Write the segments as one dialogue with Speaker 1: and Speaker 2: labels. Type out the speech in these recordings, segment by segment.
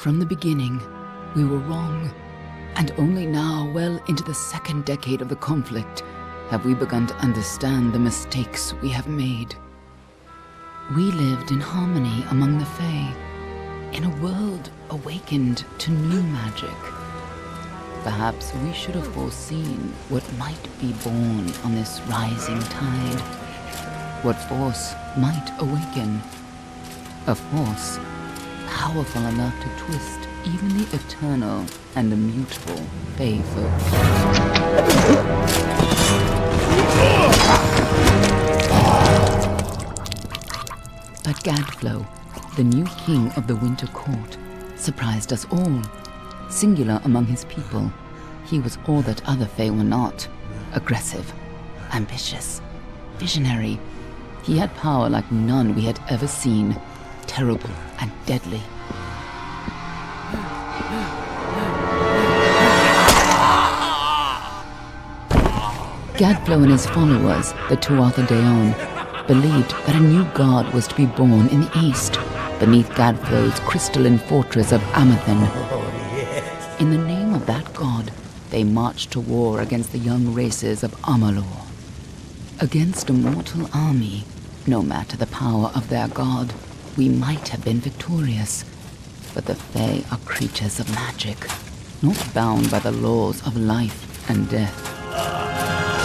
Speaker 1: From the beginning, we were wrong, and only now, well into the second decade of the conflict, have we begun to understand the mistakes we have made. We lived in harmony among the Fae, in a world awakened to new magic. Perhaps we should have foreseen what might be born on this rising tide. What force might awaken. A force powerful enough to twist even the eternal and immutable Fae folk. But Gadflow, the new king of the Winter Court, surprised us all. Singular among his people, he was all that other Fae were not. Aggressive, ambitious, visionary. He had power like none we had ever seen, terrible and deadly. Gadflow and his followers, the Tuatha Deon, believed that a new god was to be born in the east, beneath Gadflow's crystalline fortress of Amathen. In the name of that god, they marched to war against the young races of Amalur. Against a mortal army, no matter the power of their god, we might have been victorious. But the Fae are creatures of magic, not bound by the laws of life and death.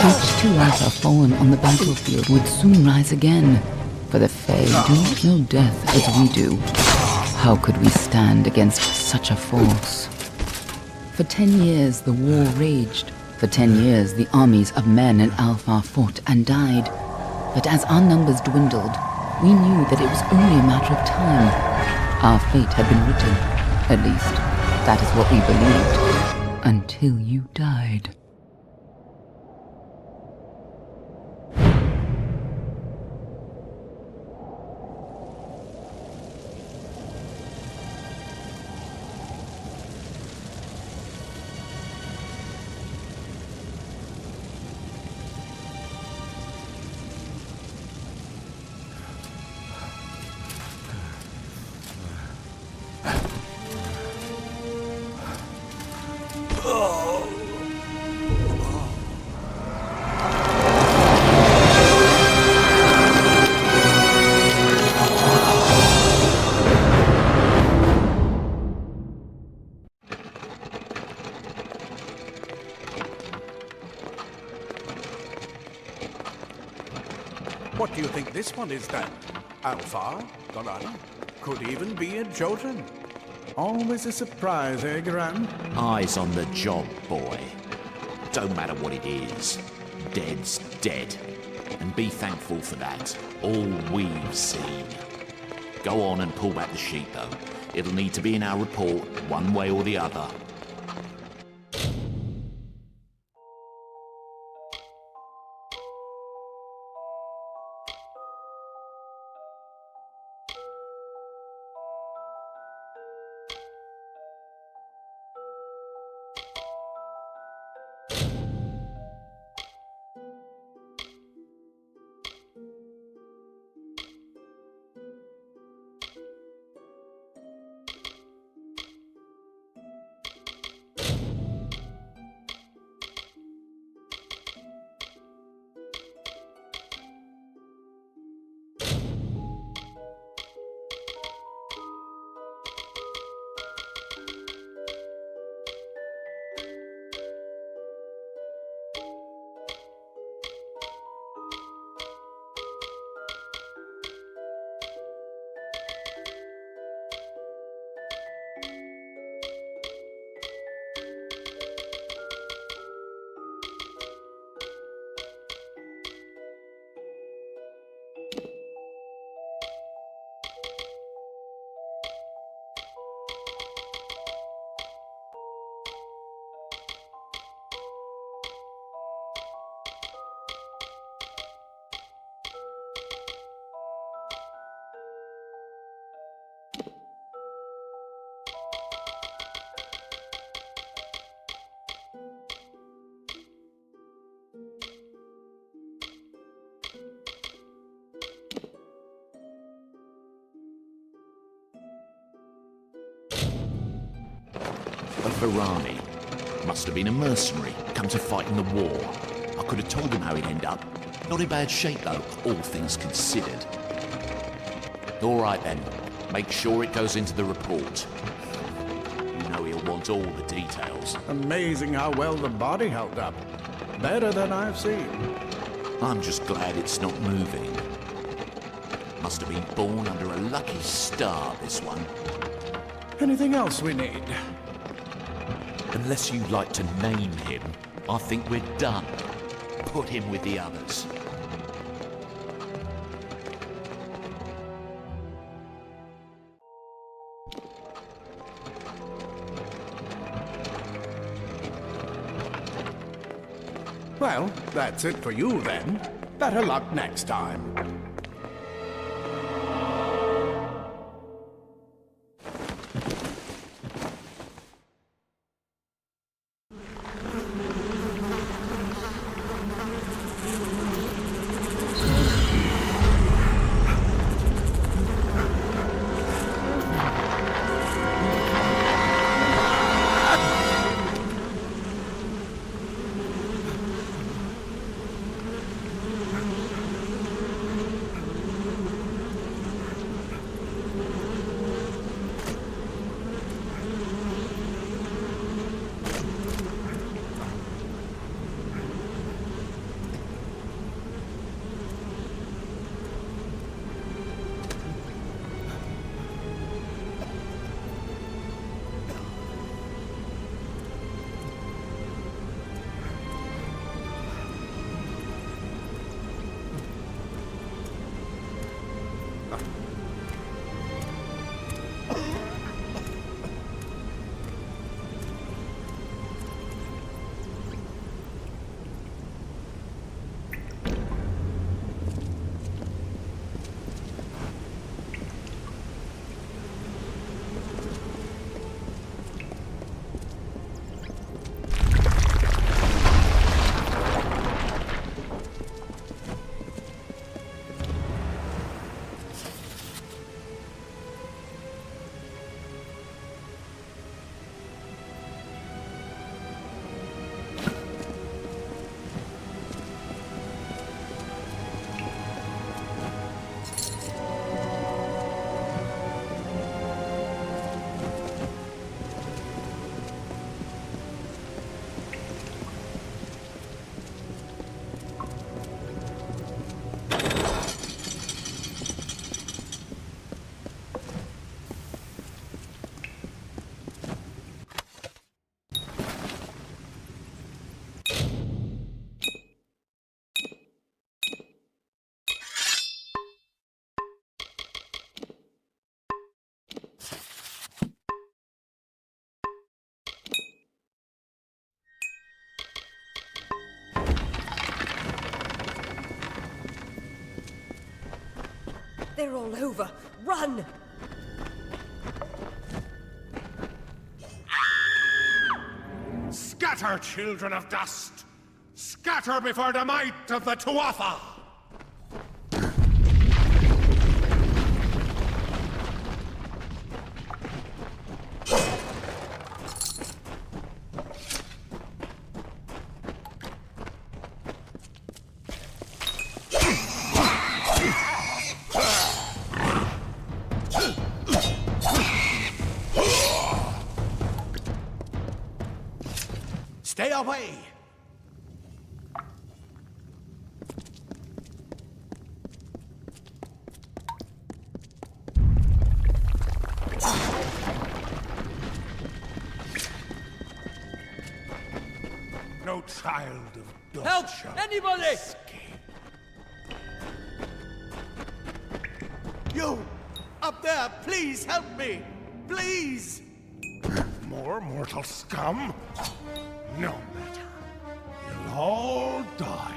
Speaker 1: Each Tuatha fallen on the battlefield would soon rise again, for the Fae do not know death as we do. How could we stand against such a force? For 10 years the war raged. For 10 years the armies of Men and Alpha fought and died. But as our numbers dwindled, we knew that it was only a matter of time. Our fate had been written. At least, that is what we believed. Until you died.
Speaker 2: What do you think this one is then? Alpha? Gorana? Could even be a Jotun. Always a surprise, eh, Garan?
Speaker 3: Eyes on the job, boy. Don't matter what it is. Dead's dead. And be thankful for that. All we've seen. Go on and pull back the sheet, though. It'll need to be in our report, one way or the other. Varani. Must have been a mercenary, come to fight in the war. I could have told him how he'd end up. Not in bad shape though, all things considered. All right then, make sure it goes into the report. You know he'll want all the details.
Speaker 2: Amazing how well the body held up. Better than I've seen.
Speaker 3: I'm just glad it's not moving. Must have been born under a lucky star, this one.
Speaker 2: Anything else we need?
Speaker 3: Unless you'd like to name him, I think we're done. Put him with the others.
Speaker 2: Well, that's it for you then. Better luck next time.
Speaker 4: They're all over. Run!
Speaker 5: Scatter, children of dust! Scatter before the might of the Tuatha!
Speaker 2: Stay away!
Speaker 5: No child of dust
Speaker 6: Help!
Speaker 5: shall
Speaker 6: Anybody!
Speaker 5: escape.
Speaker 2: You! Up there! Please help me! Please!
Speaker 5: More mortal scum? No matter. You'll all die.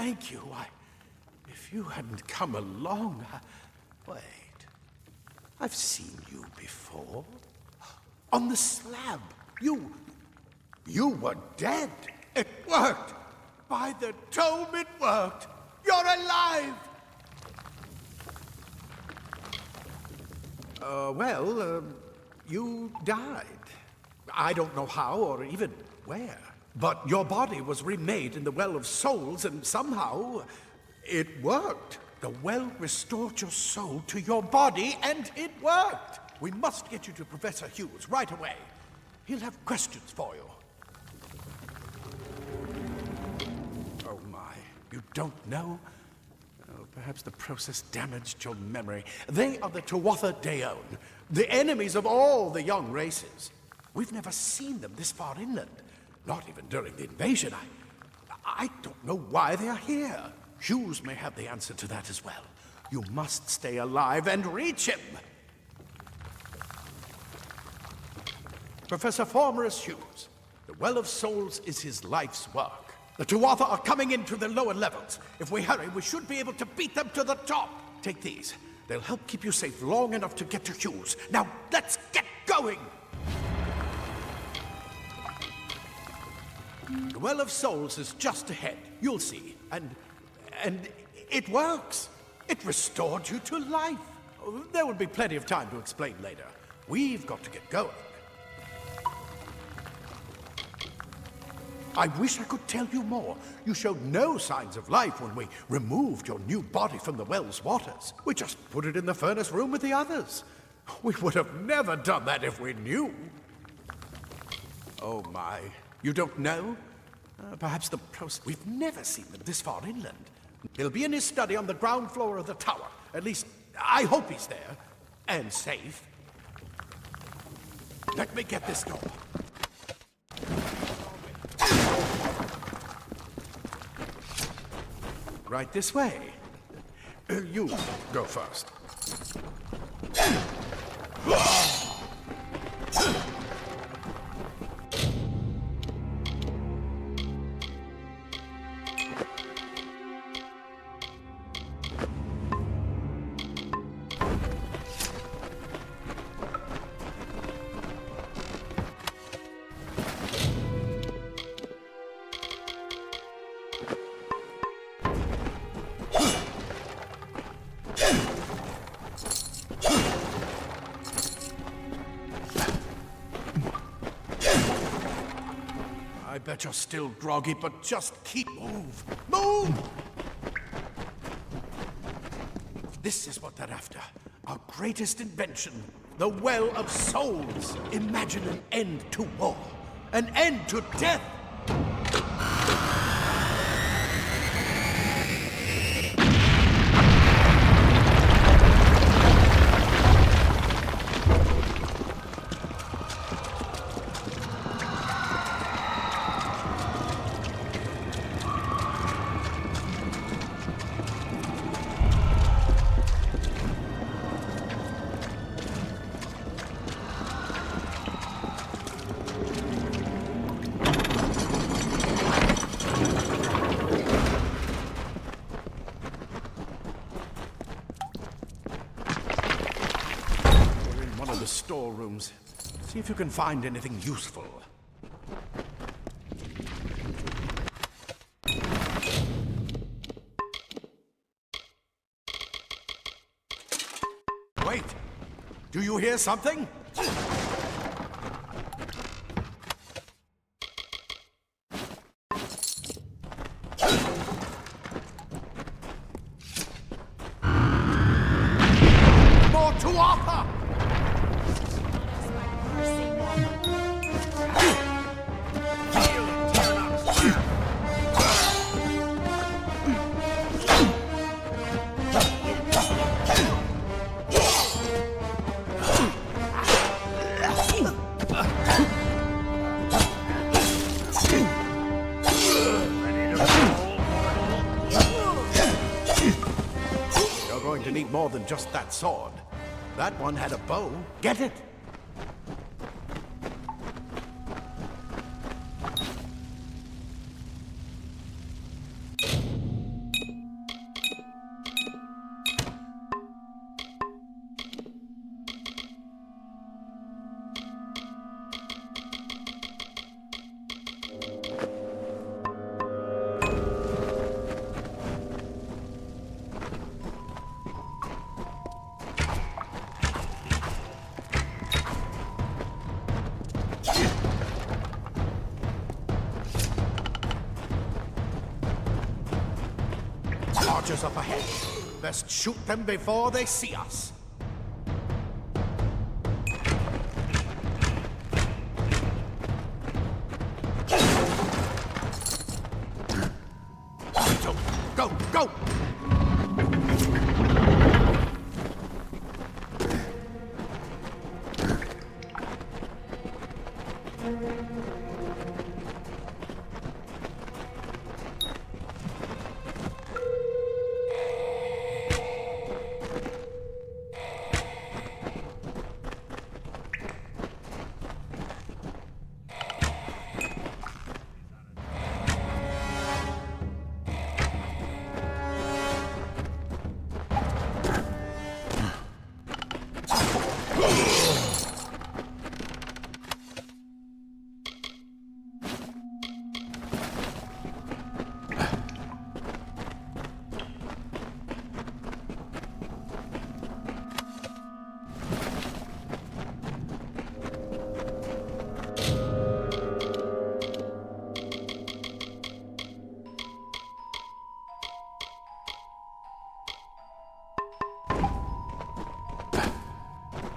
Speaker 2: thank you. If you hadn't come along, Wait. I've seen you before. On the slab. You were dead. It worked. By the tome, it worked. You're alive. You died. I don't know how or even where. But your body was remade in the Well of Souls, and somehow it worked. The well restored your soul to your body, and it worked. We must get you to Professor Hughes right away. He'll have questions for you. Oh my, you don't know? Oh, perhaps the process damaged your memory. They are the Tuatha Deon, the enemies of all the young races. We've never seen them this far inland, not even during the invasion. I don't know why they are here. Hughes may have the answer to that as well. You must stay alive and reach him. Professor Formerus Hughes, the Well of Souls is his life's work. The Tuatha are coming into the lower levels. If we hurry, we should be able to beat them to the top. Take these. They'll help keep you safe long enough to get to Hughes. Now, let's get going! The Well of Souls is just ahead. You'll see. And it works. It restored you to life. There will be plenty of time to explain later. We've got to get going. I wish I could tell you more. You showed no signs of life when we removed your new body from the well's waters. We just put it in the furnace room with the others. We would have never done that if we knew. Oh my, you don't know? Perhaps the process... We've never seen them this far inland. He'll be in his study on the ground floor of the tower. At least, I hope he's there. And safe. Let me get this door. Right this way. You go first. I bet you're still groggy, but just keep Move! This is what they're after. Our greatest invention. The Well of Souls. Imagine an end to war. An end to death. Storerooms. See if you can find anything useful. Wait! Do you hear something? More Tuatha! To need more than just that sword. That one had a bow. Get it? Archers up ahead. Best shoot them before they see us. Go, go!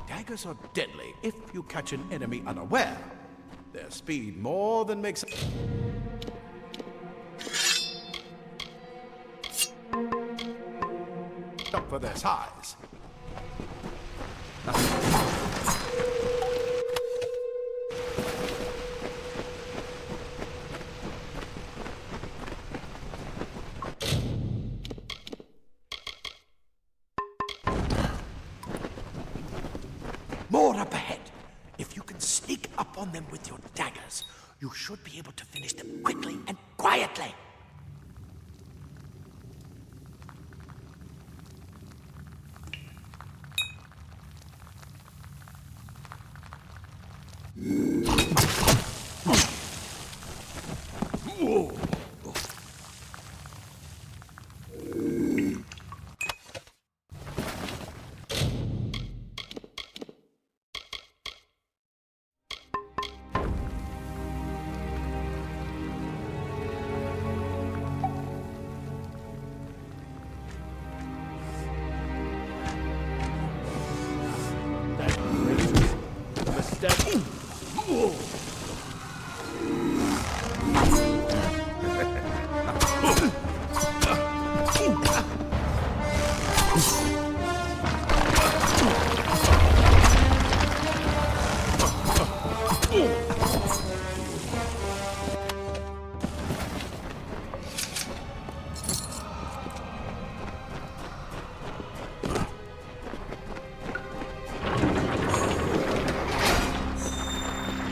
Speaker 2: Daggers are deadly if you catch an enemy unaware. Their speed more than makes up for their size. More up ahead. If you can sneak up on them with your daggers, you should be able to finish them quickly and quietly.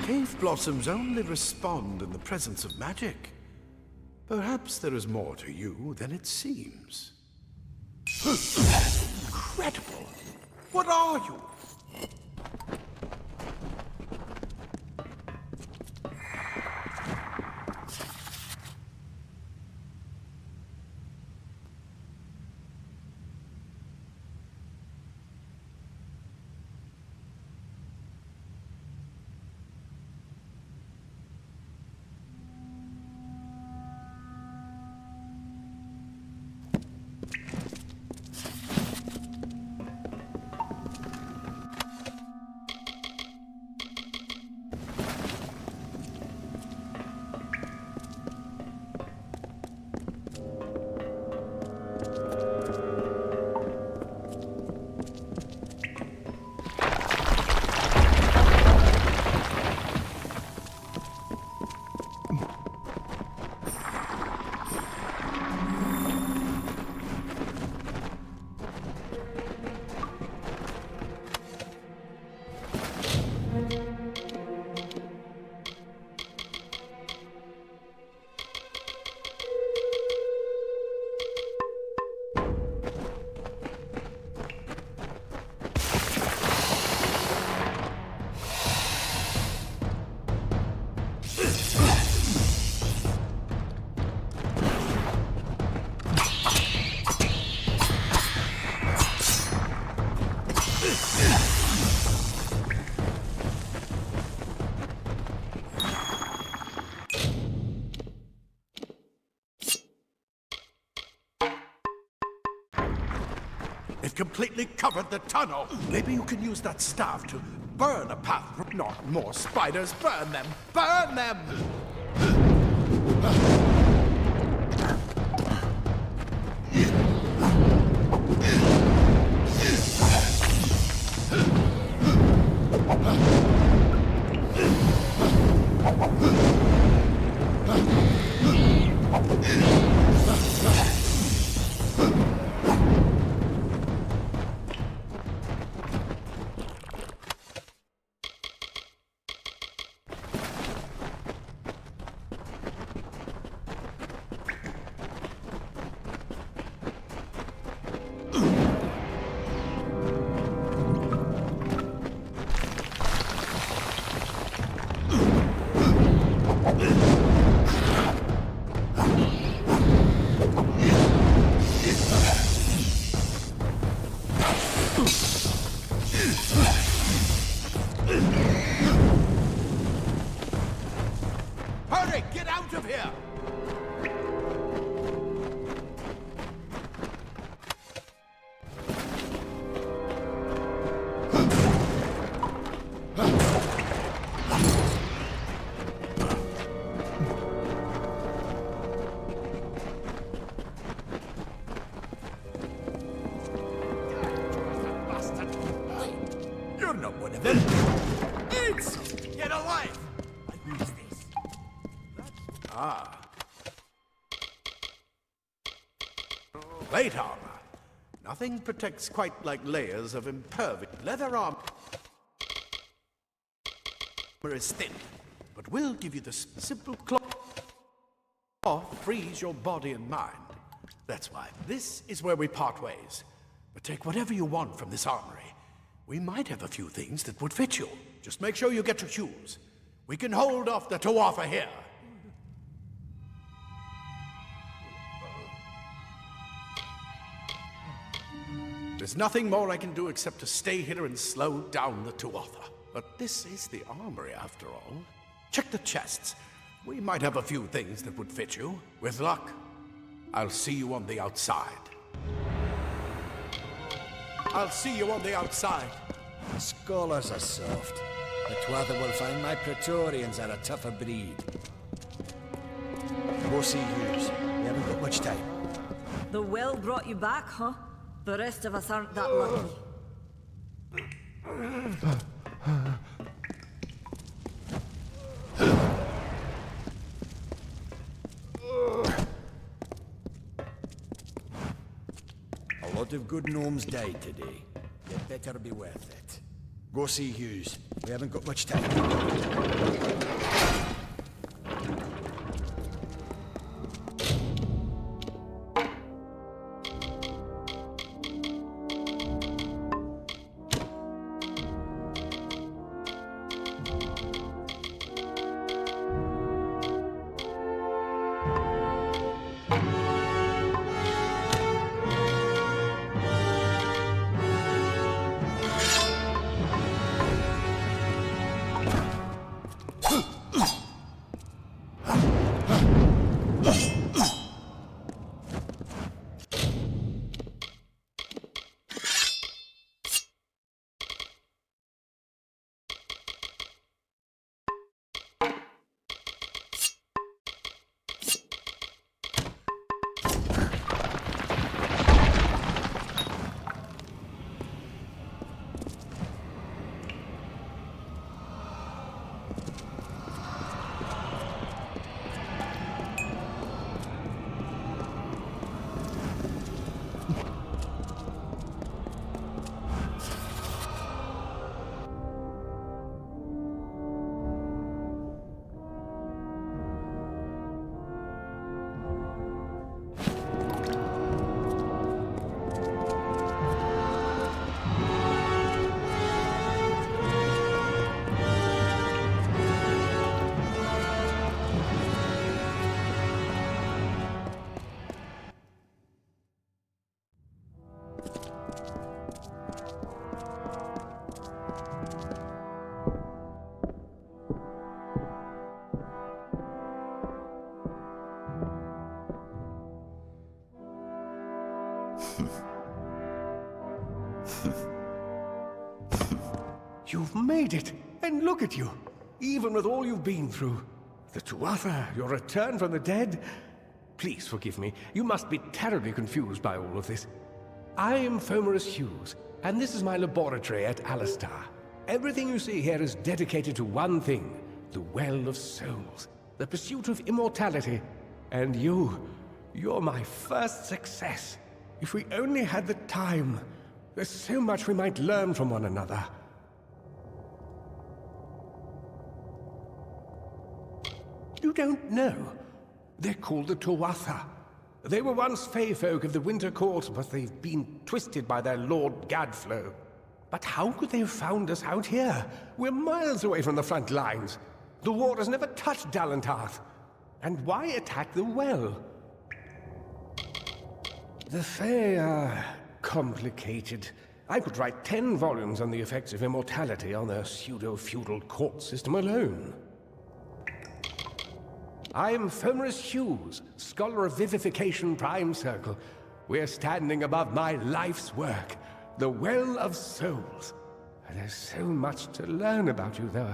Speaker 2: Cave blossoms only respond in the presence of magic. Perhaps there is more to you than it seems. Incredible! What are you? It completely covered the tunnel. Maybe you can use that staff to burn a path. Not more spiders. Burn them. Burn them! Hurry! Get out of here! You're not one of them. It's... Get alive! What is this? Plate armor. Nothing protects quite like layers of impervious leather armor is thin, but will give you the simple cloth or freeze your body and mind. That's why this is where we part ways. But take whatever you want from this armory. We might have a few things that would fit you. Just make sure you get your shoes. We can hold off the Tuatha here. There's nothing more I can do except to stay here and slow down the Tuatha. But this is the armory, after all. Check the chests. We might have a few things that would fit you. With luck, I'll see you on the outside. I'll see you on the outside.
Speaker 6: The scholars are soft. The Tuatha will find my Praetorians are a tougher breed. Go see Hughes. We haven't got much time.
Speaker 4: The well brought you back, huh? The rest of us aren't that lucky.
Speaker 6: A lot of good gnomes died today. It better be worth it. Go see Hughes. We haven't got much time.
Speaker 7: You've made it, and look at you, even with all you've been through. The Tuatha, your return from the dead. Please forgive me, you must be terribly confused by all of this. I am Fomerus Hughes, and this is my laboratory at Alistar. Everything you see here is dedicated to one thing, the Well of Souls, the pursuit of immortality. And you're my first success. If we only had the time, there's so much we might learn from one another. You don't know. They're called the Tuatha. They were once Fey folk of the Winter Court, but they've been twisted by their Lord Gadflow. But how could they have found us out here? We're miles away from the front lines. The war has never touched Dalentarth. And why attack the well? The Fey are complicated. I could write 10 volumes on the effects of immortality on their pseudo-feudal court system alone. I am Fomerus Hughes, Scholar of Vivification Prime Circle. We're standing above my life's work, the Well of Souls. And there's so much to learn about you, though.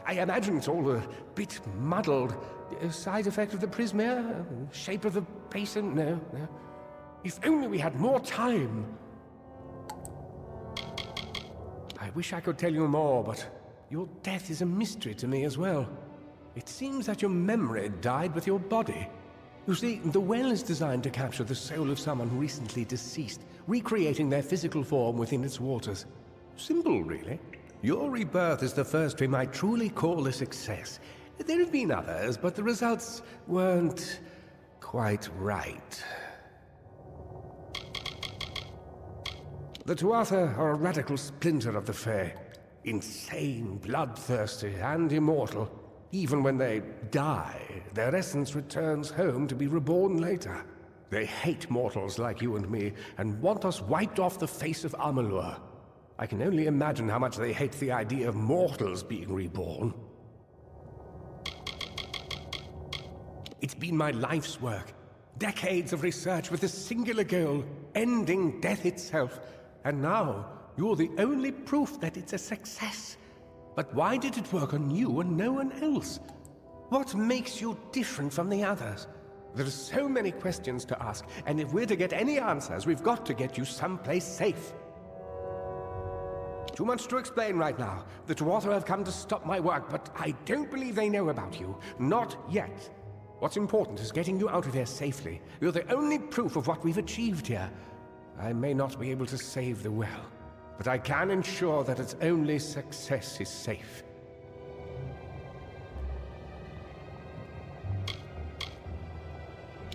Speaker 7: I imagine it's all a bit muddled. A side effect of the prismere? Shape of the basin? No. If only we had more time. I wish I could tell you more, but your death is a mystery to me as well. It seems that your memory died with your body. You see, the well is designed to capture the soul of someone recently deceased, recreating their physical form within its waters. Simple, really. Your rebirth is the first we might truly call a success. There have been others, but the results weren't quite right. The Tuatha are a radical splinter of the Fae. Insane, bloodthirsty, and immortal. Even when they die, their essence returns home to be reborn later. They hate mortals like you and me, and want us wiped off the face of Amalur. I can only imagine how much they hate the idea of mortals being reborn. It's been my life's work. Decades of research with a singular goal, ending death itself. And now, you're the only proof that it's a success. But why did it work on you and no one else? What makes you different from the others? There are so many questions to ask, and if we're to get any answers, we've got to get you someplace safe. Too much to explain right now. The Tuatha have come to stop my work, but I don't believe they know about you. Not yet. What's important is getting you out of here safely. You're the only proof of what we've achieved here. I may not be able to save the well, but I can ensure that its only success is safe.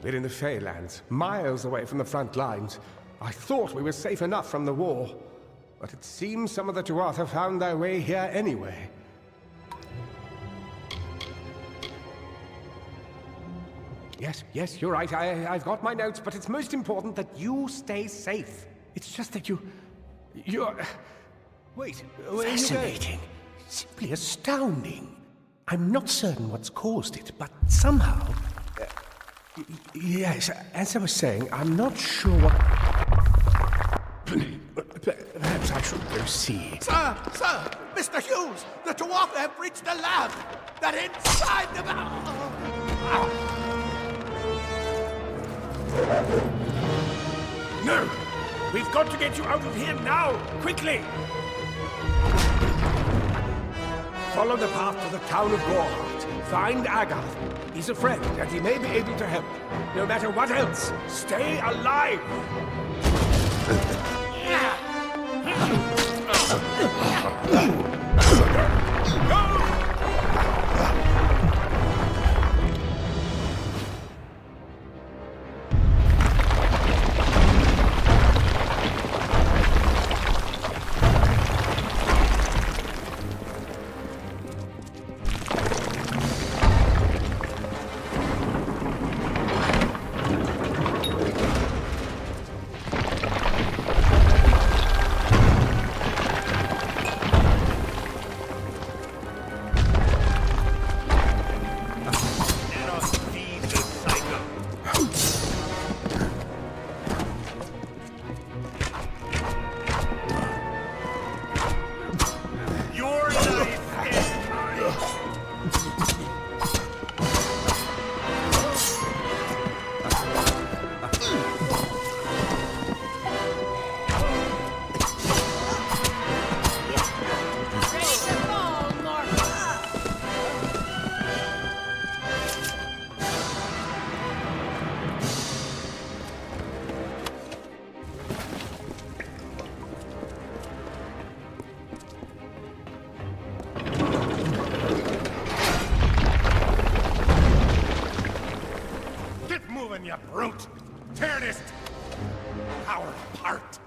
Speaker 7: We're in the Feylands, miles away from the front lines. I thought we were safe enough from the war, but it seems some of the Tuatha found their way here anyway. Yes, you're right. I've got my notes, but it's most important that you stay safe. It's just that you're... Wait, where are you going? Fascinating. Simply astounding. I'm not certain what's caused it, but somehow... yes, as I was saying, I'm not sure what... Perhaps I should go see.
Speaker 2: Sir! Mr. Hughes! The Tuatha have reached the lab! They're inside the...
Speaker 7: No! We've got to get you out of here now! Quickly! Follow the path to the town of Gorhart. Find Agath. He's a friend, and he may be able to help. No matter what else, stay alive!
Speaker 5: brute! Tear this power apart!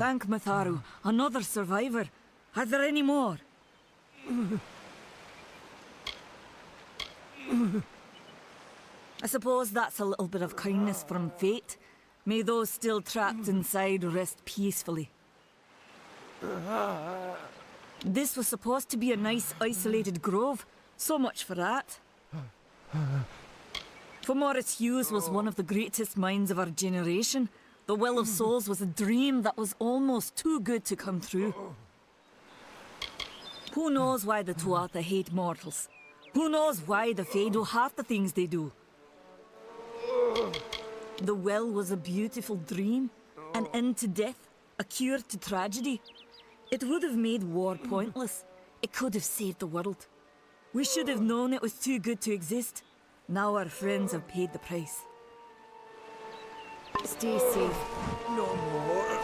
Speaker 4: Thank Matharu, another survivor. Are there any more? I suppose that's a little bit of kindness from fate. May those still trapped inside rest peacefully. This was supposed to be a nice isolated grove. So much for that. For Morris Hughes was one of the greatest minds of our generation. The Well of Souls was a dream that was almost too good to come true. Who knows why the Tuatha hate mortals? Who knows why the Fae do half the things they do? The well was a beautiful dream, an end to death, a cure to tragedy. It would have made war pointless. It could have saved the world. We should have known it was too good to exist. Now our friends have paid the price. Stay safe.
Speaker 6: No more.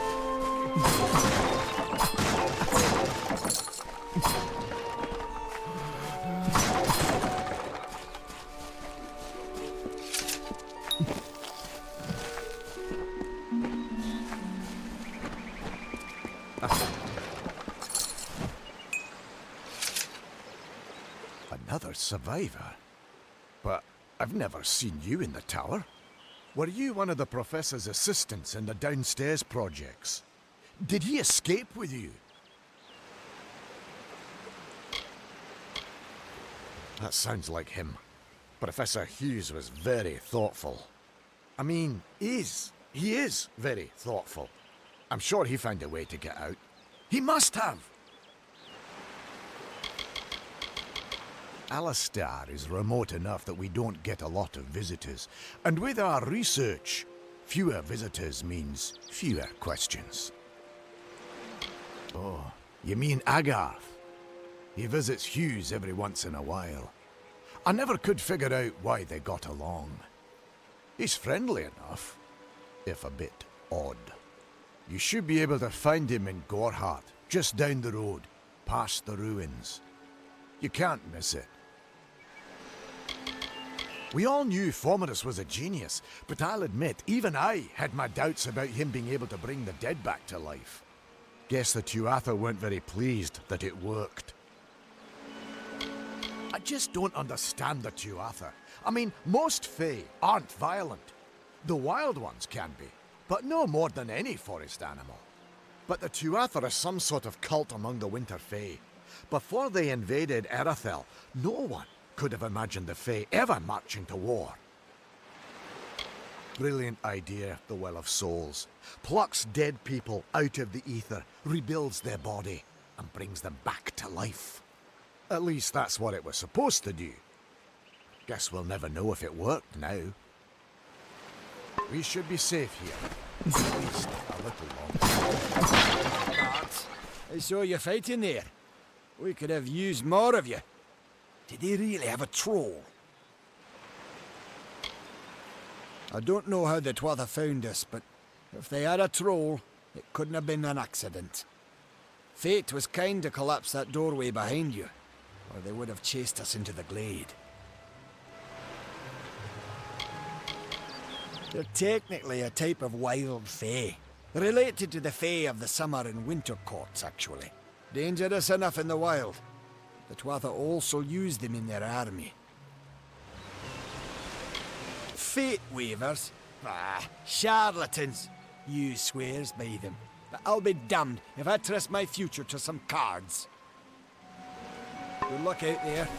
Speaker 2: Another survivor? But I've never seen you in the tower. Were you one of the Professor's assistants in the downstairs projects? Did he escape with you? That sounds like him. Professor Hughes was very thoughtful. I mean, he is very thoughtful. I'm sure he found a way to get out. He must have! Alistair is remote enough that we don't get a lot of visitors. And with our research, fewer visitors means fewer questions. Oh, you mean Agarth? He visits Hughes every once in a while. I never could figure out why they got along. He's friendly enough, if a bit odd. You should be able to find him in Gorhart, just down the road, past the ruins. You can't miss it. We all knew Fomerus was a genius, but I'll admit, even I had my doubts about him being able to bring the dead back to life. Guess the Tuatha weren't very pleased that it worked. I just don't understand the Tuatha. I mean, most Fae aren't violent. The wild ones can be, but no more than any forest animal. But the Tuatha are some sort of cult among the Winter Fae. Before they invaded Erethel, no one could have imagined the Fae ever marching to war. Brilliant idea, the Well of Souls. Plucks dead people out of the ether, rebuilds their body, and brings them back to life. At least that's what it was supposed to do. Guess we'll never know if it worked now. We should be safe here. At least a little longer.
Speaker 6: Bart, I saw you fighting there. We could have used more of you. Did they really have a troll? I don't know how the Tuatha found us, but if they had a troll, it couldn't have been an accident. Fate was kind to collapse that doorway behind you, or they would have chased us into the glade. They're technically a type of wild Fae, related to the Fae of the summer and winter courts, actually. Dangerous enough in the wild. The Tuatha also use them in their army. Fate weavers? Ah, charlatans. You swears by them. But I'll be damned if I trust my future to some cards. Good luck out there.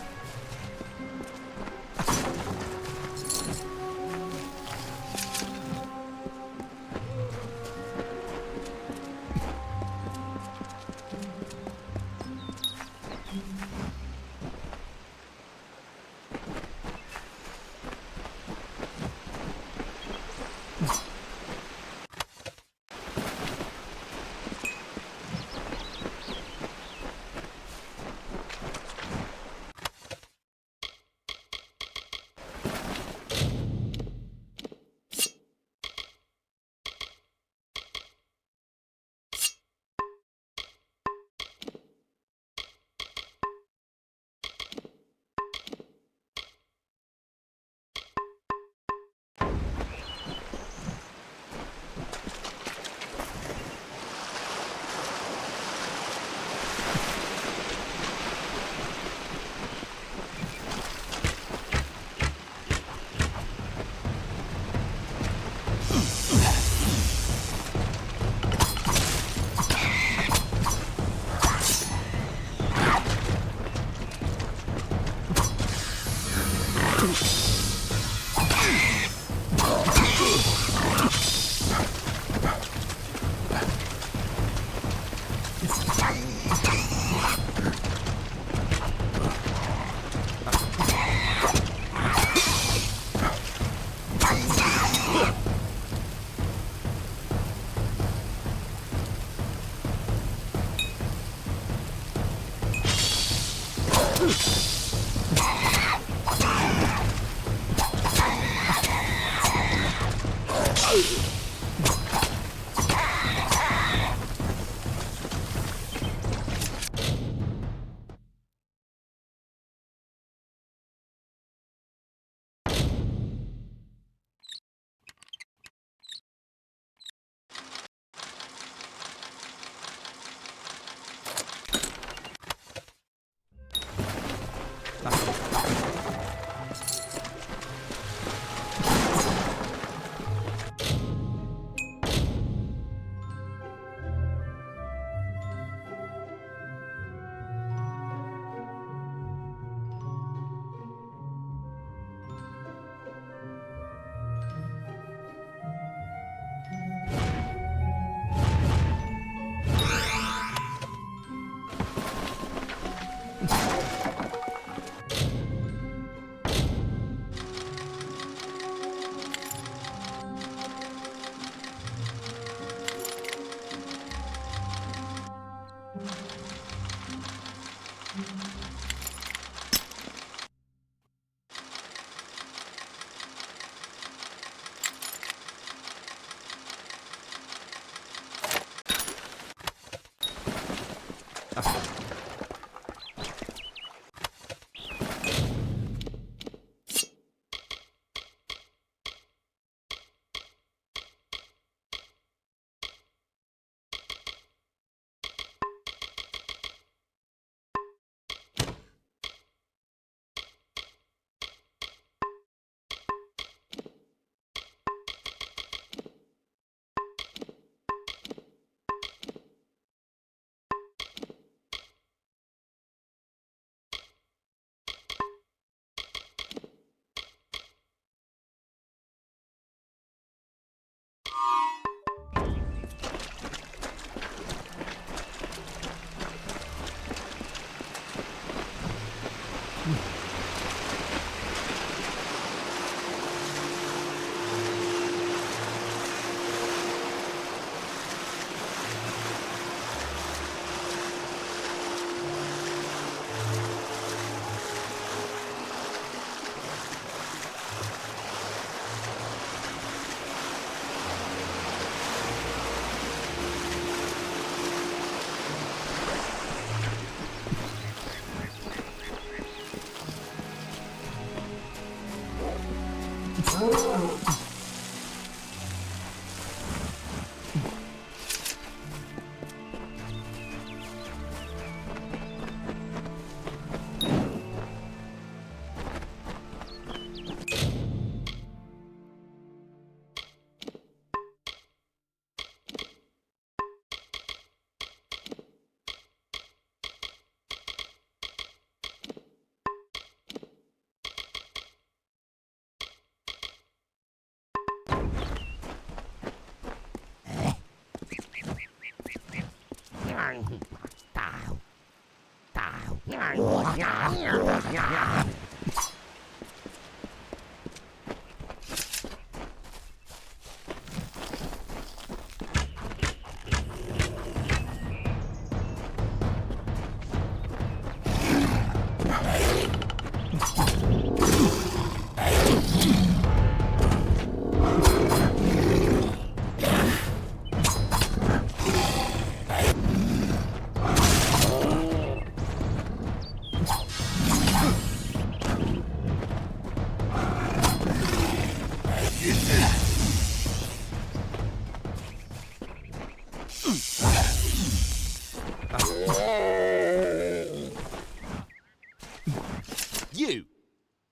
Speaker 3: You!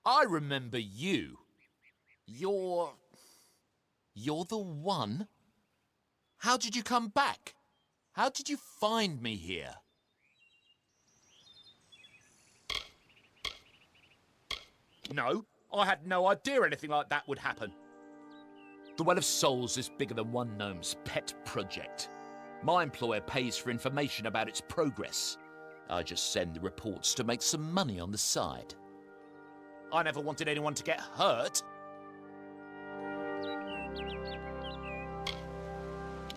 Speaker 3: I remember you. You're the one? How did you come back? How did you find me here? No, I had no idea anything like that would happen. The Well of Souls is bigger than one gnome's pet project. My employer pays for information about its progress. I just send the reports to make some money on the side. I never wanted anyone to get hurt.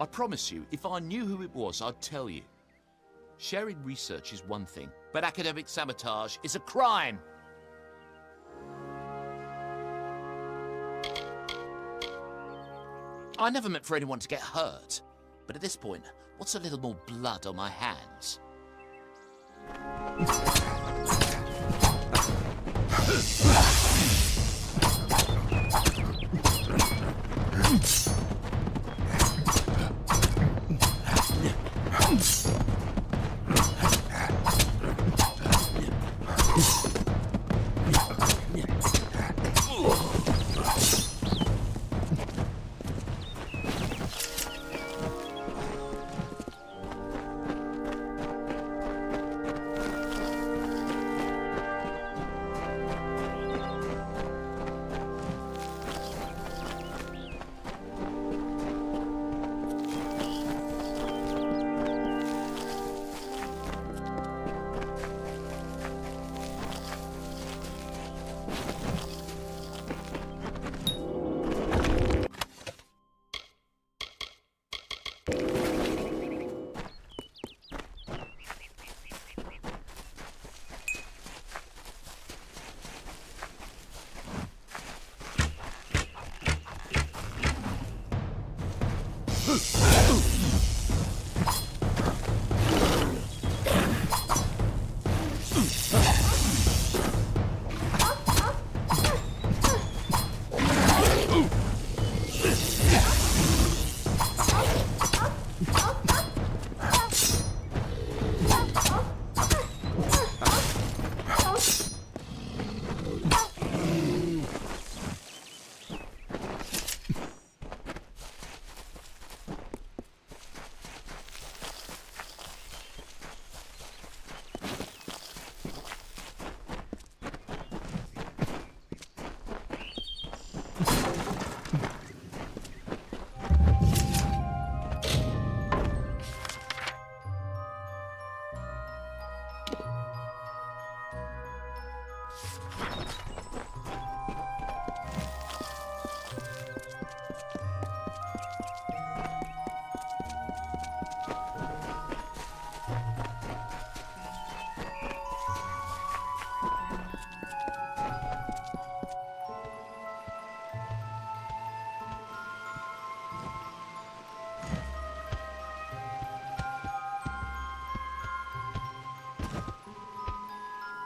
Speaker 3: I promise you, if I knew who it was, I'd tell you. Sharing research is one thing, but academic sabotage is a crime. I never meant for anyone to get hurt, but at this point, what's a little more blood on my hands?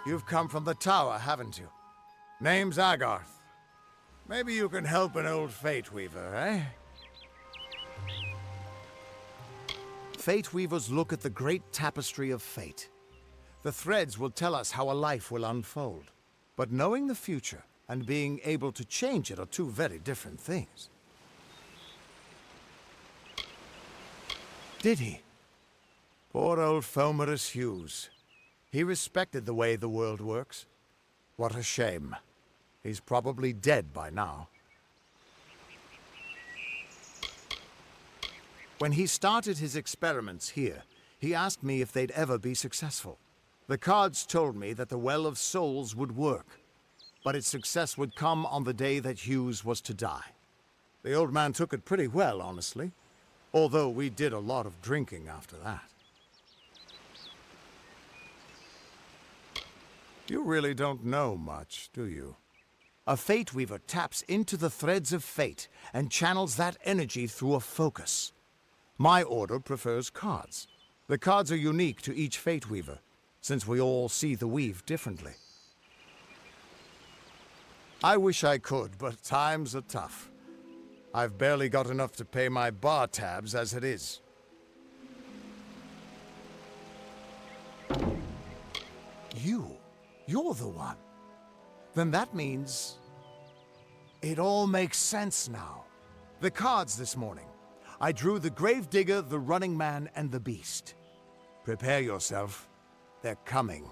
Speaker 6: You've come from the tower, haven't you? Name's Agarth. Maybe you can help an old Fate Weaver, eh? Fate Weavers look at the great tapestry of fate. The threads will tell us how a life will unfold. But knowing the future and being able to change it are two very different things. Did he? Poor old Fomerus Hughes. He respected the way the world works. What a shame. He's probably dead by now. When he started his experiments here, he asked me if they'd ever be successful. The cards told me that the Well of Souls would work, but its success would come on the day that Hughes was to die. The old man took it pretty well, honestly, although we did a lot of drinking after that. You really don't know much, do you? A Fate Weaver taps into the threads of fate and channels that energy through a focus. My order prefers cards. The cards are unique to each Fate Weaver, since we all see the weave differently. I wish I could, but times are tough. I've barely got enough to pay my bar tabs as it is. You're the one. Then that means... it all makes sense now. The cards this morning. I drew the Gravedigger, the Running Man, and the Beast. Prepare yourself. They're coming.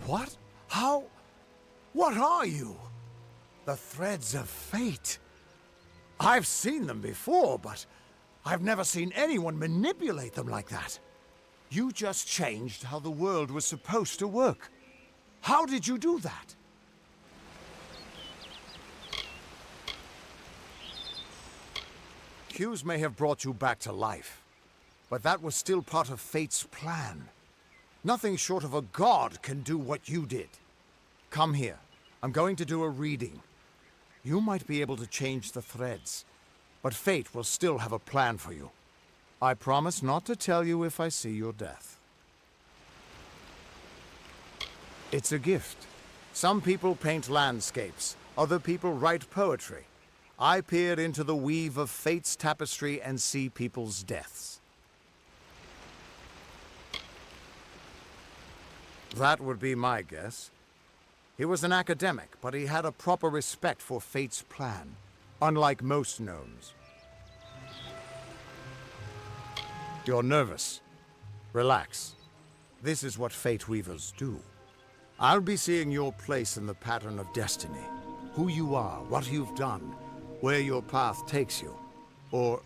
Speaker 6: What? How? What are you? The threads of fate. I've seen them before, but I've never seen anyone manipulate them like that. You just changed how the world was supposed to work. How did you do that? Hughes may have brought you back to life, but that was still part of fate's plan. Nothing short of a god can do what you did. Come here. I'm going to do a reading. You might be able to change the threads, but fate will still have a plan for you. I promise not to tell you if I see your death. It's a gift. Some people paint landscapes, other people write poetry. I peer into the weave of fate's tapestry and see people's deaths. That would be my guess. He was an academic, but he had a proper respect for fate's plan, unlike most gnomes. You're nervous. Relax. This is what fate weavers do. I'll be seeing your place in the pattern of destiny. Who you are, what you've done, where your path takes you. Or,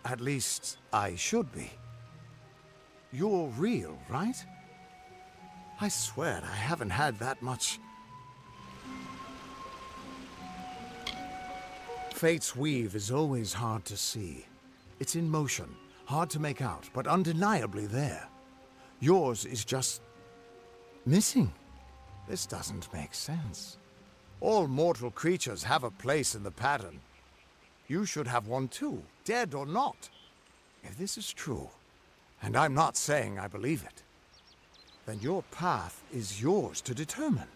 Speaker 6: at least, I should be. You're real, right? I swear I haven't had that much. Fate's weave is always hard to see. It's in motion, hard to make out, but undeniably there. Yours is just missing. This doesn't make sense. All mortal creatures have a place in the pattern. You should have one too, dead or not. If this is true, and I'm not saying I believe it, then your path is yours to determine.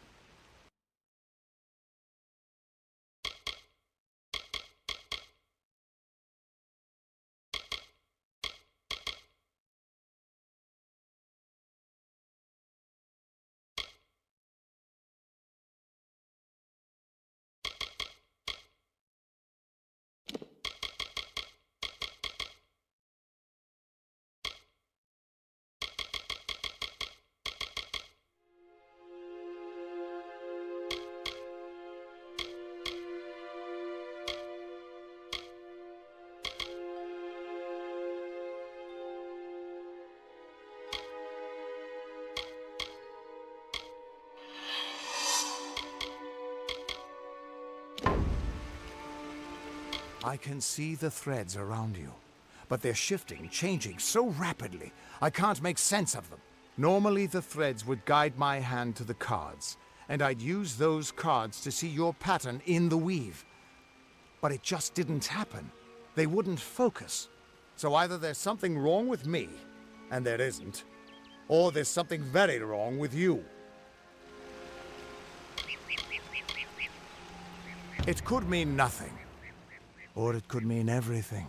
Speaker 6: I can see the threads around you, but they're shifting, changing so rapidly, I can't make sense of them. Normally the threads would guide my hand to the cards, and I'd use those cards to see your pattern in the weave. But it just didn't happen. They wouldn't focus. So either there's something wrong with me, and there isn't, or there's something very wrong with you. It could mean nothing. Or it could mean everything.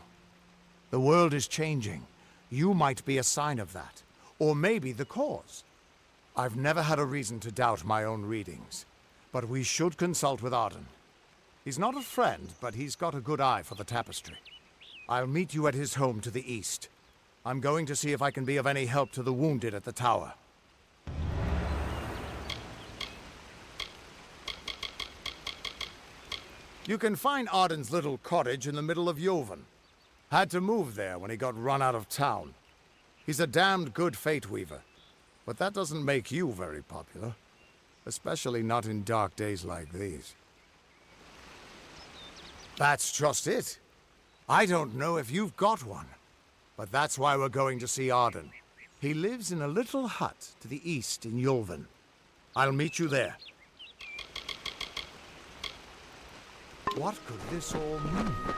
Speaker 6: The world is changing. You might be a sign of that. Or maybe the cause. I've never had a reason to doubt my own readings. But we should consult with Arden. He's not a friend, but he's got a good eye for the tapestry. I'll meet you at his home to the east. I'm going to see if I can be of any help to the wounded at the tower. You can find Arden's little cottage in the middle of Jovan. Had to move there when he got run out of town. He's a damned good fate weaver, but that doesn't make you very popular. especially not in dark days like these. That's just it. I don't know if you've got one, but that's why we're going to see Arden. He lives in a little hut to the east in Yulven. I'll meet you there. What could this all mean?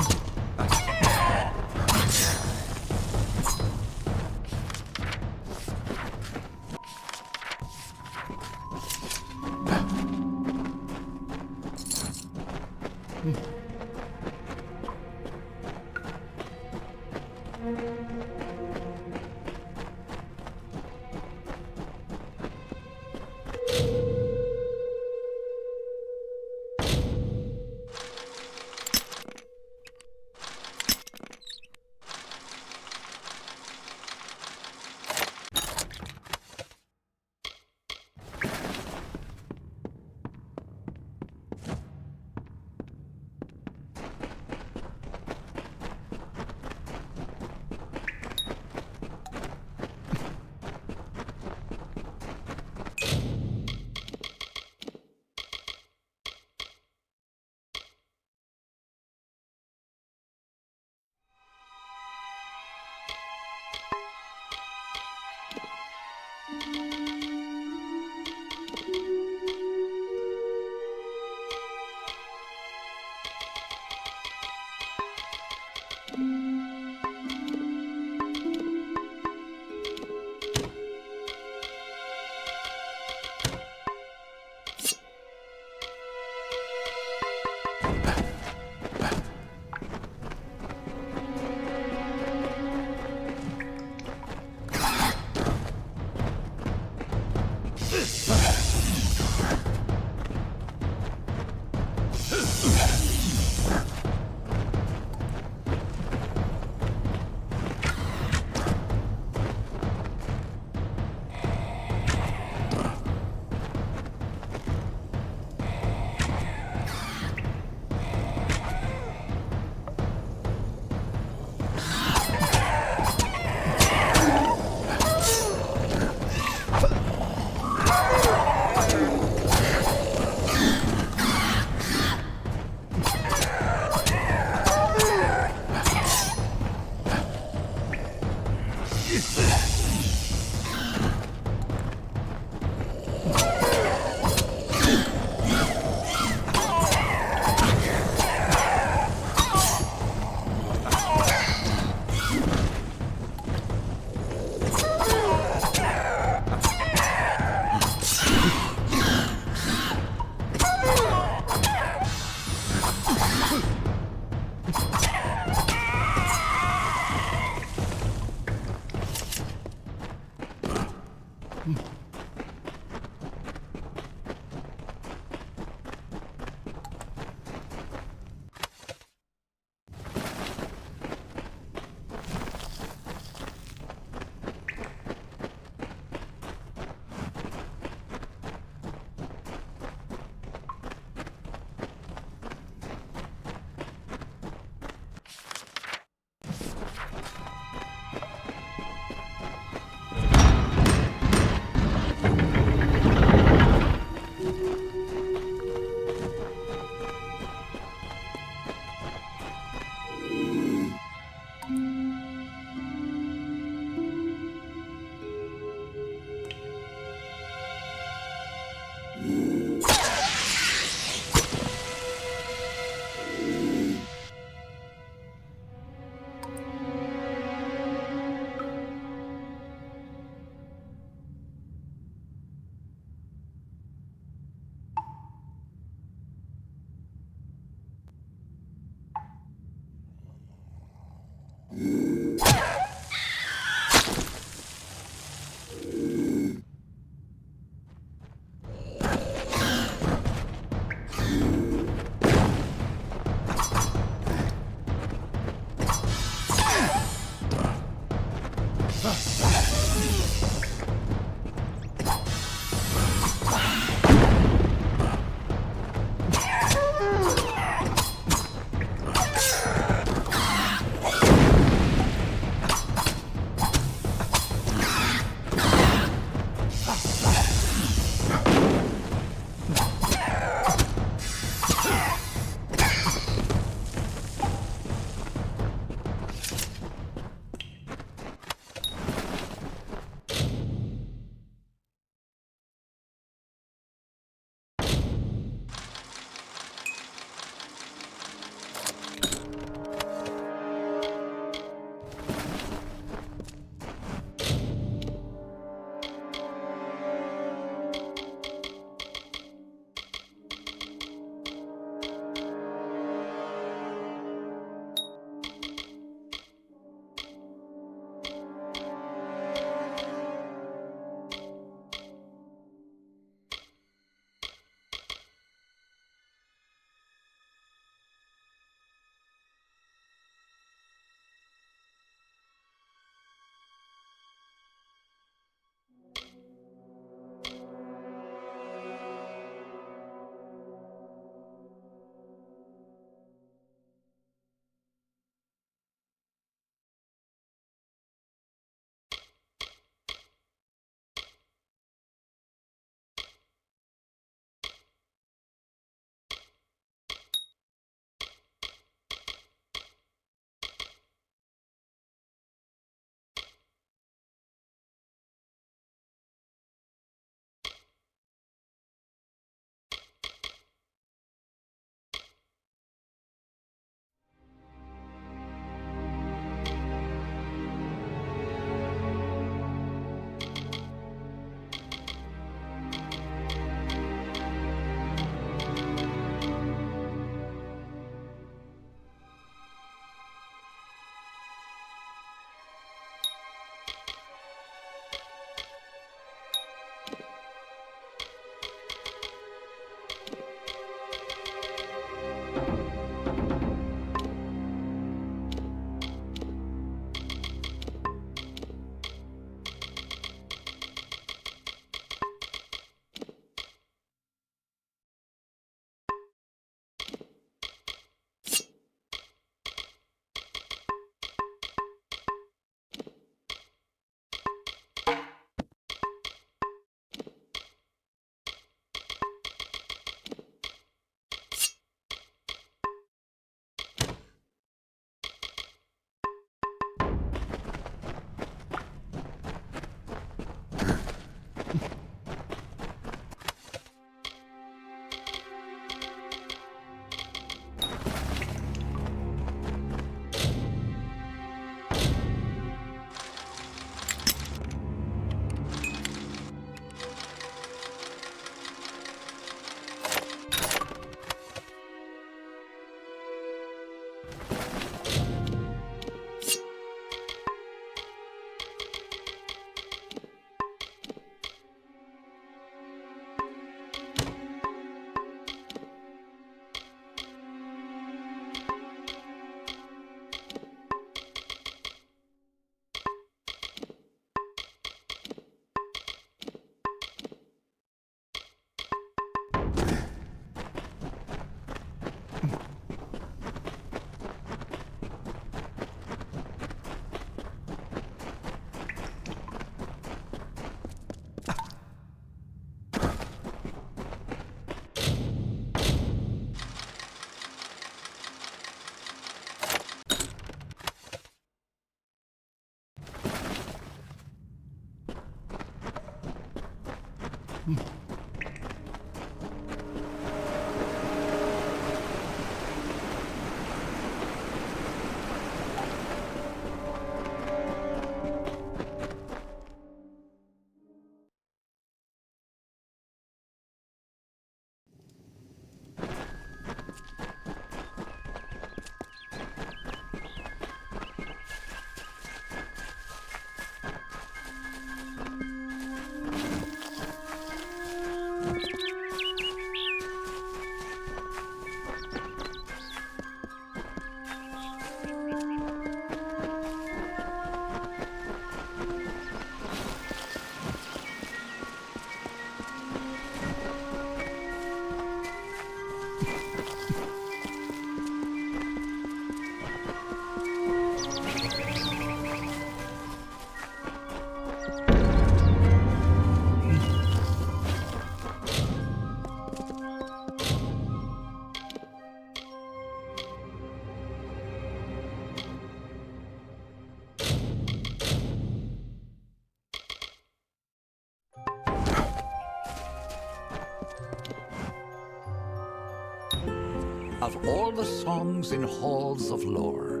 Speaker 8: Of all the songs in halls of lore,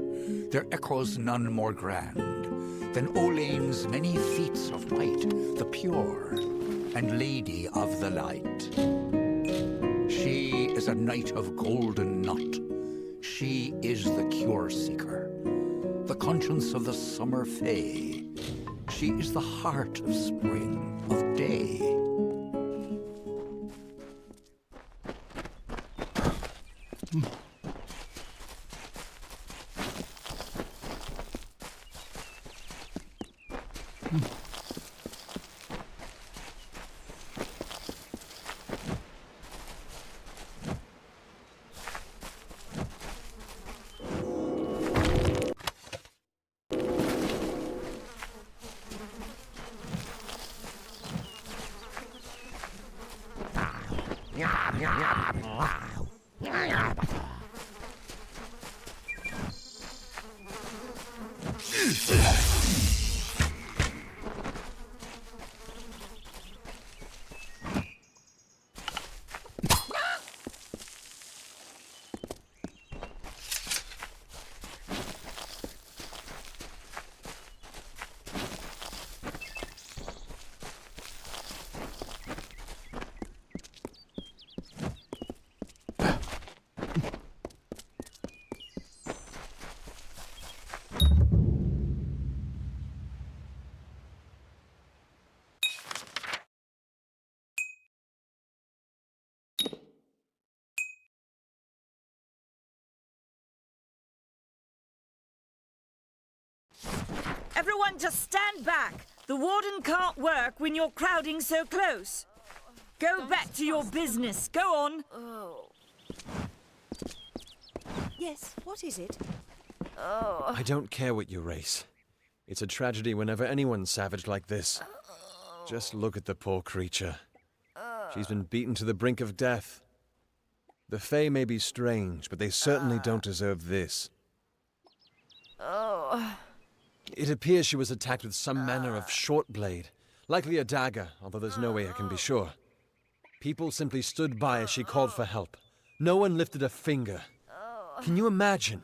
Speaker 8: there echoes none more grand than Olaine's many feats of might, the pure and lady of the light. She is a knight of golden knot. She is the cure seeker, the conscience of the summer fae. She is the heart of spring, of day.
Speaker 4: Everyone just stand back. The warden can't work when you're crowding so close. Go back to your business. Go on.
Speaker 9: Yes, what is it?
Speaker 10: I don't care what you race. It's a tragedy whenever anyone's savage like this. Just look at the poor creature. She's been beaten to the brink of death. The Fae may be strange, but they certainly don't deserve this. It appears she was attacked with some manner of short blade, likely a dagger, although there's no way I can be sure. People simply stood by as she called for help. No one lifted a finger. Can you imagine?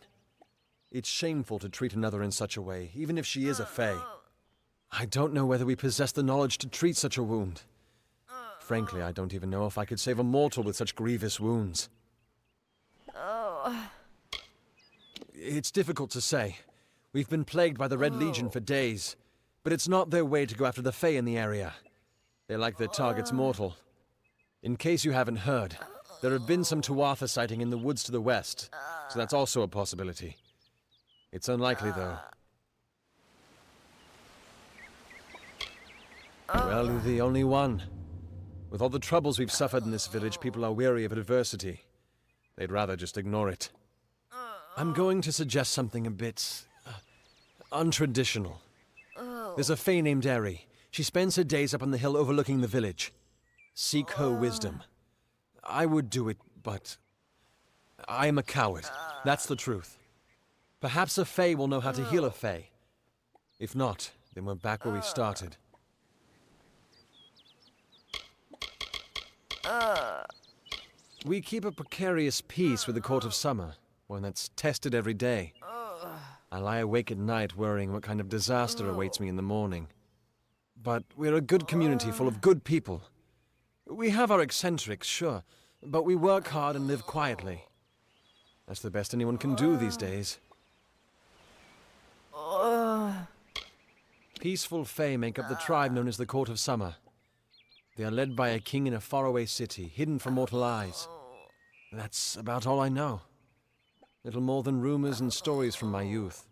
Speaker 10: It's shameful to treat another in such a way, even if she is a Fae. I don't know whether we possess the knowledge to treat such a wound. Frankly, I don't even know if I could save a mortal with such grievous wounds. It's difficult to say. We've been plagued by the Red Legion for days, but it's not their way to go after the Fae in the area. They like their targets mortal. In case you haven't heard, there have been some Tuatha sighting in the woods to the west, so that's also a possibility. It's unlikely, though. Well, you're the only one. With all the troubles we've suffered in this village, people are weary of adversity. They'd rather just ignore it. I'm going to suggest something a bit untraditional. There's a Fae named Eri. She spends her days up on the hill overlooking the village. Seek her wisdom. I would do it, but I am a coward. That's the truth. Perhaps a Fae will know how to heal a Fae. If not, then we're back where we started. We keep a precarious peace with the Court of Summer, one that's tested every day. I lie awake at night worrying what kind of disaster awaits me in the morning. But we're a good community full of good people. We have our eccentrics, sure, but we work hard and live quietly. That's the best anyone can do these days. Peaceful Fae make up the tribe known as the Court of Summer. They are led by a king in a faraway city, hidden from mortal eyes. That's about all I know. Little more than rumors and stories from my youth.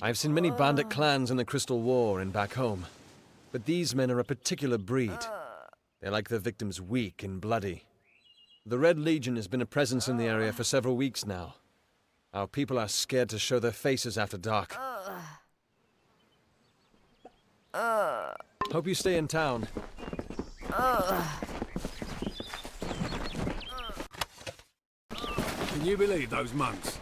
Speaker 10: I've seen many bandit clans in the Crystal War and back home, but these men are a particular breed. They like their victims weak and bloody. The Red Legion has been a presence in the area for several weeks now. Our people are scared to show their faces after dark. Hope you stay in town.
Speaker 5: Can you believe those monks?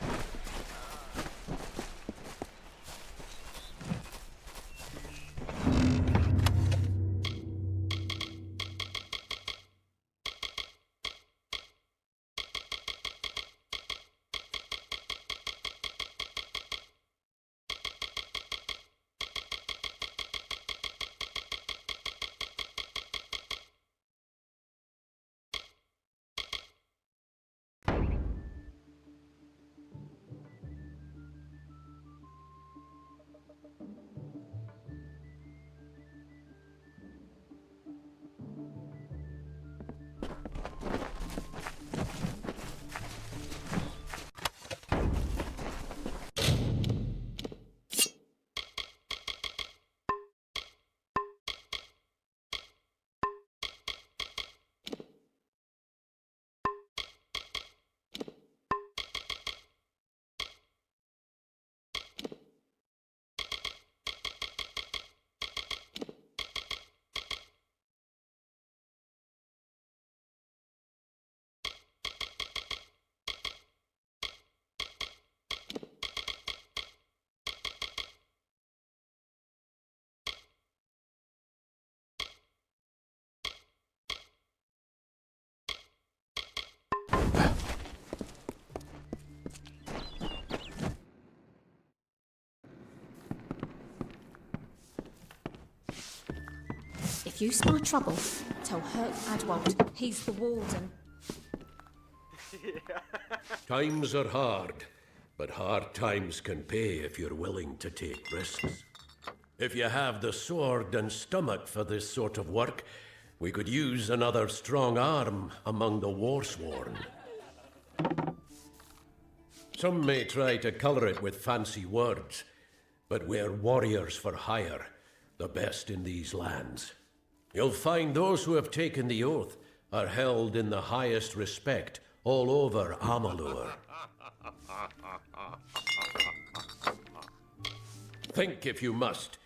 Speaker 11: If you spy trouble, tell Herc Adwold. He's the warden.
Speaker 12: Times are hard, but hard times can pay if you're willing to take risks. If you have the sword and stomach for this sort of work, we could use another strong arm among the warsworn. Some may try to color it with fancy words, but we're warriors for hire, the best in these lands. You'll find those who have taken the oath are held in the highest respect all over Amalur. Think if you must.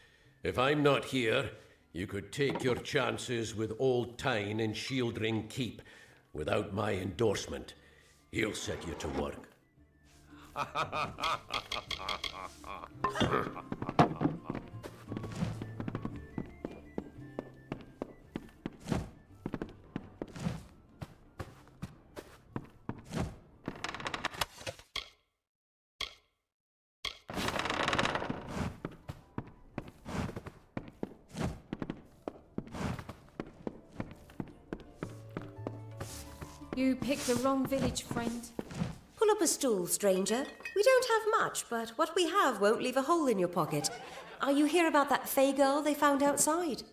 Speaker 12: If I'm not here, you could take your chances with Old Tyne in Shieldring Keep without my endorsement. He'll set you to work.
Speaker 11: You picked the wrong village, friend.
Speaker 9: Pull up a stool, stranger. We don't have much, but what we have won't leave a hole in your pocket. Are you here about that Fey girl they found outside?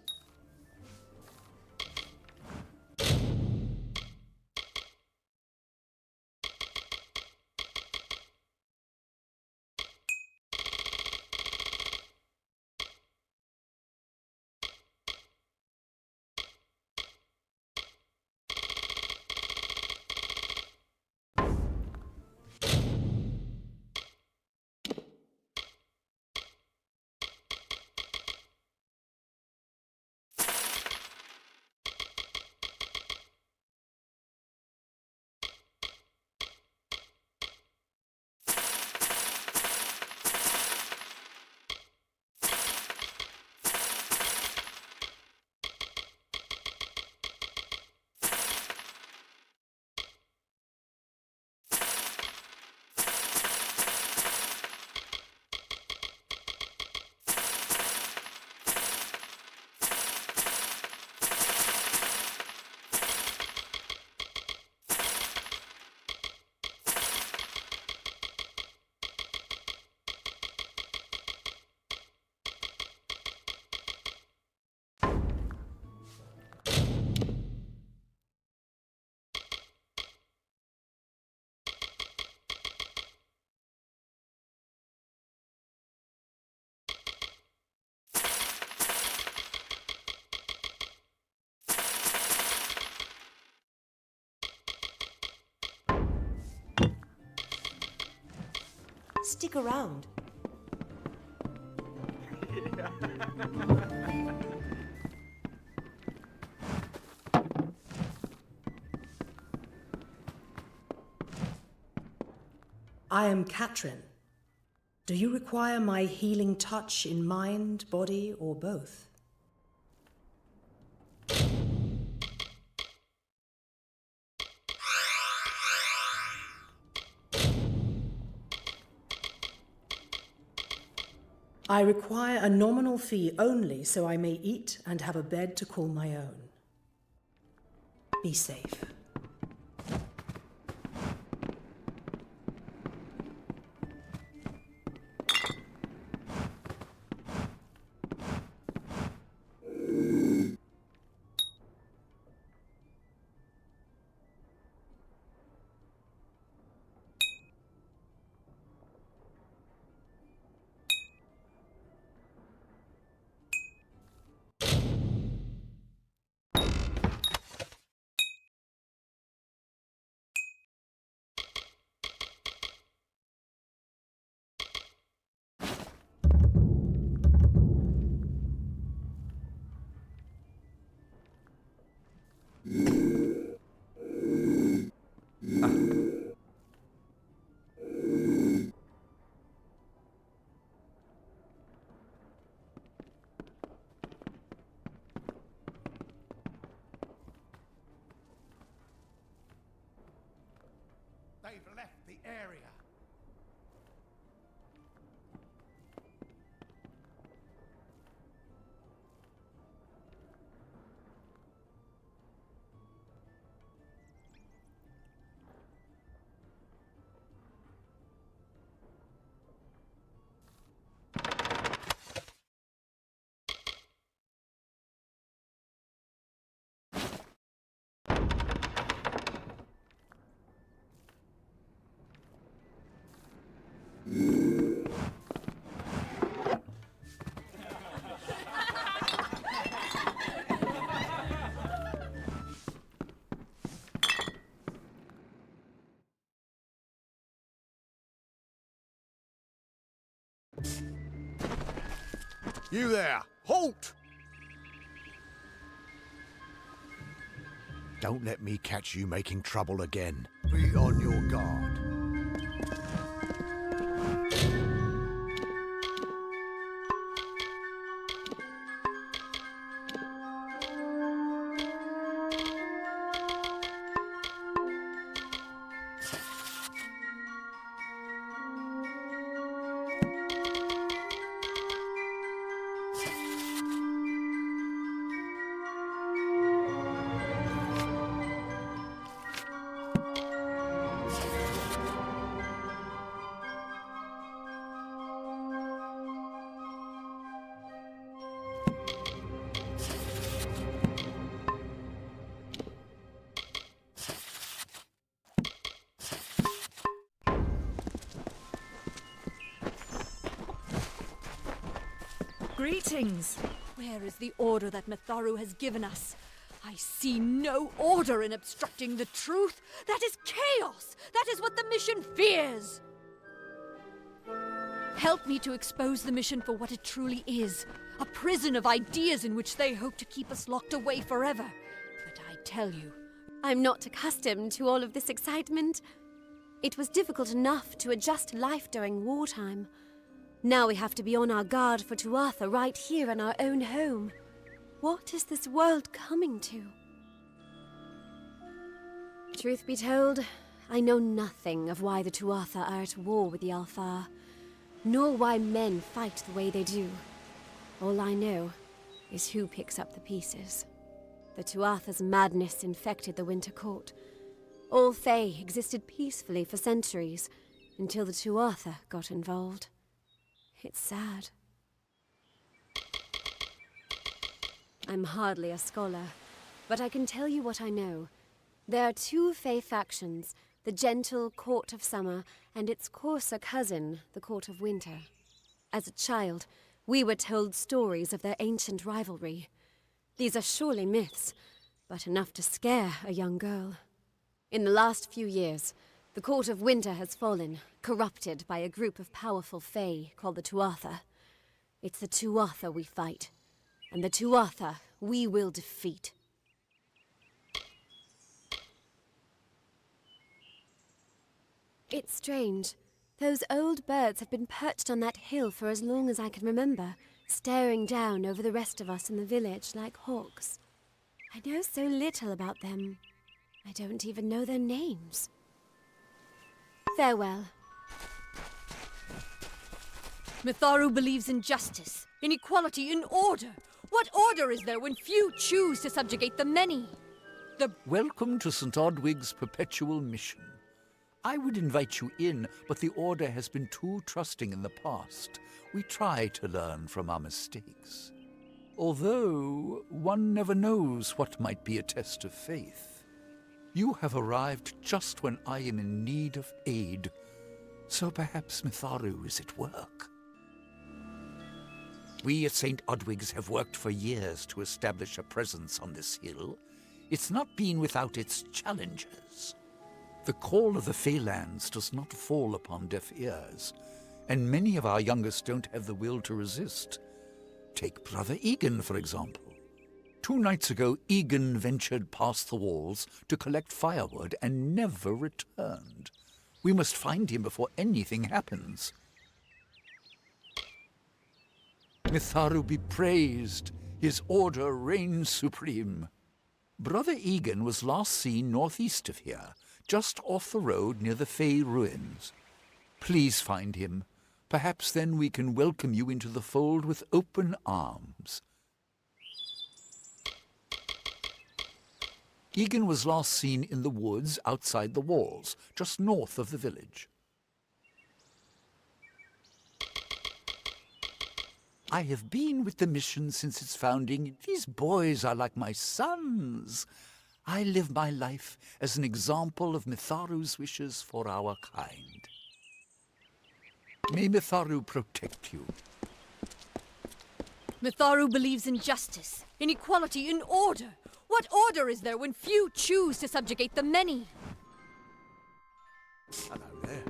Speaker 9: Stick around.
Speaker 13: I am Katrin. Do you require my healing touch in mind, body, or both? I require a nominal fee only so I may eat and have a bed to call my own. Be safe.
Speaker 2: They've left the area. You there! Halt! Don't let me catch you making trouble again. Be on your guard.
Speaker 4: Greetings.
Speaker 11: Where is the order that Mitharu has given us? I see no order in obstructing the truth. That is chaos. That is what the mission fears. Help me to expose the mission for what it truly is. A prison of ideas in which they hope to keep us locked away forever. But I tell you,
Speaker 9: I'm not accustomed to all of this excitement. It was difficult enough to adjust to life during wartime. Now we have to be on our guard for Tuatha right here in our own home. What is this world coming to? Truth be told, I know nothing of why the Tuatha are at war with the Alfar, nor why men fight the way they do. All I know is who picks up the pieces. The Tuatha's madness infected the Winter Court. All Fae existed peacefully for centuries, until the Tuatha got involved. It's sad. I'm hardly a scholar, but I can tell you what I know. There are two Fae factions, the gentle Court of Summer and its coarser cousin, the Court of Winter. As a child, we were told stories of their ancient rivalry. These are surely myths, but enough to scare a young girl. In the last few years, the Court of Winter has fallen, corrupted by a group of powerful Fae called the Tuatha. It's the Tuatha we fight, and the Tuatha we will defeat. It's strange. Those old birds have been perched on that hill for as long as I can remember, staring down over the rest of us in the village like hawks. I know so little about them. I don't even know their names. Farewell.
Speaker 11: Mitharu believes in justice, in equality, in order. What order is there when few choose to subjugate the many?
Speaker 8: Welcome to St. Odwig's perpetual mission. I would invite you in, but the Order has been too trusting in the past. We try to learn from our mistakes. Although, one never knows what might be a test of faith. You have arrived just when I am in need of aid, so perhaps Mitharu is at work. We at St. Odwig's have worked for years to establish a presence on this hill. It's not been without its challenges. The call of the Feylands does not fall upon deaf ears, and many of our youngest don't have the will to resist. Take Brother Egan, for example. 2 nights ago, Egan ventured past the walls to collect firewood and never returned. We must find him before anything happens. Mitharu be praised. His order reigns supreme. Brother Egan was last seen northeast of here, just off the road near the Fey ruins. Please find him. Perhaps then we can welcome you into the fold with open arms. Egan was last seen in the woods outside the walls, just north of the village. I have been with the mission since its founding. These boys are like my sons. I live my life as an example of Mitharu's wishes for our kind. May Mitharu protect you.
Speaker 11: Mitharu believes in justice, in equality, in order. What order is there when few choose to subjugate the many?
Speaker 6: Hello there.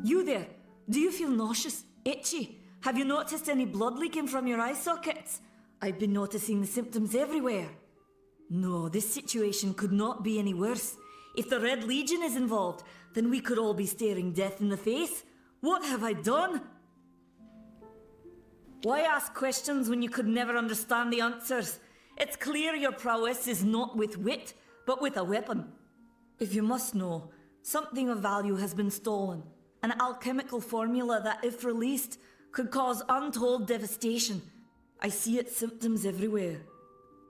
Speaker 4: You there? Do you feel nauseous? Itchy? Have you noticed any blood leaking from your eye sockets? I've been noticing the symptoms everywhere. No, this situation could not be any worse. If the Red Legion is involved, then we could all be staring death in the face. What have I done? Why ask questions when you could never understand the answers? It's clear your prowess is not with wit, but with a weapon. If you must know, something of value has been stolen. An alchemical formula that, if released, could cause untold devastation. I see its symptoms everywhere.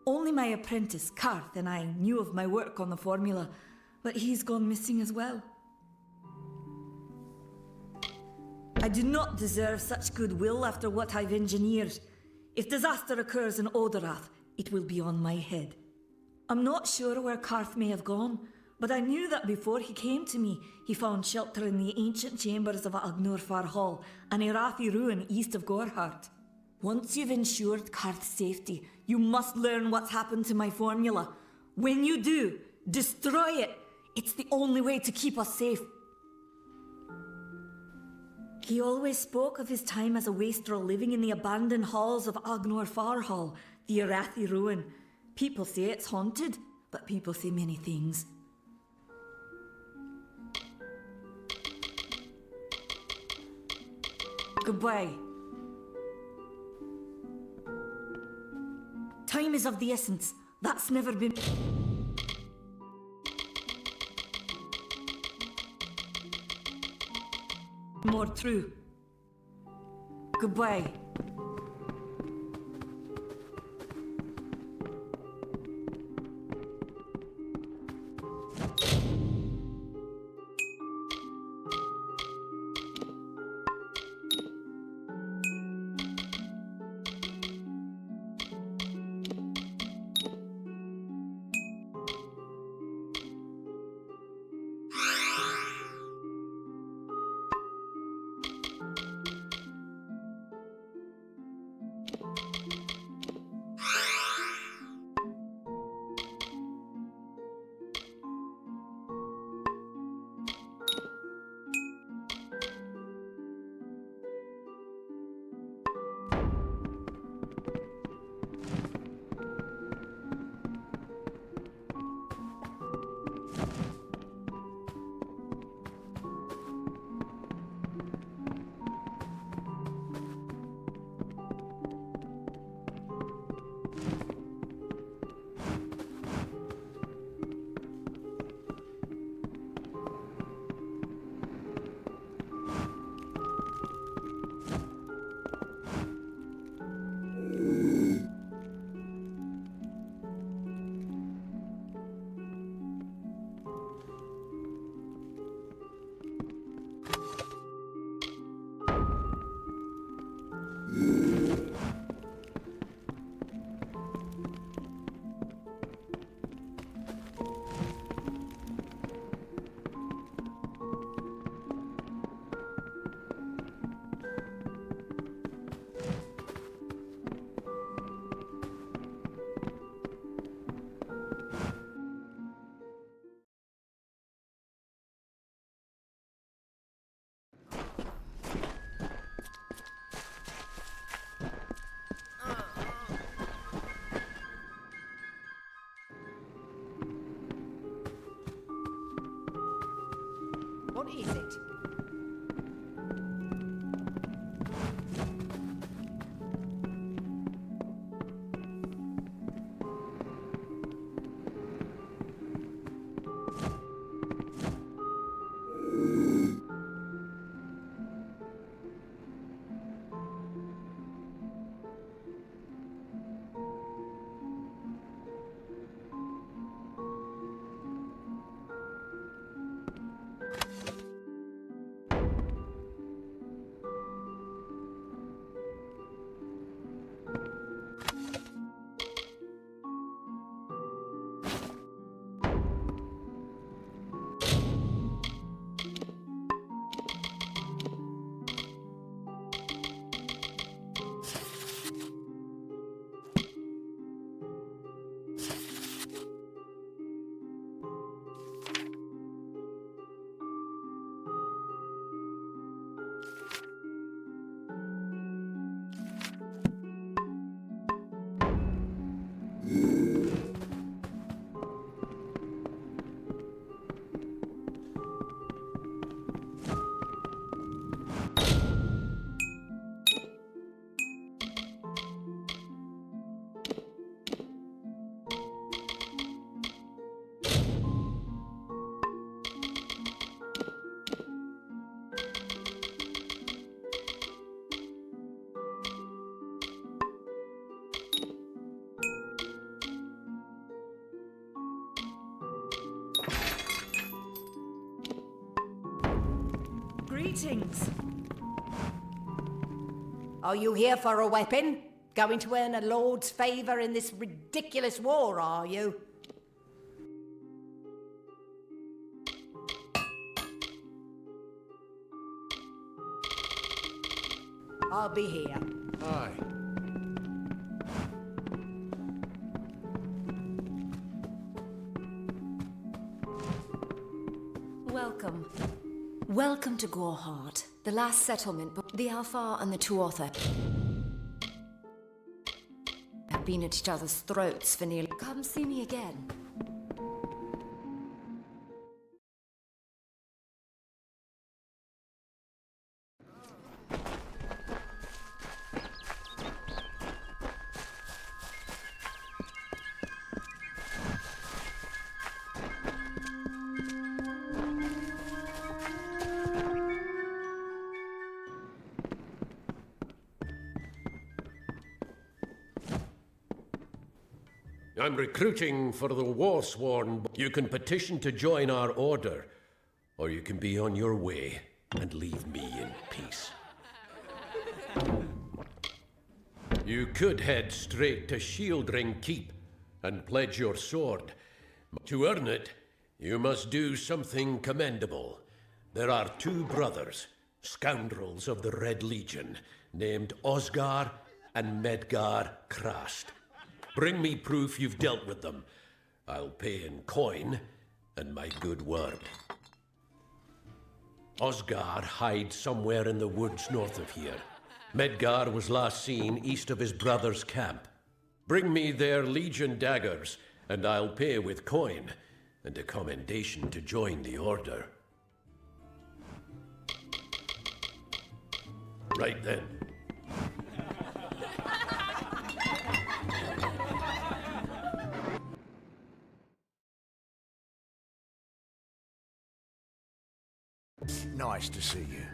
Speaker 4: Only my apprentice, Karth, and I knew of my work on the formula, but he's gone missing as well. I do not deserve such goodwill after what I've engineered. If disaster occurs in Odorath, it will be on my head. I'm not sure where Karth may have gone, but I knew that before he came to me, he found shelter in the ancient chambers of Agnurfar Hall, an Irathi ruin east of Gorhart. Once you've ensured Karth's safety, you must learn what's happened to my formula. When you do, destroy it. It's the only way to keep us safe. He always spoke of his time as a wastrel living in the abandoned halls of Agnurfar Hall, the Irathi ruin. People say it's haunted, but people say many things. Goodbye. Time is of the essence. That's never been... more true. Goodbye.
Speaker 11: What is it?
Speaker 4: Greetings.
Speaker 14: Are you here for a weapon? Going to earn a lord's favour in this ridiculous war, are you? I'll be here.
Speaker 10: Aye.
Speaker 15: Welcome. Welcome to Goreheart, the last settlement. The Alfar and the Tuatha have been at each other's throats for nearly... Come see me again.
Speaker 12: I'm recruiting for the Warsworn. You can petition to join our order, or you can be on your way and leave me in peace. You could head straight to Shieldring Keep and pledge your sword. To earn it, you must do something commendable. There are two brothers, scoundrels of the Red Legion, named Osgar and Medgar Krast. Bring me proof you've dealt with them. I'll pay in coin and my good word. Osgar hides somewhere in the woods north of here. Medgar was last seen east of his brother's camp. Bring me their Legion daggers, and I'll pay with coin and a commendation to join the order. Right then.
Speaker 6: Nice to see you.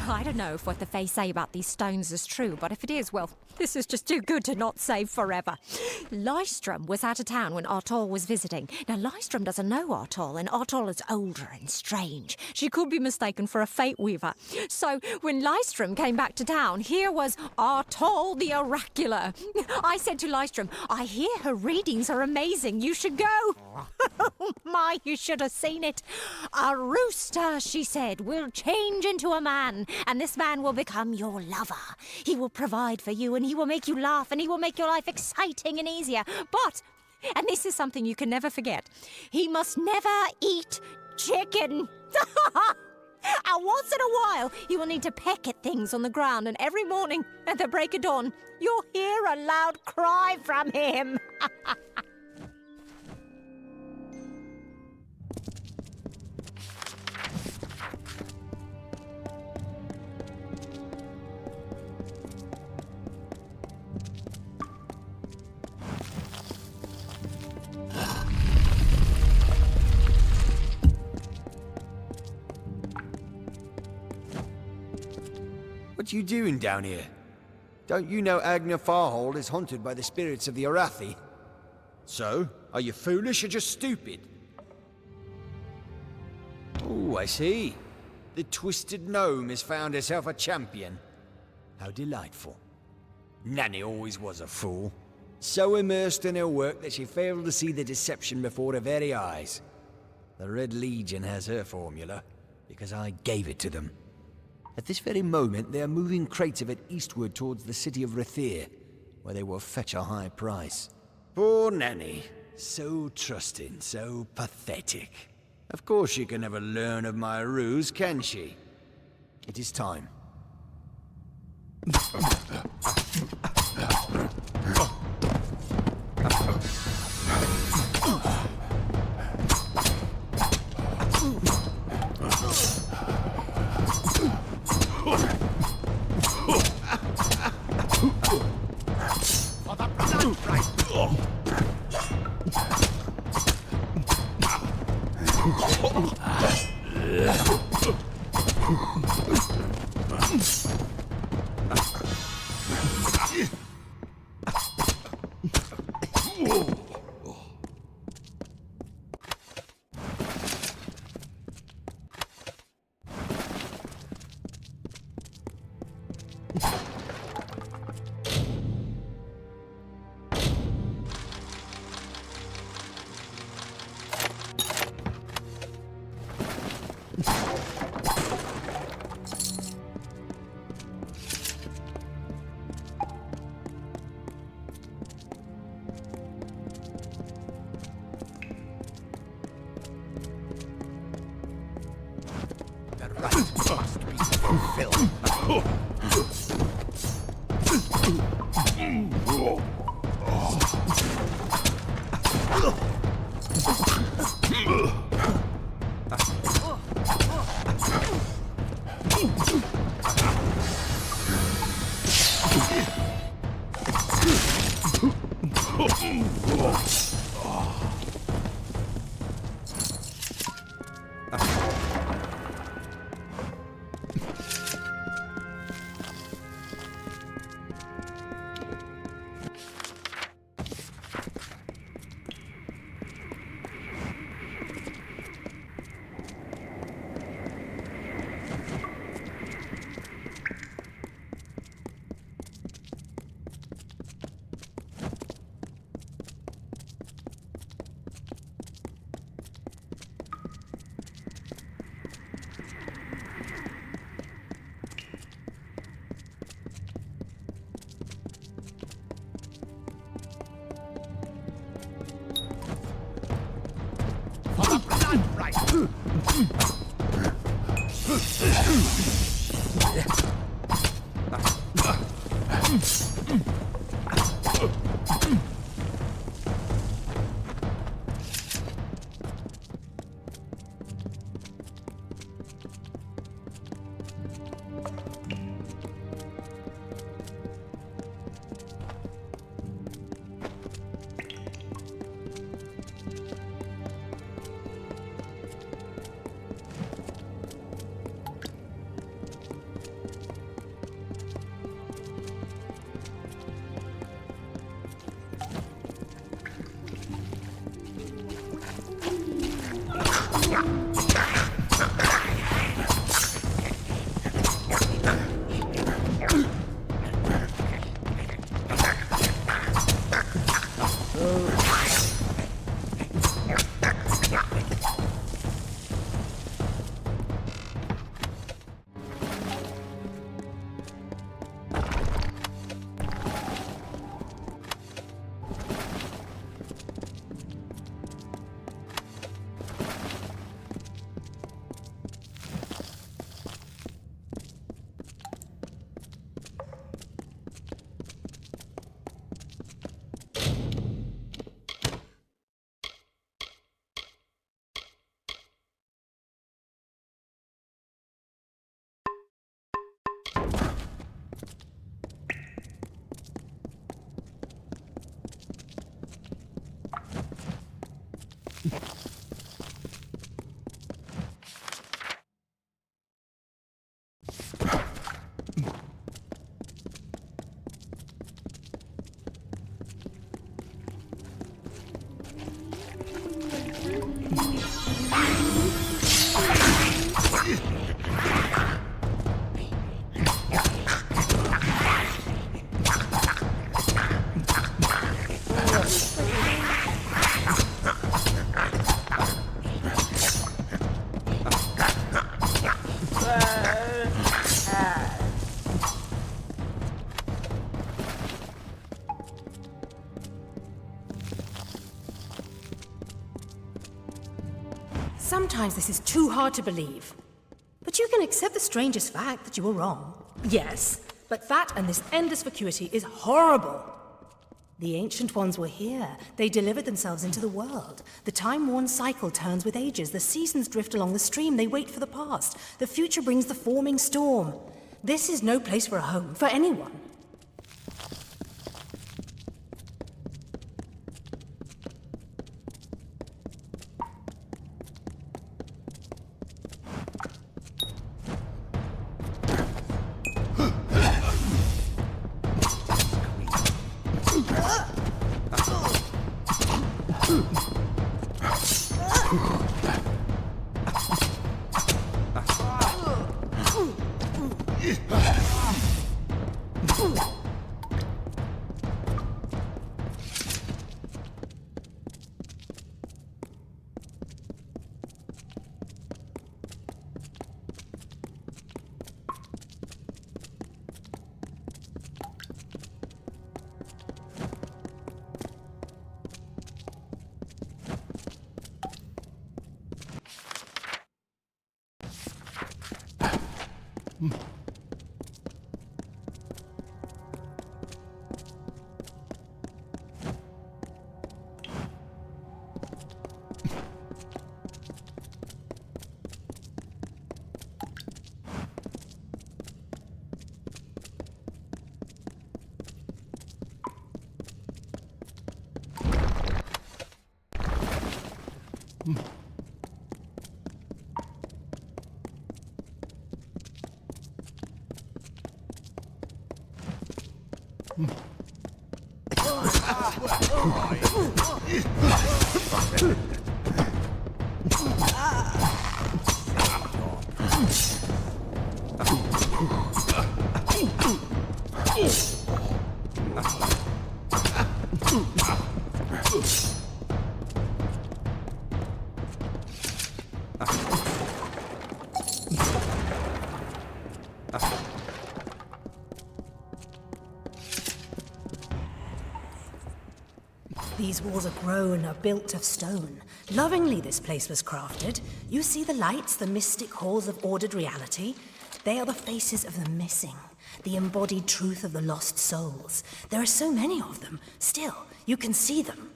Speaker 11: I don't know if what the Fae say about these stones is true, but if it is, well, this is just too good to not save forever.
Speaker 16: Lystrom was out of town when Artol was visiting. Now, Lystrom doesn't know Artol, and Artol is older and strange. She could be mistaken for a fate weaver. So, when Lystrom came back to town, here was Artol the Oracular. I said to Lystrom, I hear her readings are amazing. You should go. Oh, my, you should have seen it. A rooster, she said, will change into a man, and this man will become your lover. He will provide for you, and he will make you laugh, and he will make your life exciting and easier. But, and this is something you can never forget, he must never eat chicken. And once in a while, you will need to peck at things on the ground, and every morning at the break of dawn, you'll hear a loud cry from him.
Speaker 6: What you doing down here? Don't you know Agna Farhold is haunted by the spirits of the Arathi? So, are you foolish or just stupid? Oh, I see. The Twisted Gnome has found herself a champion. How delightful. Nanny always was a fool. So immersed in her work that she failed to see the deception before her very eyes. The Red Legion has her formula, because I gave it to them. At this very moment, they are moving crates of it eastward towards the city of Rathir, where they will fetch a high price. Poor Nanny. So trusting, so pathetic. Of course she can never learn of my ruse, can she? It is time.
Speaker 13: Sometimes this is too hard to believe. But you can accept the strangest fact that you were wrong. Yes, but that and this endless vacuity is horrible. The Ancient Ones were here. They delivered themselves into the world. The time-worn cycle turns with ages. The seasons drift along the stream. They wait for the past. The future brings the forming storm. This is no place for a home, for anyone. These walls are grown, are built of stone. Lovingly this place was crafted. You see the lights, the mystic halls of ordered reality? They are the faces of the missing, the embodied truth of the lost souls. There are so many of them. Still, you can see them.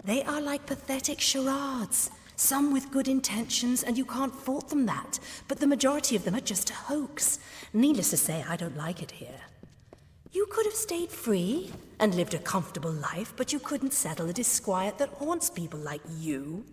Speaker 13: They are like pathetic charades. Some with good intentions, and you can't fault them that. But the majority of them are just a hoax. Needless to say, I don't like it here. You could have stayed free and lived a comfortable life, but you couldn't settle the disquiet that haunts people like you.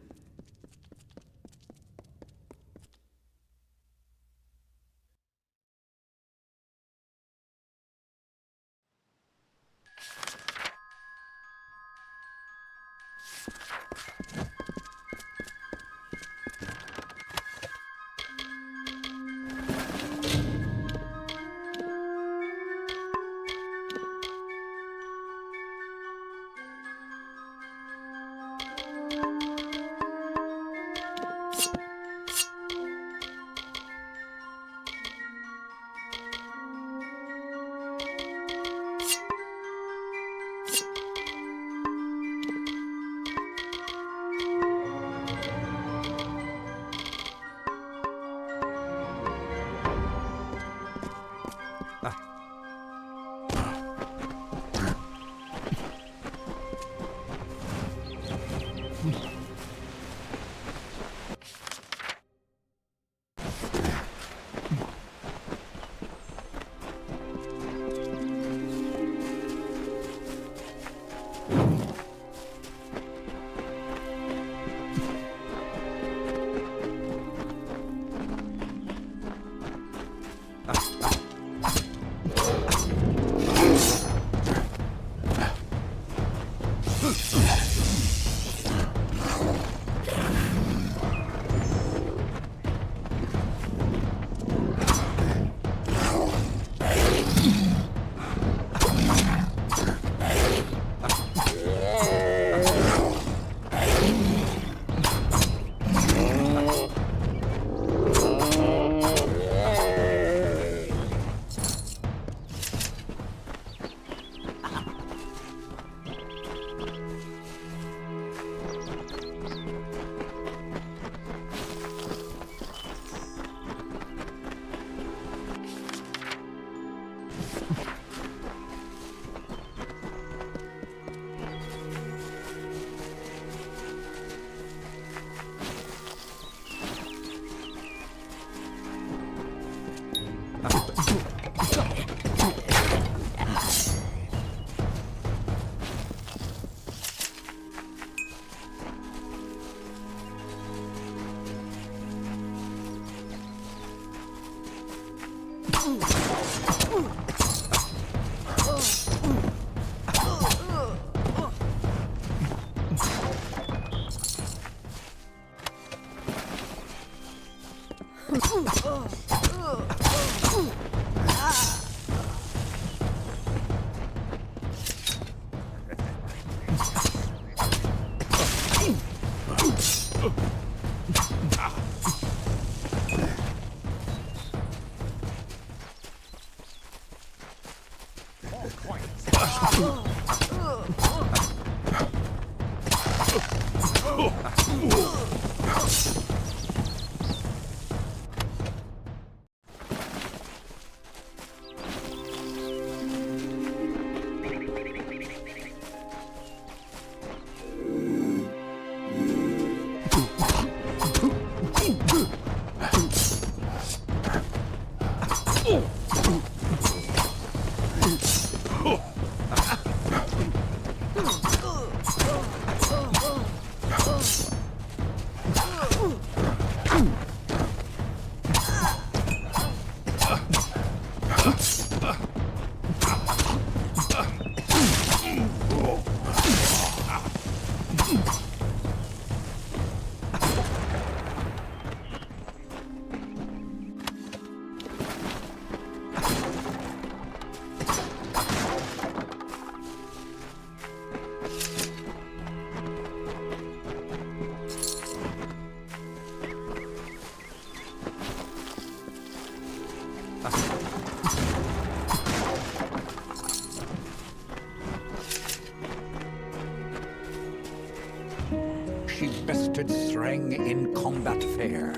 Speaker 8: She bested Threng in combat fair.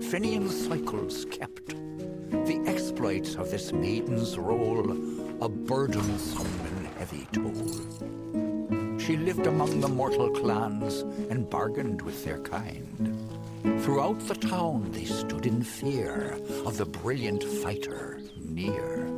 Speaker 8: Finian cycles kept. The exploits of this maiden's role, a burdensome and heavy toll. She lived among the mortal clans and bargained with their kind. Throughout the town they stood in fear of the brilliant fighter near.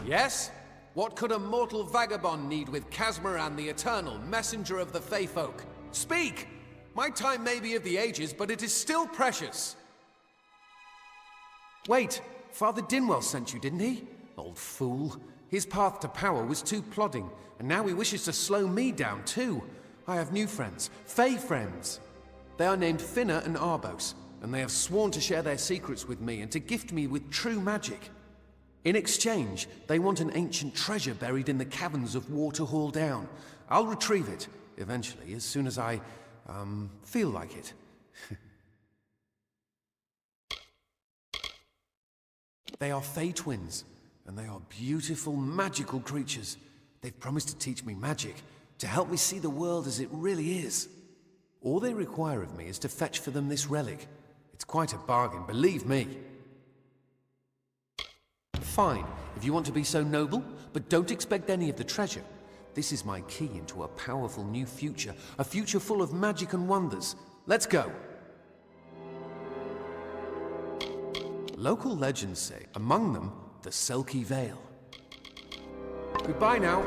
Speaker 17: Yes? What could a mortal vagabond need with Casmaran the Eternal, messenger of the Fey folk? Speak! My time may be of the ages, but it is still precious. Wait, Father Dinwell sent you, didn't he? Old fool. His path to power was too plodding, and now he wishes to slow me down too. I have new friends, Fey friends. They are named Finna and Arbos, and they have sworn to share their secrets with me and to gift me with true magic. In exchange, they want an ancient treasure buried in the caverns of Waterhall Down. I'll retrieve it, eventually, as soon as I, feel like it. They are Fey twins, and they are beautiful, magical creatures. They've promised to teach me magic, to help me see the world as it really is. All they require of me is to fetch for them this relic. It's quite a bargain, believe me. Fine, if you want to be so noble, but don't expect any of the treasure. This is my key into a powerful new future, a future full of magic and wonders. Let's go. Local legends say, among them, the Selkie Vale. Goodbye now.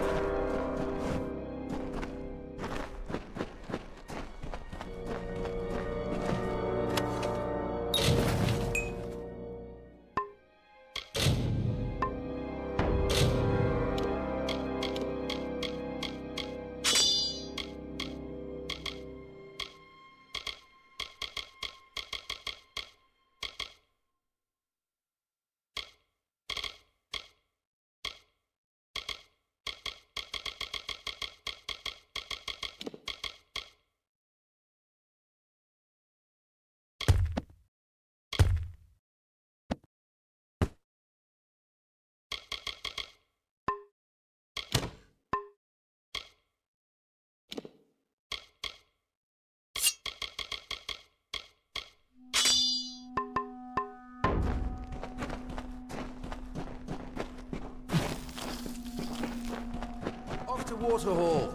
Speaker 17: Waterhall.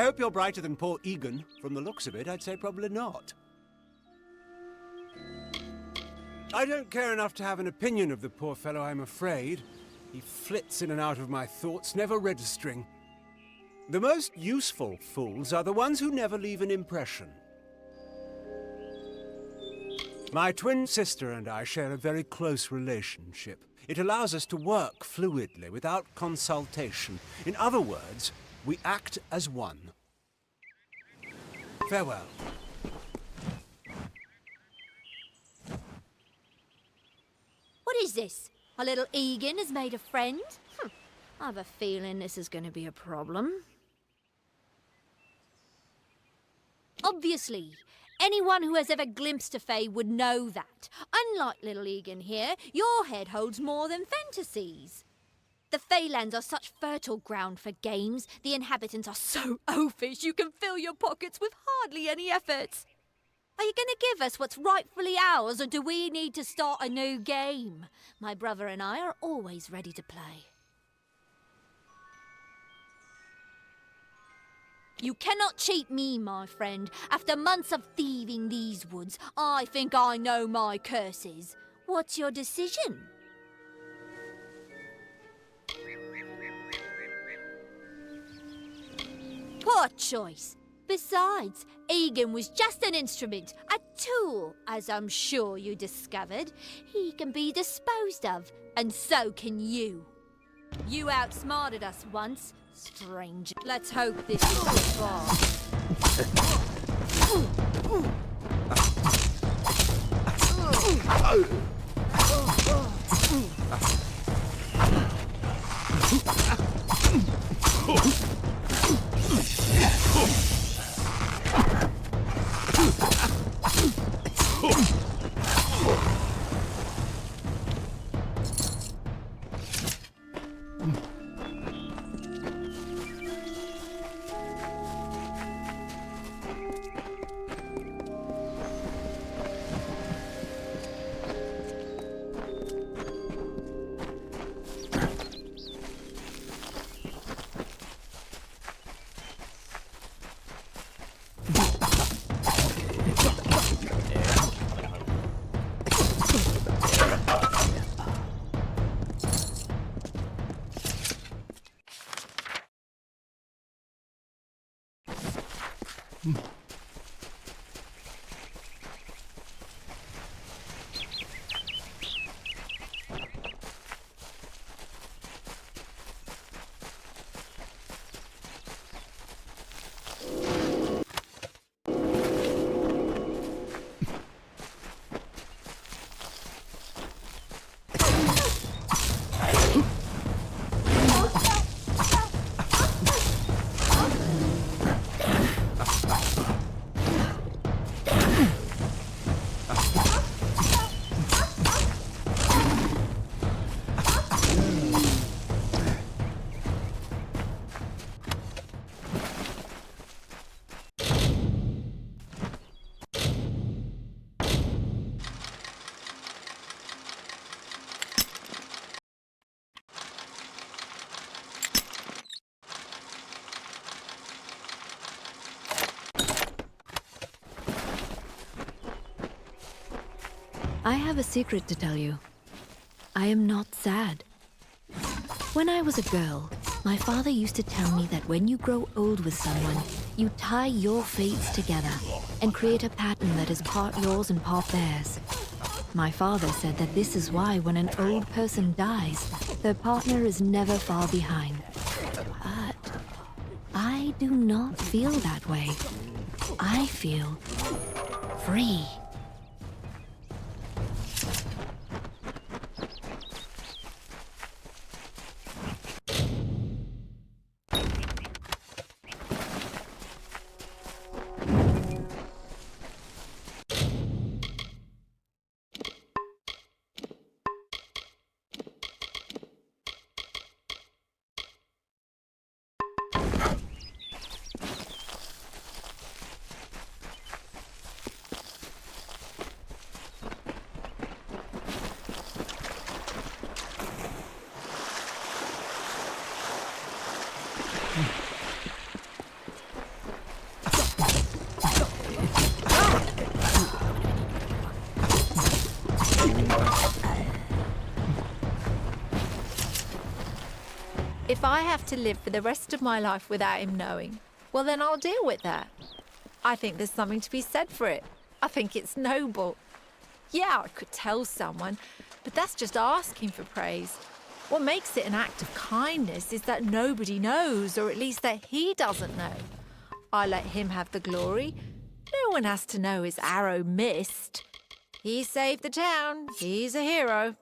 Speaker 18: hope you're brighter than poor Egan. From the looks of it, I'd say probably not. I don't care enough to have an opinion of the poor fellow, I'm afraid. He flits in and out of my thoughts, never registering. The most useful fools are the ones who never leave an impression. My twin sister and I share a very close relationship. It allows us to work fluidly, without consultation. In other words, we act as one. Farewell.
Speaker 11: What is this? Our little Egan has made a friend? I have a feeling this is going to be a problem. Obviously, anyone who has ever glimpsed a fae would know that. Unlike little Egan here, your head holds more than fantasies. The Feylands are such fertile ground for games. The inhabitants are so oafish you can fill your pockets with hardly any effort. Are you going to give us what's rightfully ours, or do we need to start a new game? My brother and I are always ready to play. You cannot cheat me, my friend. After months of thieving these woods, I think I know my curses. What's your decision? Poor choice. Besides, Egan was just an instrument, a tool, as I'm sure you discovered. He can be disposed of, and so can you. You outsmarted us once, stranger. Let's hope this is goodbye. I have a secret to tell you. I am not sad. When I was a girl, my father used to tell me that when you grow old with someone, you tie your fates together and create a pattern that is part yours and part theirs. My father said that this is why when an old person dies, their partner is never far behind. But I do not feel that way. I feel free.
Speaker 16: If I have to live for the rest of my life without him knowing, well then I'll deal with that. I think there's something to be said for it. I think it's noble. Yeah, I could tell someone, but that's just asking for praise. What makes it an act of kindness is that nobody knows, or at least that he doesn't know. I let him have the glory. No one has to know his arrow missed. He saved the town. He's a hero.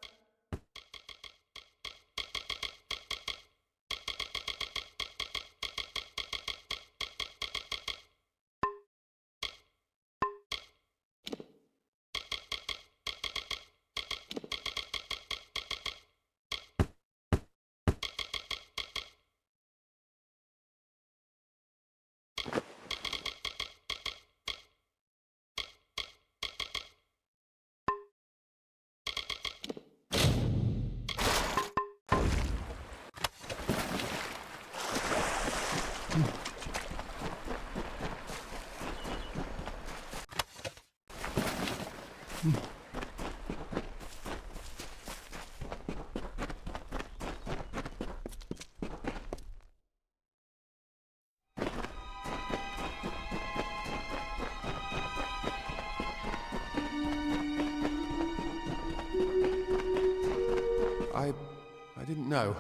Speaker 17: I didn't know.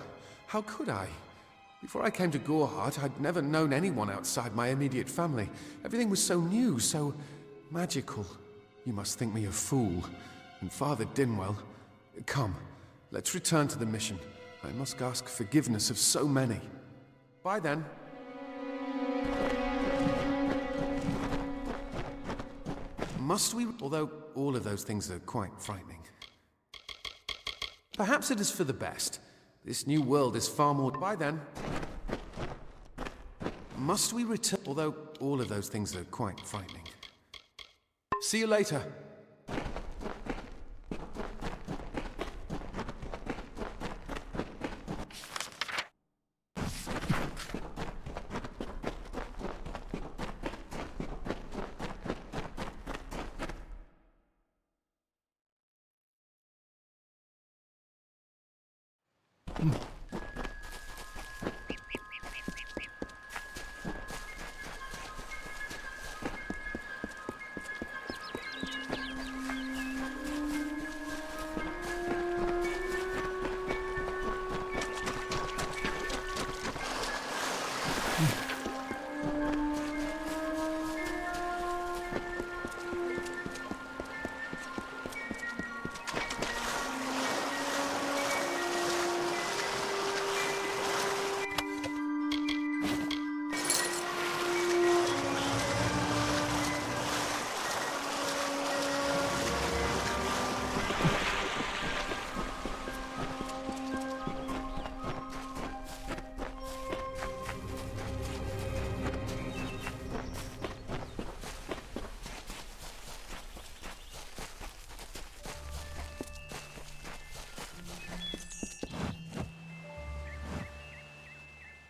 Speaker 17: How could I? Before I came to Gorhart, I'd never known anyone outside my immediate family. Everything was so new, so magical. You must think me a fool. And Father Dinwell... Come, let's return to the mission. I must ask forgiveness of so many. Bye then. Must we? Although all of those things are quite frightening. Perhaps it is for the best. This new world is far more... Bye then. Must we return? Although all of those things are quite frightening. See you later.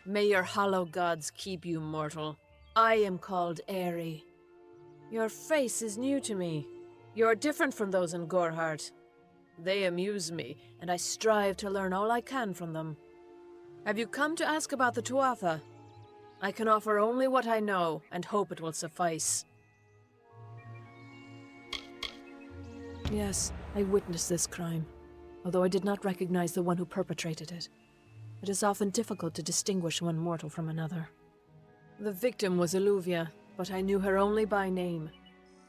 Speaker 19: May your hollow gods keep you mortal. I am called Aerie. Your face is new to me. You're different from those in Gorhart. They amuse me, and I strive to learn all I can from them. Have you come to ask about the Tuatha? I can offer only what I know, and hope it will suffice. Yes, I witnessed this crime, although I did not recognize the one who perpetrated it. It is often difficult to distinguish one mortal from another. The victim was Illuvia, but I knew her only by name.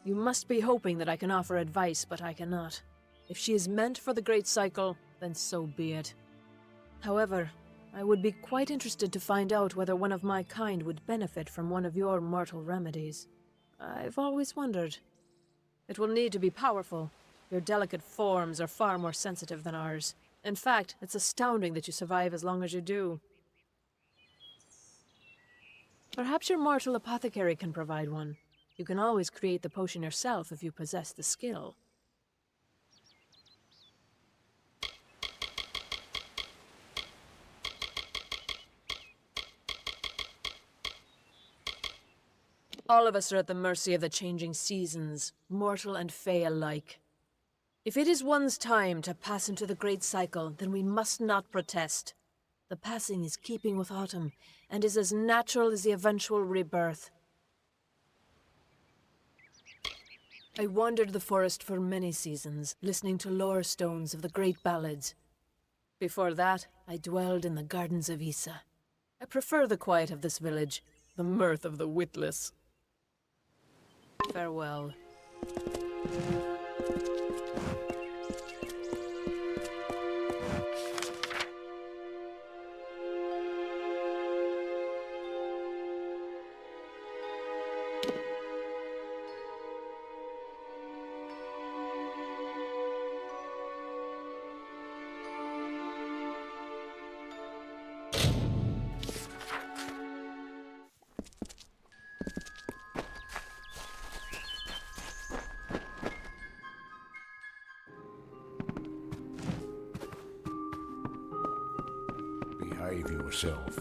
Speaker 19: You must be hoping that I can offer advice, but I cannot. If she is meant for the Great Cycle, then so be it. However, I would be quite interested to find out whether one of my kind would benefit from one of your mortal remedies. I've always wondered. It will need to be powerful. Your delicate forms are far more sensitive than ours. In fact, it's astounding that you survive as long as you do. Perhaps your mortal apothecary can provide one. You can always create the potion yourself if you possess the skill. All of us are at the mercy of the changing seasons, mortal and fey alike. If it is one's time to pass into the Great Cycle, then we must not protest. The passing is keeping with autumn, and is as natural as the eventual rebirth. I wandered the forest for many seasons, listening to lore stones of the great ballads. Before that, I dwelled in the gardens of Issa. I prefer the quiet of this village, the mirth of the witless. Farewell.
Speaker 5: Behave yourself.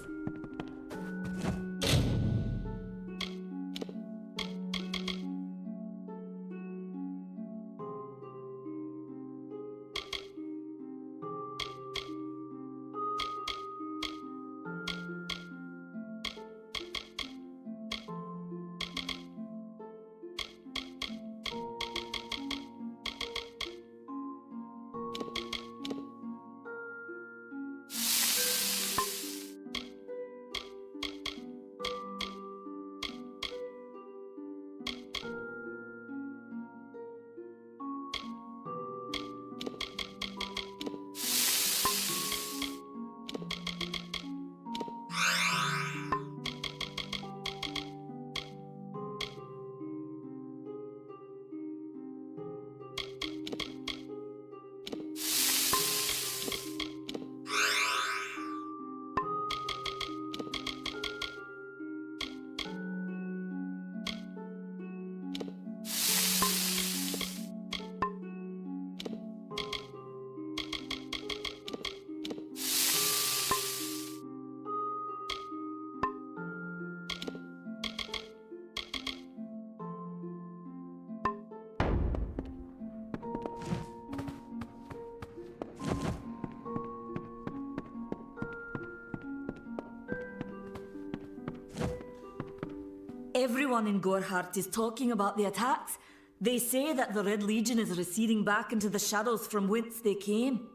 Speaker 4: Everyone in Gorhart is talking about the attacks. They say that the Red Legion is receding back into the shadows from whence they came.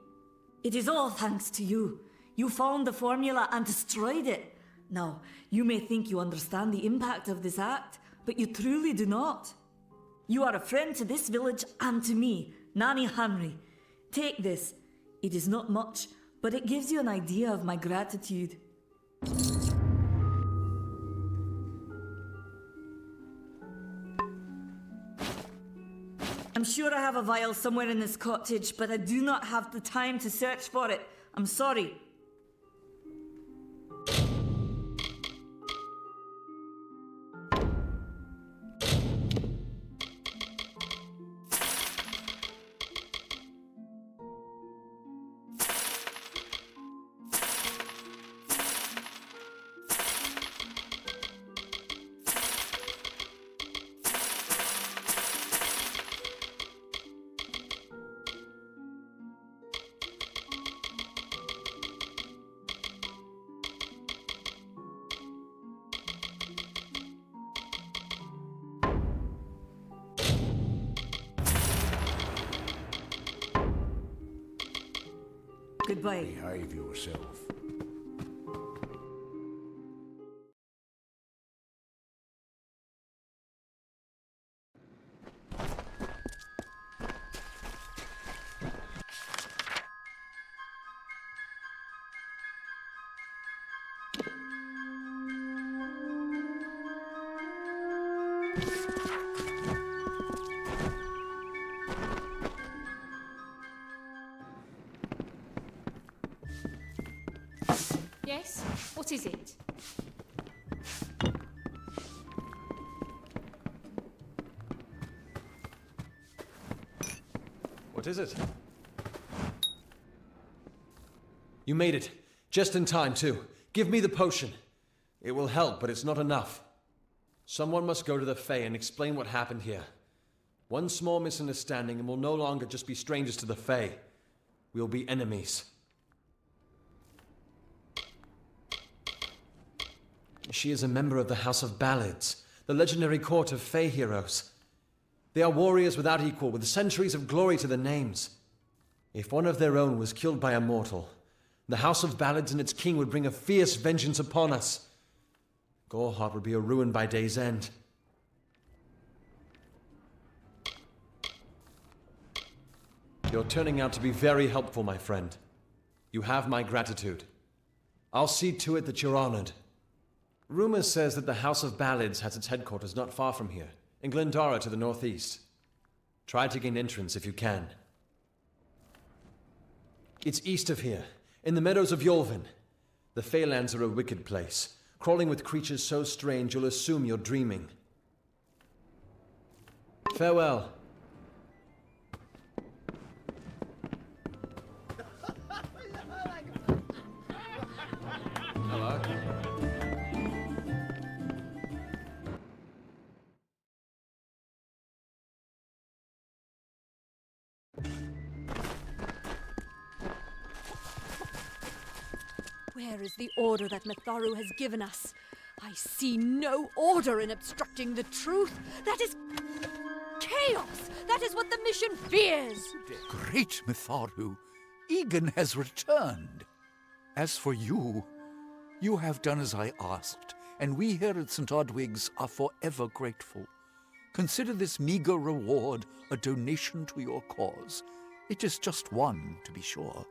Speaker 4: It is all thanks to you. You found the formula and destroyed it. Now, you may think you understand the impact of this act, but you truly do not. You are a friend to this village and to me, Nani Henry. Take this. It is not much, but it gives you an idea of my gratitude. I'm sure I have a vial somewhere in this cottage, but I do not have the time to search for it. I'm sorry. Goodbye.
Speaker 5: Behave yourself.
Speaker 20: Yes? What is it?
Speaker 10: What is it? You made it. Just in time, too. Give me the potion. It will help, but it's not enough. Someone must go to the Fae and explain what happened here. One small misunderstanding and we'll no longer just be strangers to the Fae. We'll be enemies. She is a member of the House of Ballads, the legendary court of Fey heroes. They are warriors without equal, with centuries of glory to their names. If one of their own was killed by a mortal, the House of Ballads and its king would bring a fierce vengeance upon us. Gorehart would be a ruin by day's end. You're turning out to be very helpful, my friend. You have my gratitude. I'll see to it that you're honored. Rumor says that the House of Ballads has its headquarters not far from here, in Glendara to the northeast. Try to gain entrance if you can. It's east of here, in the meadows of Yolvin. The Feylands are a wicked place, crawling with creatures so strange you'll assume you're dreaming. Farewell. Hello.
Speaker 21: Where is the order that Mitharu has given us? I see no order in obstructing the truth. That is chaos. That is what the mission fears.
Speaker 8: Great Mitharu, Egan has returned. As for you, you have done as I asked, and we here at St. Odwig's are forever grateful. Consider this meager reward a donation to your cause. It is just one, to be sure.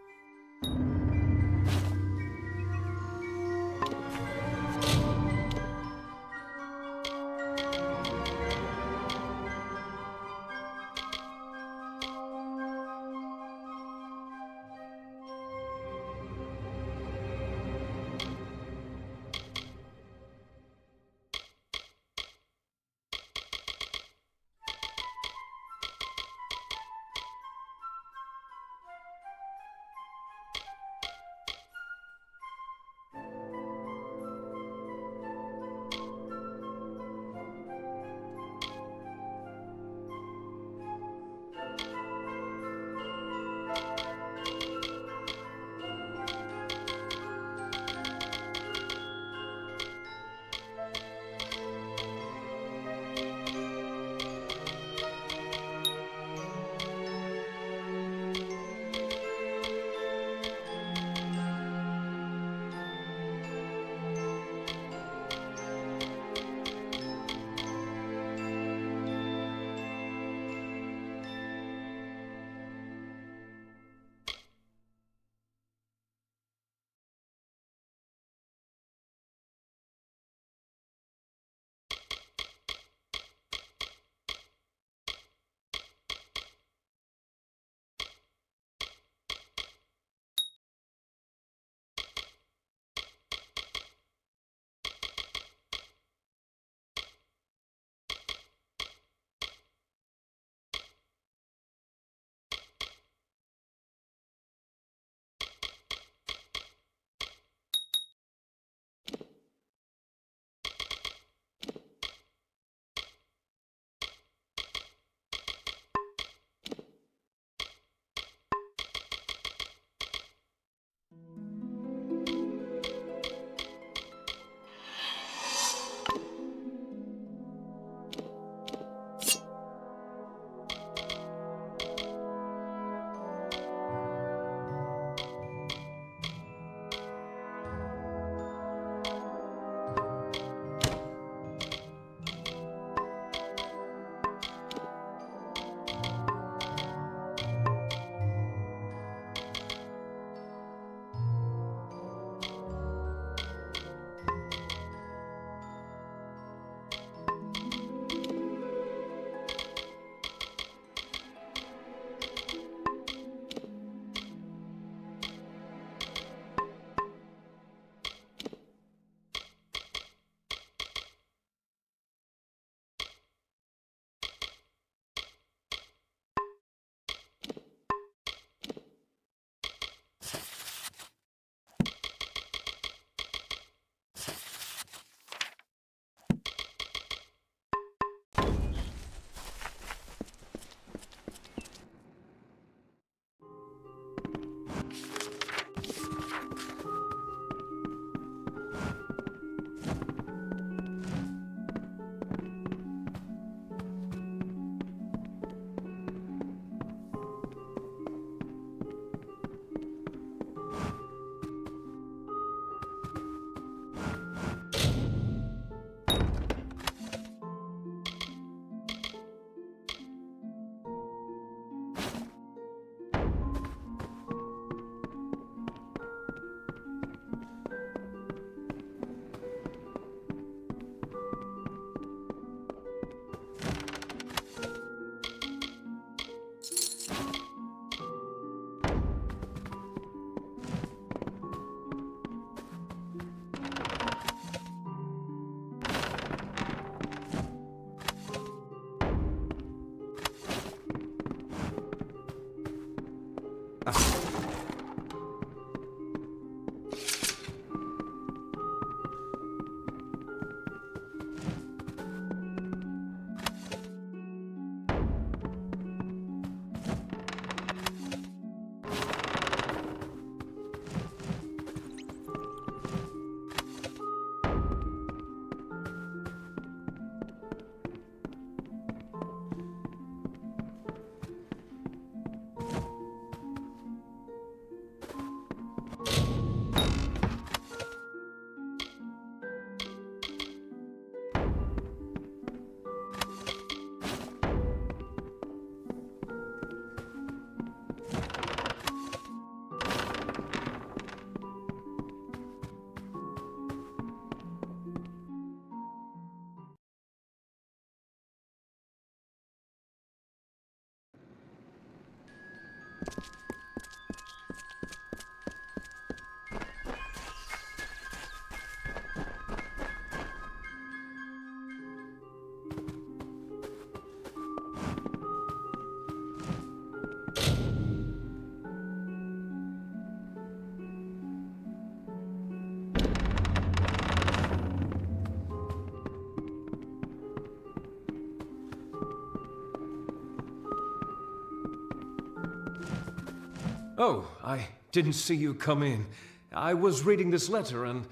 Speaker 7: Oh, I didn't see you come in. I was reading this letter, and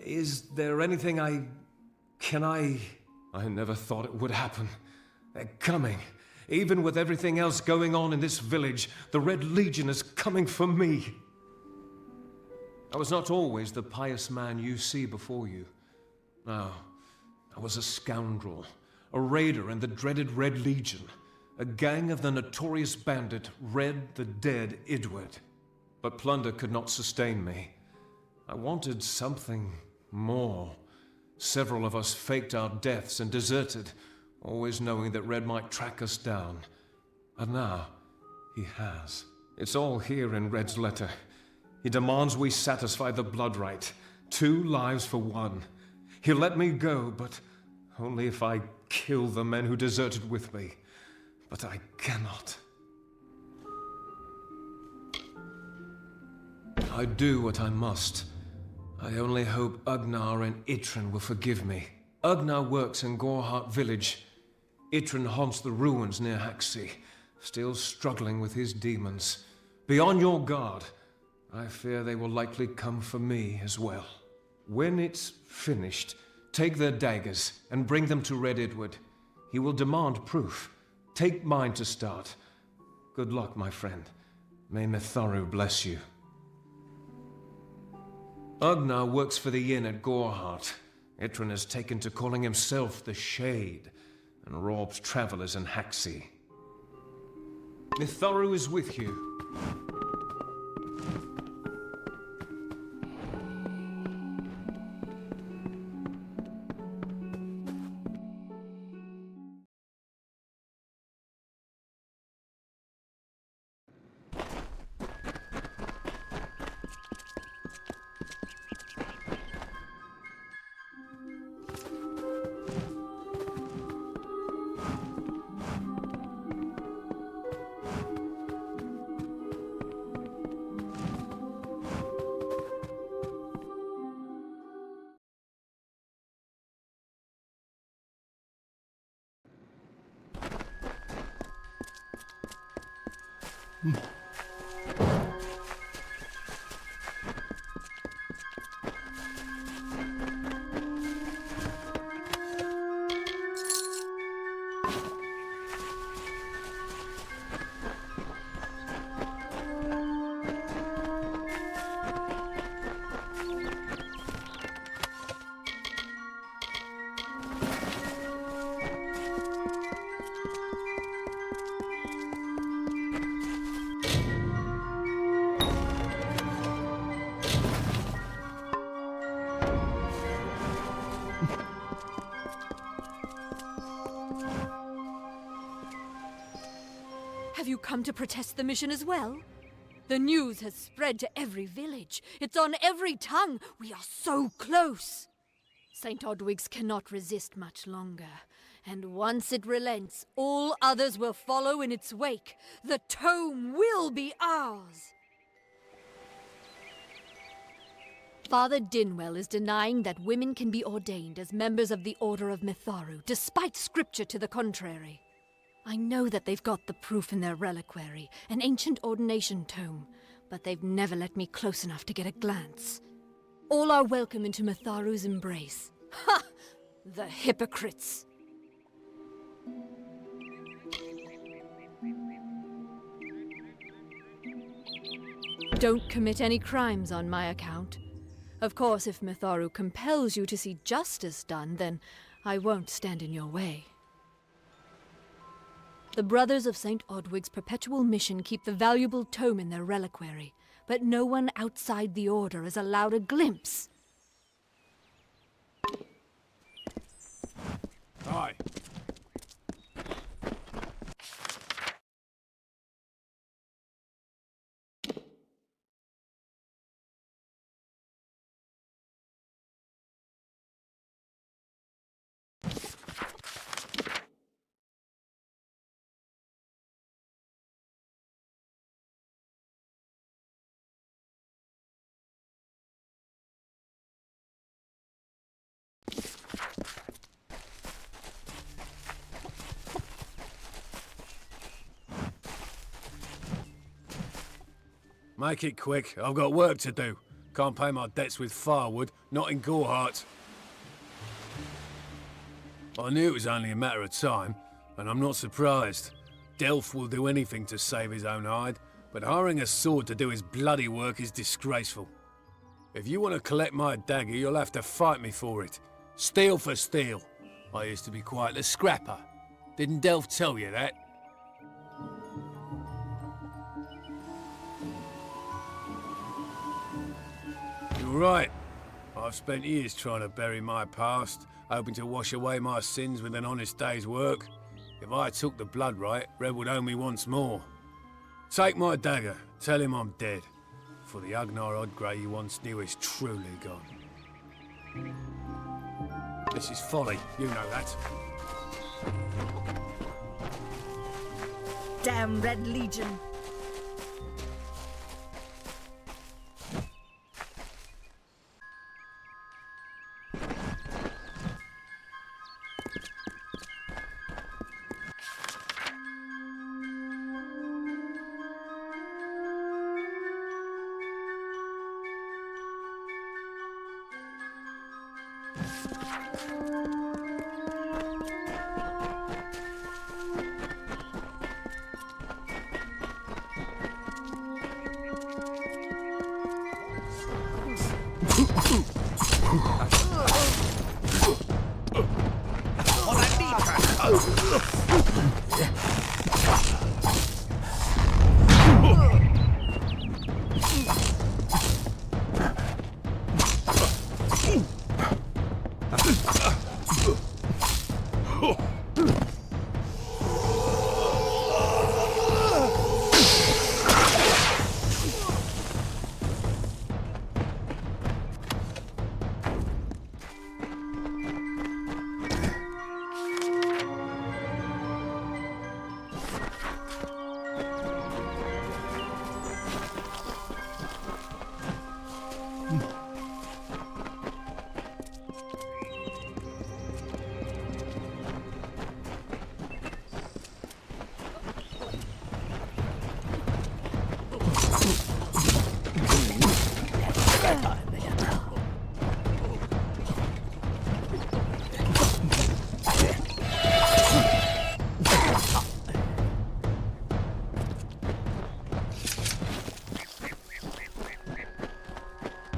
Speaker 7: is there anything I never thought it would happen. They're coming. Even with everything else going on in this village, the Red Legion is coming for me. I was not always the pious man you see before you. No, I was a scoundrel, a raider in the dreaded Red Legion, a gang of the notorious bandit Red the Dead Idward. But plunder could not sustain me. I wanted something more. Several of us faked our deaths and deserted, always knowing that Red might track us down. And now, he has. It's all here in Red's letter. He demands we satisfy the blood rite. 2 lives for 1. He'll let me go, but only if I kill the men who deserted with me. But I cannot. I do what I must. I only hope Ugnar and Itrin will forgive me. Ugnar works in Gorhart village. Itrin haunts the ruins near Haxi, still struggling with his demons. Be on your guard. I fear they will likely come for me as well. When it's finished, take their daggers and bring them to Red Idward. He will demand proof. Take mine to start. Good luck, my friend. May Mitharu bless you. Ugnar works for the inn at Gorhart. Itrin has taken to calling himself the Shade, and robs travelers in Haxi. Mitharu is with you.
Speaker 21: Have you come to protest the mission as well? The news has spread to every village. It's on every tongue. We are so close. St. Odwig's cannot resist much longer, And once it relents, all others will follow in its wake. The tome will be ours. Father Dinwell is denying that women can be ordained as members of the Order of Mitharu, despite scripture to the contrary. I know that they've got the proof in their reliquary, an ancient ordination tome, but they've never let me close enough to get a glance. All are welcome into Mitharu's embrace. Ha! The hypocrites! Don't commit any crimes on my account. Of course, if Mitharu compels you to see justice done, then I won't stand in your way. The Brothers of St. Odwig's perpetual mission keep the valuable tome in their reliquary, but no one outside the Order is allowed a glimpse.
Speaker 6: Aye.
Speaker 18: Make it quick. I've got work to do. Can't pay my debts with firewood, not in Gorehart. I knew it was only a matter of time, and I'm not surprised. Delph will do anything to save his own hide, but hiring a sword to do his bloody work is disgraceful. If you want to collect my dagger, you'll have to fight me for it. Steel for steel. I used to be quite the scrapper. Didn't Delph tell you that? You're right. I've spent years trying to bury my past, hoping to wash away my sins with an honest day's work. If I took the blood right, Red would owe me once more. Take my dagger, tell him I'm dead, for the Agnar Odgrey you once knew is truly gone. This is folly, you know that.
Speaker 4: Damn Red Legion.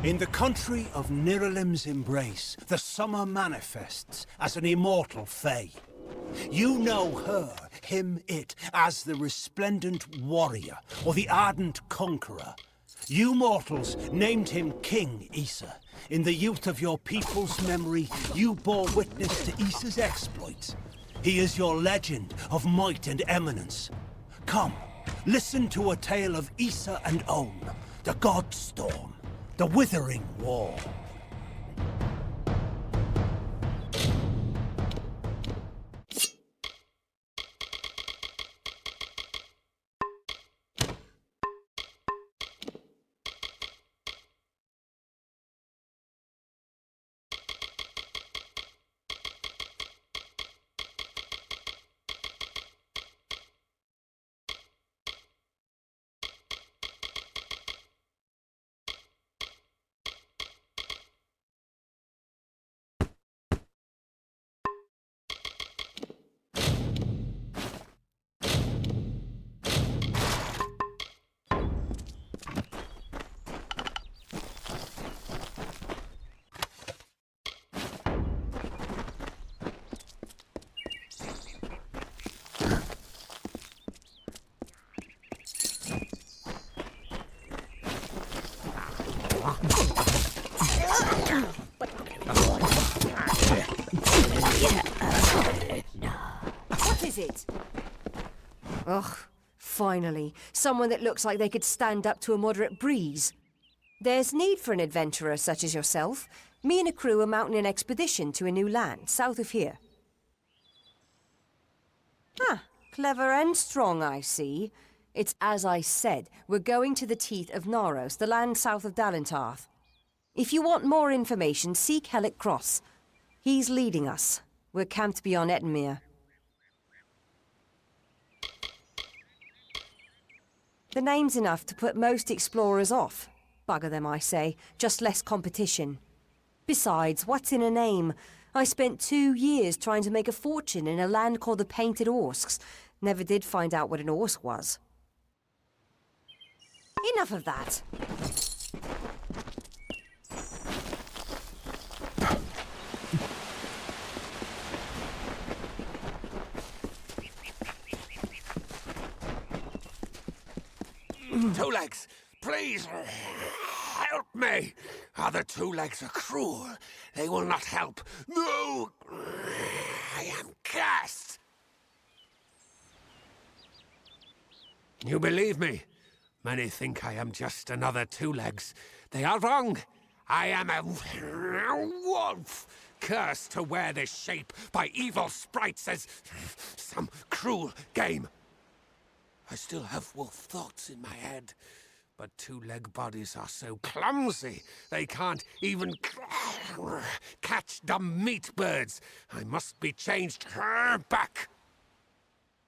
Speaker 18: In the country of Niralim's embrace, the summer manifests as an immortal fae. You know her, him, it, as the resplendent warrior, or the ardent conqueror. You mortals named him King Issa. In the youth of your people's memory, you bore witness to Issa's exploits. He is your legend of might and eminence. Come, listen to a tale of Issa and Own, the God Storm. The Withering War.
Speaker 1: Ugh, finally. Someone that looks like they could stand up to a moderate breeze. There's need for an adventurer such as yourself. Me and a crew are mounting an expedition to a new land, south of here. Ah, clever and strong, I see. It's as I said, we're going to the teeth of Naros, the land south of Dalentarth. If you want more information, seek Hellick Cross. He's leading us. We're camped beyond Ettenmere. The name's enough to put most explorers off. Bugger them, I say. Just less competition. Besides, what's in a name? I spent 2 years trying to make a fortune in a land called the Painted Orsks. Never did find out what an Orsk was. Enough of that.
Speaker 5: Two Legs, please, help me. Other Two Legs are cruel. They will not help. No! I am cursed. You believe me? Many think I am just another Two Legs. They are wrong. I am a wolf, cursed to wear this shape by evil sprites as some cruel game. I still have wolf thoughts in my head, but two-leg bodies are so clumsy, they can't even catch dumb meat birds. I must be changed back.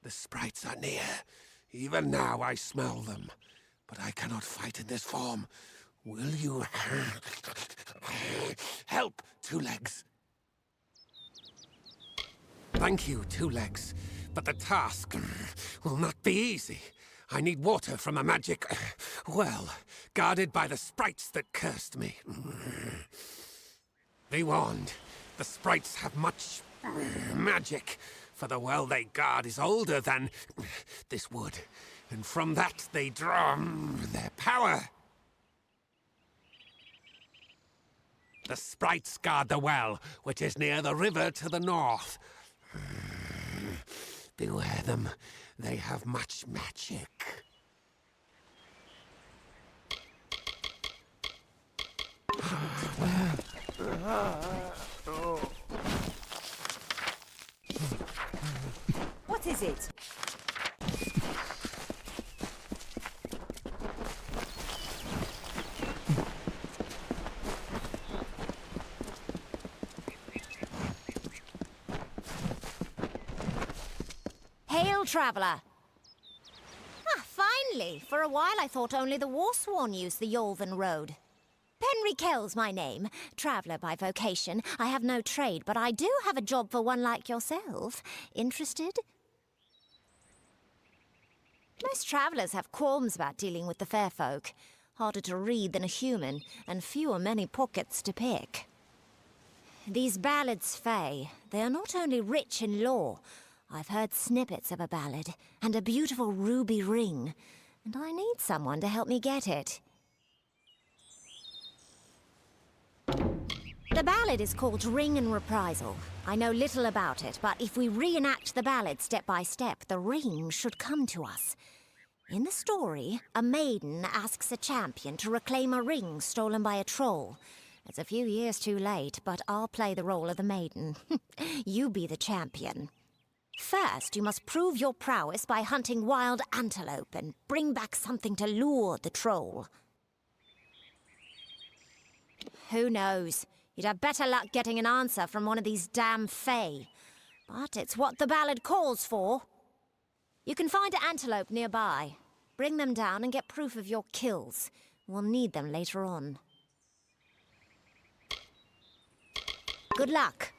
Speaker 5: The sprites are near. Even now I smell them, but I cannot fight in this form. Will you help, Two Legs? Thank you, Two Legs. But the task will not be easy. I need water from a magic well, guarded by the sprites that cursed me. Be warned, the sprites have much magic, for the well they guard is older than this wood, and from that they draw their power. The sprites guard the well, which is near the river to the north. Beware them. They have much magic.
Speaker 1: What is it?
Speaker 16: Hail, traveller! Ah, finally! For a while I thought only the Warsworn used the Yolven Road. Penry Kell's my name. Traveller by vocation. I have no trade, but I do have a job for one like yourself. Interested? Most travellers have qualms about dealing with the fair folk. Harder to read than a human, and fewer many pockets to pick. These ballads, Fae, they are not only rich in lore. I've heard snippets of a ballad, and a beautiful ruby ring, and I need someone to help me get it. The ballad is called Ring and Reprisal. I know little about it, but if we reenact the ballad step by step, the ring should come to us. In the story, a maiden asks a champion to reclaim a ring stolen by a troll. It's a few years too late, but I'll play the role of the maiden. You be the champion. First, you must prove your prowess by hunting wild antelope and bring back something to lure the troll. Who knows? You'd have better luck getting an answer from one of these damn Fae. But it's what the ballad calls for. You can find an antelope nearby. Bring them down and get proof of your kills. We'll need them later on. Good luck.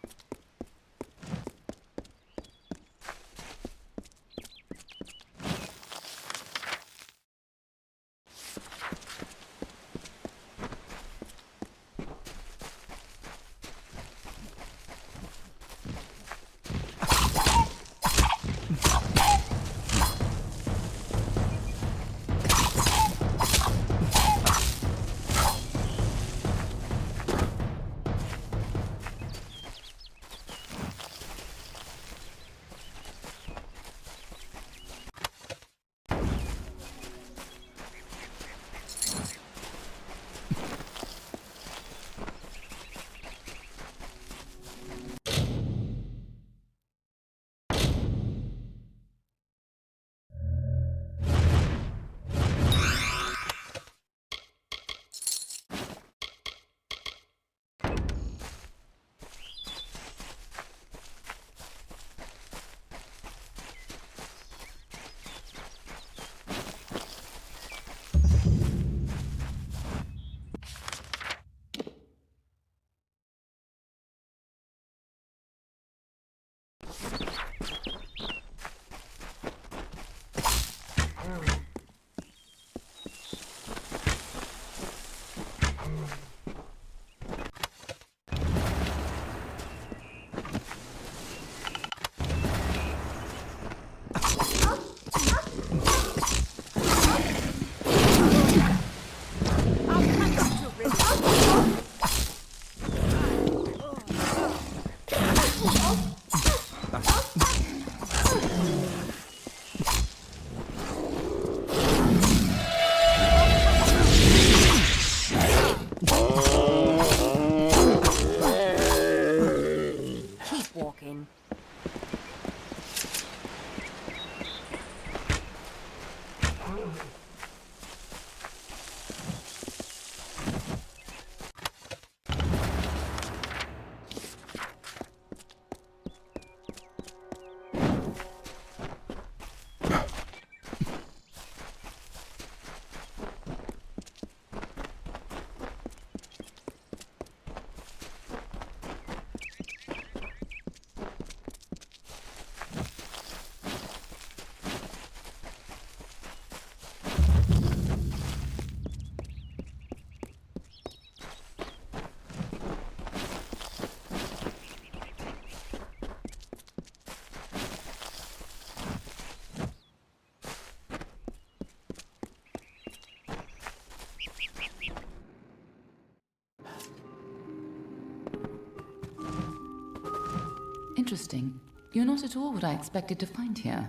Speaker 3: interesting. You're not at all what I expected to find here.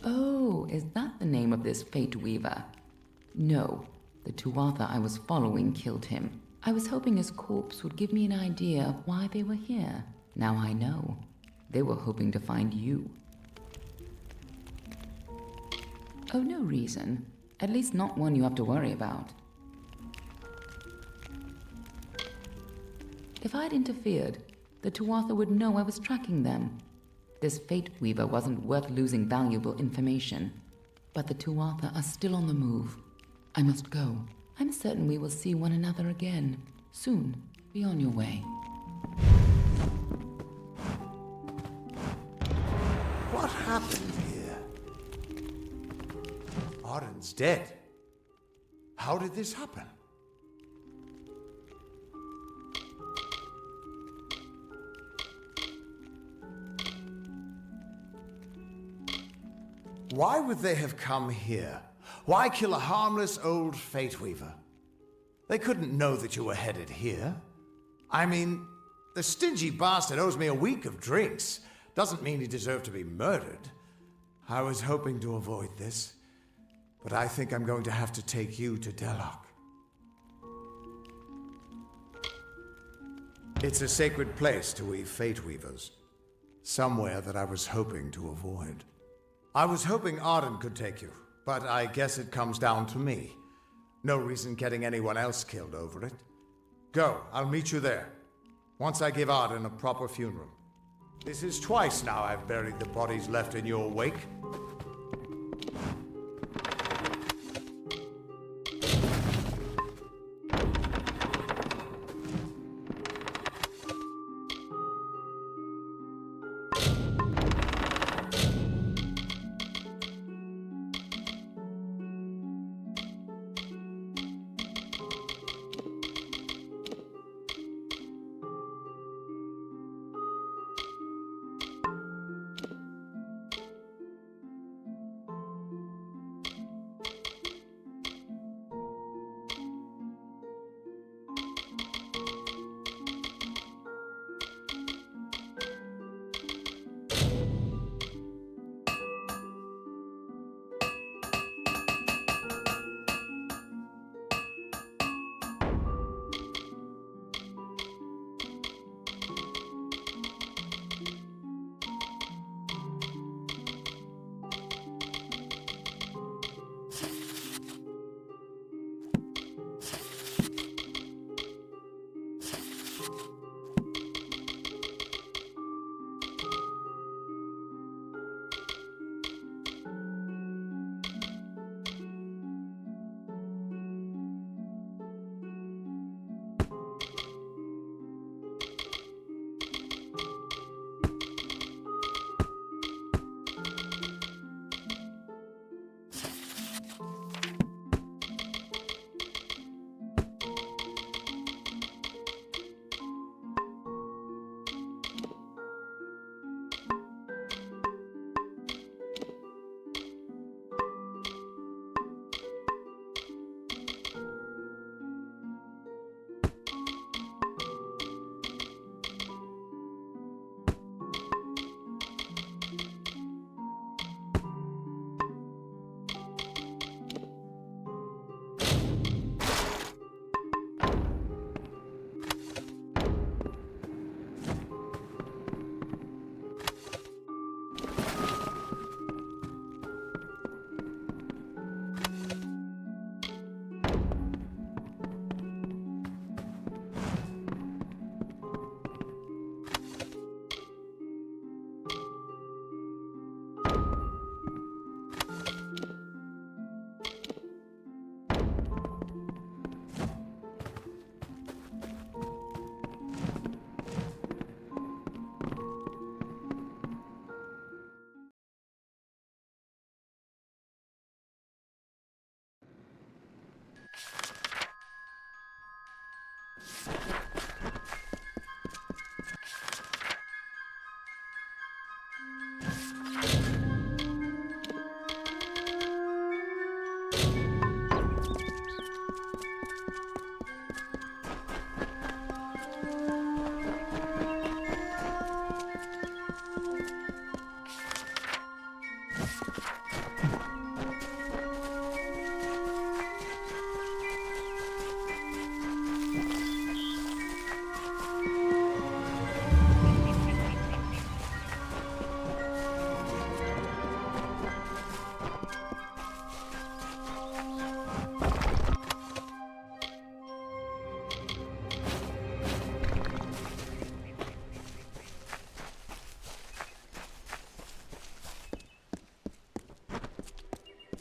Speaker 3: Oh, is that the name of this Fate Weaver? No, the Tuatha I was following killed him. I was hoping his corpse would give me an idea of why they were here. Now I know. They were hoping to find you. Oh, no reason. At least not one you have to worry about. If I'd interfered, the Tuatha would know I was tracking them. This Fate Weaver wasn't worth losing valuable information. But the Tuatha are still on the move. I must go. I'm certain we will see one another again. Soon. Be on your way.
Speaker 22: What happened here? Arden's dead. How did this happen? Why would they have come here? Why kill a harmless old Fate Weaver? They couldn't know that you were headed here. I mean, the stingy bastard owes me a week of drinks. Doesn't mean he deserved to be murdered. I was hoping to avoid this, but I think I'm going to have to take you to Delok. It's a sacred place to we Fate Weavers. Somewhere that I was hoping to avoid. I was hoping Arden could take you, but I guess it comes down to me. No reason getting anyone else killed over it. Go, I'll meet you there. Once I give Arden a proper funeral. This is twice now I've buried the bodies left in your wake.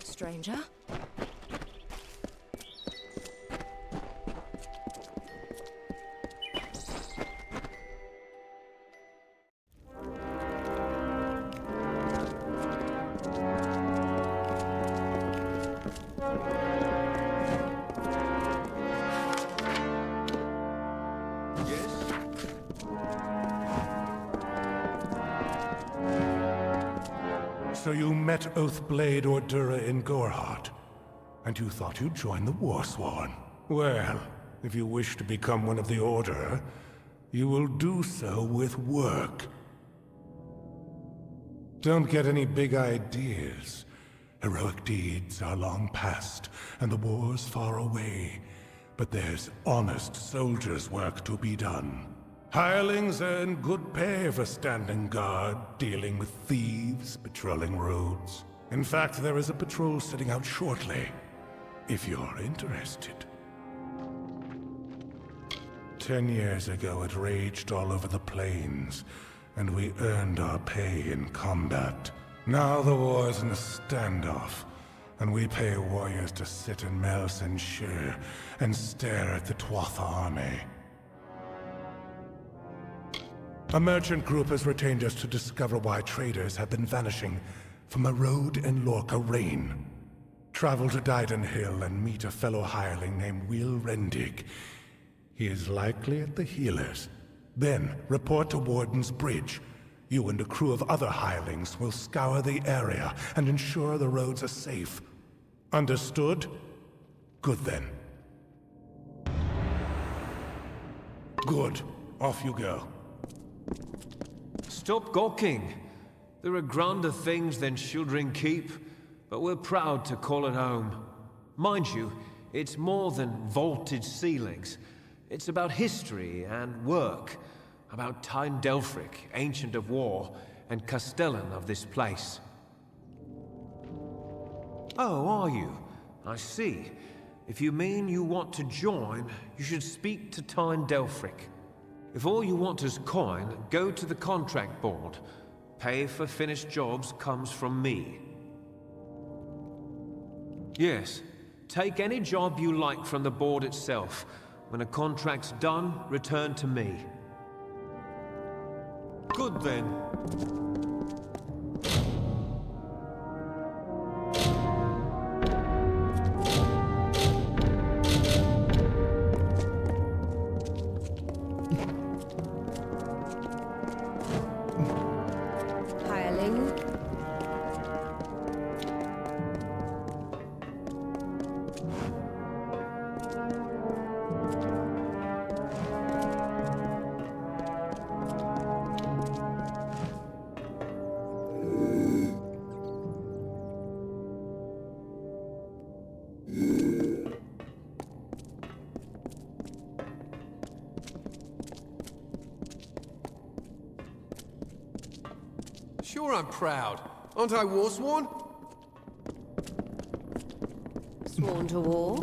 Speaker 16: Stranger?
Speaker 2: So you met Oathblade Ordura in Gorehart, and you thought you'd join the Warsworn. Well, if you wish to become one of the Order, you will do so with work. Don't get any big ideas. Heroic deeds are long past, and the war's far away. But there's honest soldiers' work to be done. Hirelings earn good pay for standing guard, dealing with thieves, patrolling roads. In fact, there is a patrol setting out shortly, if you're interested. 10 years ago, it raged all over the plains, and we earned our pay in combat. Now the war's in a standoff, and we pay warriors to sit in Melsenshire and stare at the Tuatha army. A merchant group has retained us to discover why traders have been vanishing from a road in Lorca Rain. Travel to Dyden Hill and meet a fellow hireling named Will Rendig. He is likely at the healers. Then report to Warden's Bridge. You and a crew of other hirelings will scour the area and ensure the roads are safe. Understood? Good then. Good. Off you go.
Speaker 7: Stop gawking. There are grander things than Shieldring Keep, but we're proud to call it home. Mind you, it's more than vaulted ceilings. It's about history and work, about Tyne Delphric, Ancient of War, and Castellan of this place. Oh, are you? I see. If you mean you want to join, you should speak to Tyne Delphric. If all you want is coin, go to the contract board. Pay for finished jobs comes from me. Yes, take any job you like from the board itself. When a contract's done, return to me. Good then.
Speaker 1: Hireling.
Speaker 17: Sure I'm proud. Aren't I Warsworn?
Speaker 1: Sworn to war?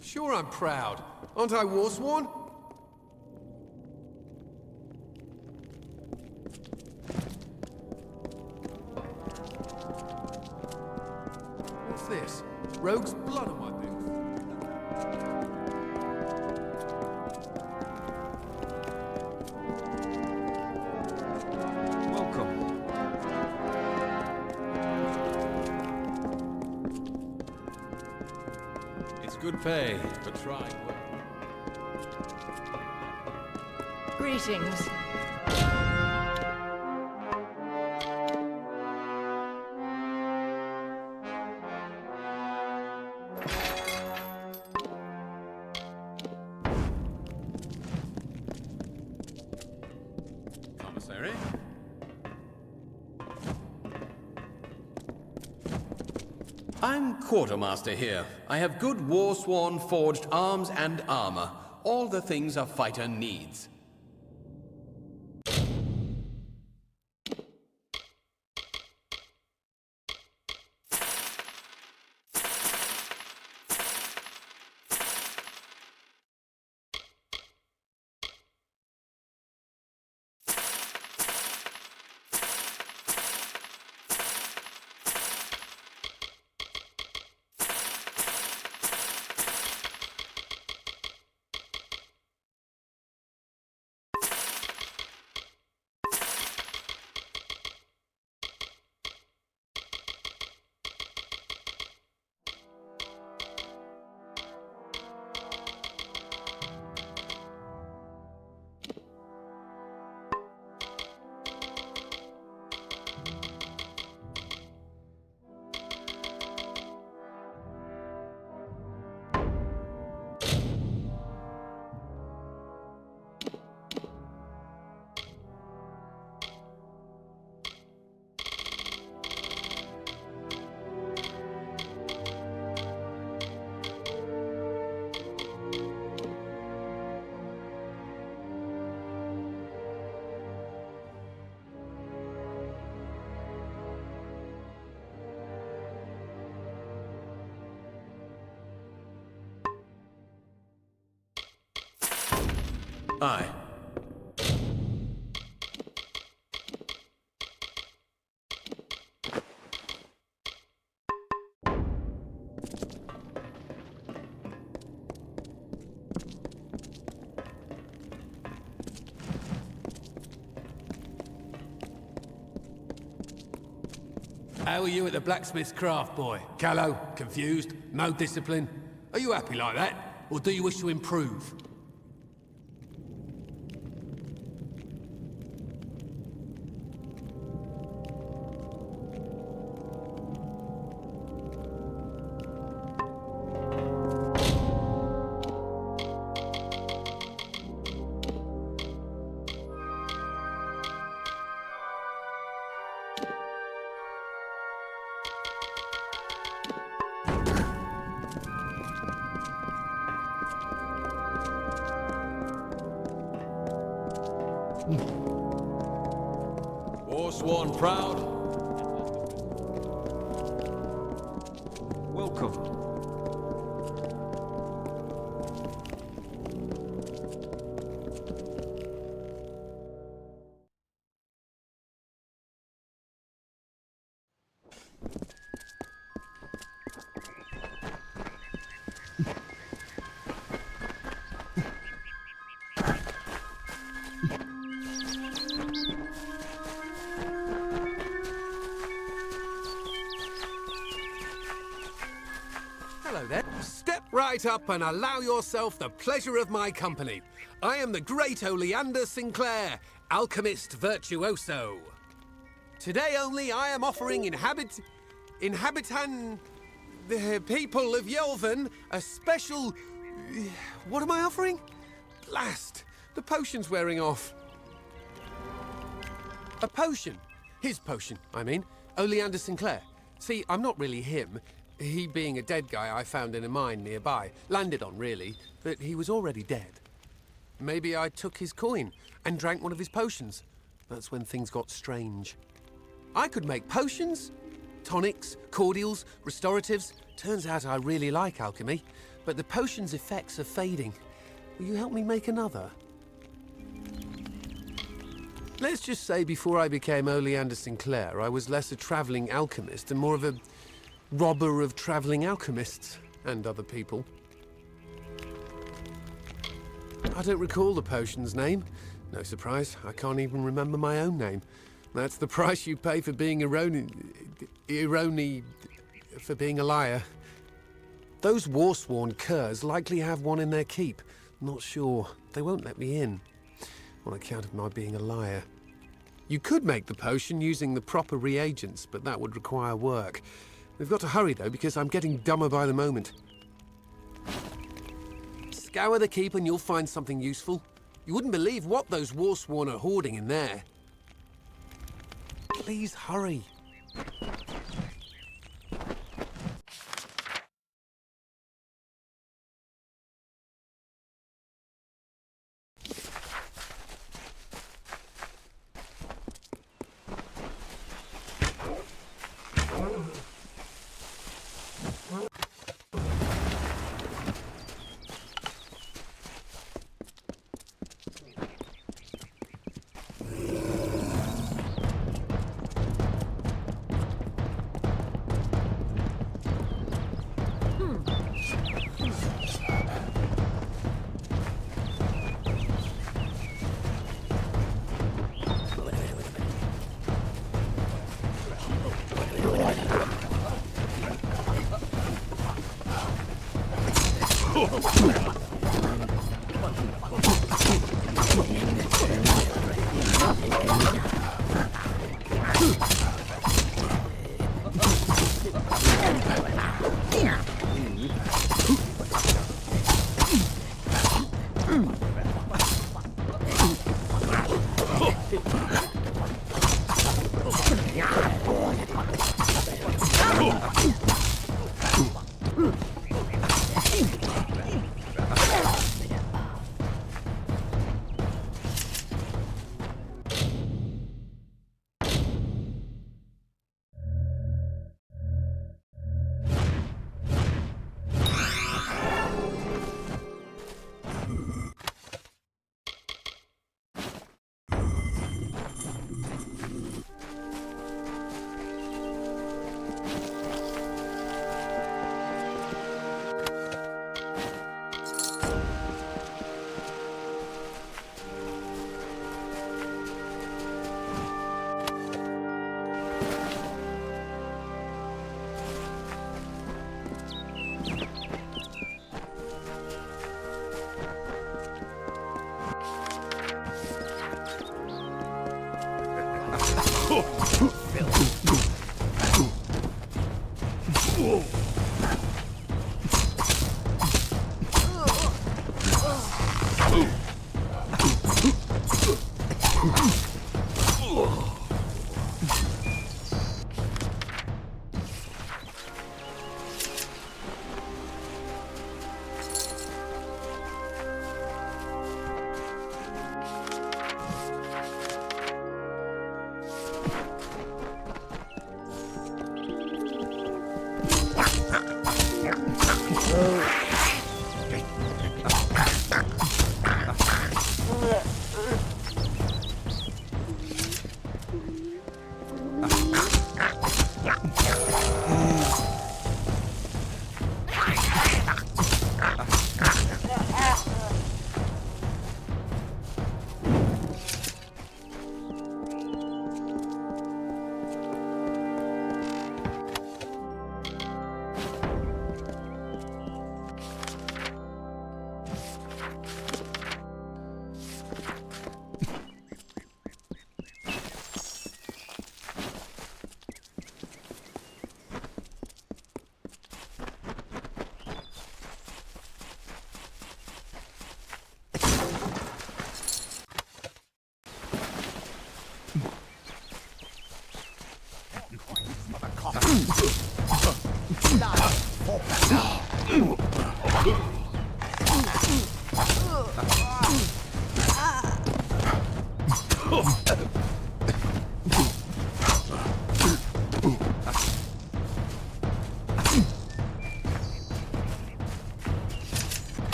Speaker 17: Sure I'm proud. Aren't I Warsworn? What's this? Rogue's blood on my boots.
Speaker 7: Welcome.
Speaker 10: It's good pay for trying well.
Speaker 21: Greetings.
Speaker 9: I'm Quartermaster here. I have good war-sworn forged arms and armor. All the things a fighter needs. Aye.
Speaker 5: How are you at the blacksmith's craft, boy? Callow? Confused? No discipline? Are you happy like that? Or do you wish to improve?
Speaker 10: Forsworn proud.
Speaker 14: Welcome.
Speaker 5: Hello there. Step right up and allow yourself the pleasure of my company. I am the great Oleander Sinclair, alchemist virtuoso. Today only I am offering the people of Yelvan a special... What am I offering? Blast! The potion's wearing off. A potion. His potion, I mean. Oleander Sinclair. See, I'm not really him. He being a dead guy I found in a mine nearby. Landed on, really, but he was already dead. Maybe I took his coin and drank one of his potions. That's when things got strange. I could make potions, tonics, cordials, restoratives. Turns out I really like alchemy, but the potion's effects are fading. Will you help me make another? Let's just say before I became Oleander Sinclair, I was less a travelling alchemist and more of a robber of travelling alchemists and other people. I don't recall the potion's name. No surprise, I can't even remember my own name. That's the price you pay for being for being a liar. Those war-sworn curs likely have one in their keep. Not sure. They won't let me in, on account of my being a liar. You could make the potion using the proper reagents, but that would require work. We've got to hurry, though, because I'm getting dumber by the moment. Scour the keep and you'll find something useful. You wouldn't believe what those war-sworn are hoarding in there. Please hurry.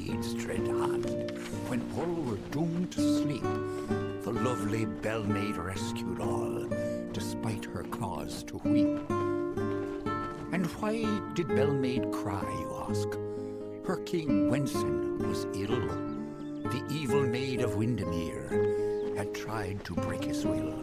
Speaker 8: maid's dread hand. When all were doomed to sleep, the lovely bell maid rescued all, despite her cause to weep. And why did bell maid cry, you ask? Her king Wenson was ill. The evil maid of Windermere had tried to break his will.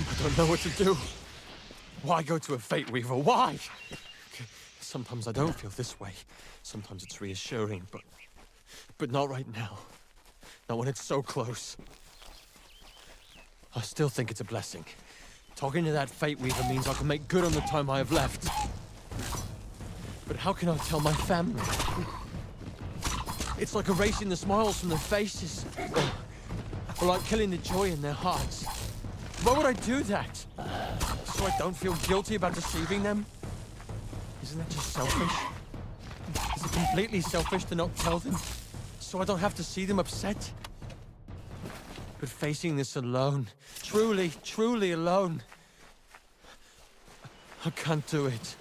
Speaker 10: I don't know what to do. Why go to a Fate Weaver? Why? Sometimes I don't feel this way. Sometimes it's reassuring, but not right now. Not when it's so close. I still think it's a blessing. Talking to that Fate Weaver means I can make good on the time I have left. But how can I tell my family? It's like erasing the smiles from their faces. Or like killing the joy in their hearts. Why would I do that? So I don't feel guilty about deceiving them? Isn't that just selfish? Is it completely selfish to not tell them? So I don't have to see them upset? But facing this alone, truly alone, I can't do it.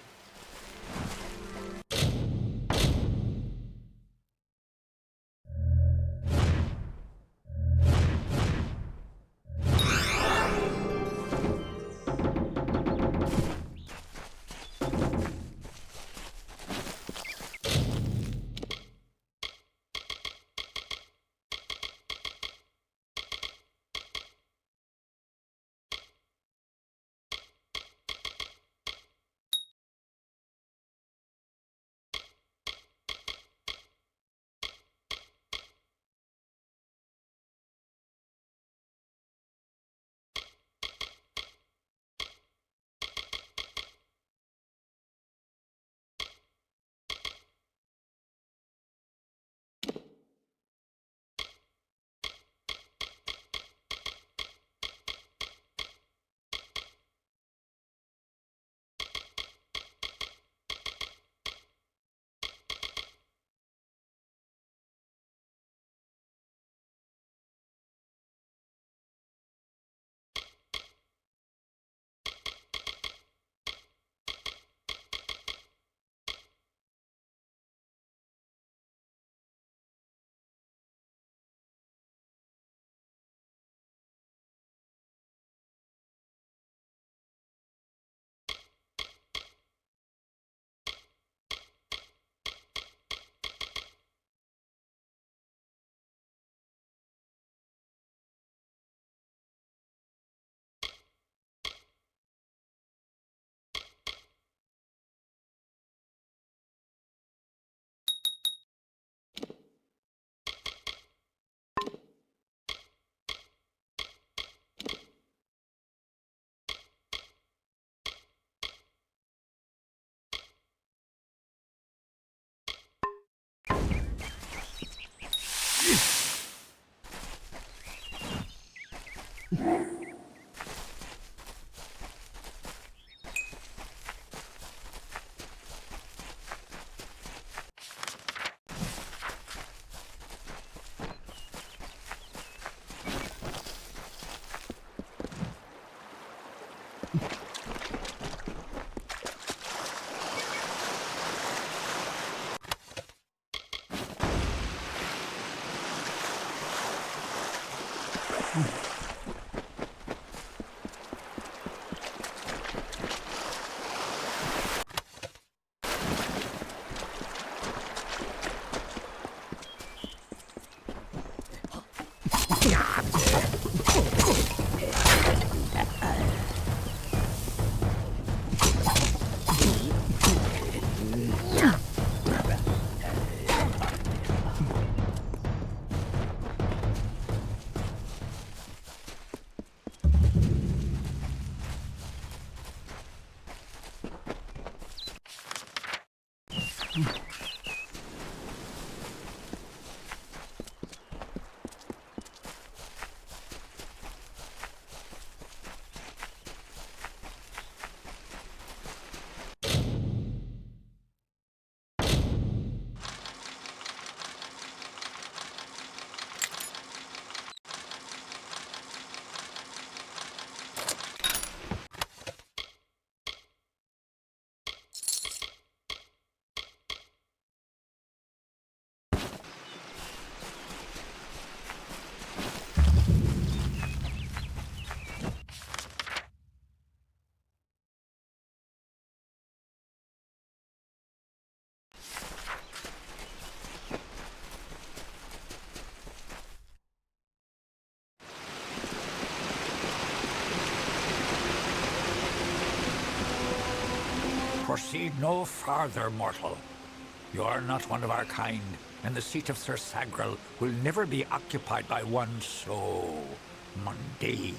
Speaker 8: Proceed no farther, mortal. You are not one of our kind, and the seat of Sir Sagrel will never be occupied by one so mundane.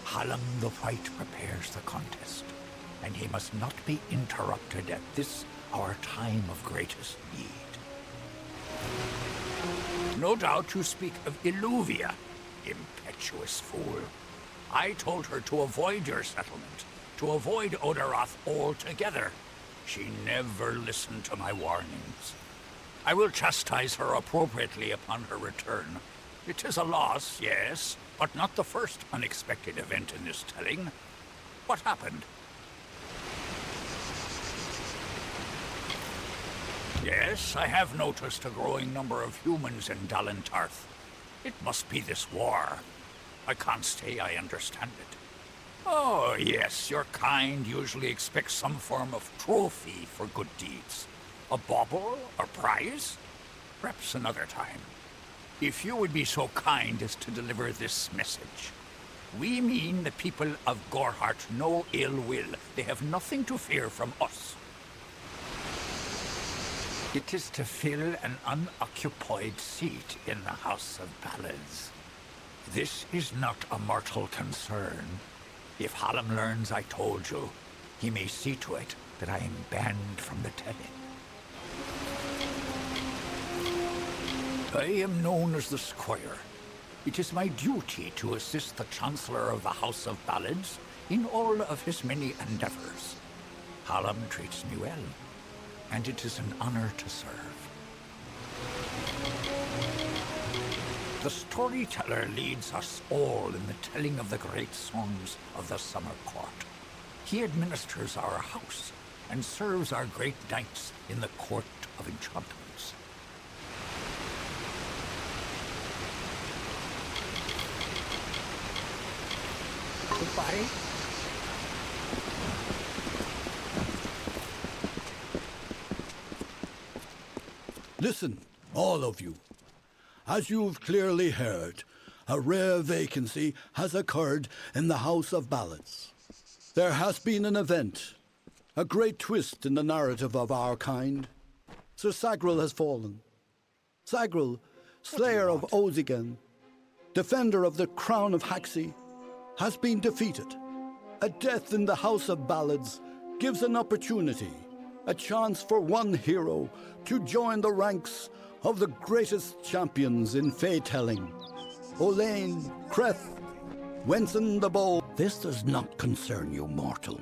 Speaker 8: Hallam the White prepares the contest, and he must not be interrupted at this, our time of greatest need. No doubt you speak of Illuvia, impetuous fool. I told her to avoid your settlement, to avoid Odaroth altogether. She never listened to my warnings. I will chastise her appropriately upon her return. It is a loss, yes, but not the first unexpected event in this telling. What happened? Yes, I have noticed a growing number of humans in Dalentarth. It must be this war. I can't say I understand it. Oh, yes, your kind usually expects some form of trophy for good deeds. A bauble or prize? Perhaps another time. If you would be so kind as to deliver this message. We mean the people of Gorhart no ill will. They have nothing to fear from us. It is to fill an unoccupied seat in the House of Ballads. This is not a mortal concern. If Hallam learns I told you, he may see to it that I am banned from the telling. I am known as the Squire. It is my duty to assist the Chancellor of the House of Ballads in all of his many endeavors. Hallam treats me well, and it is an honor to serve. The storyteller leads us all in the telling of the great songs of the Summer Court. He administers our house and serves our great knights in the Court of Enchantments. Goodbye.
Speaker 14: Listen, all of you. As you've clearly heard, a rare vacancy has occurred in the House of Ballads. There has been an event, a great twist in the narrative of our kind. Sir Sagrel has fallen. Sagrel, slayer of Ozigan, defender of the crown of Haxi, has been defeated. A death in the House of Ballads gives an opportunity, a chance for one hero to join the ranks of the greatest champions in Fey-telling. Olain, Kreth, Wenson the Bold. This does not concern you, mortal.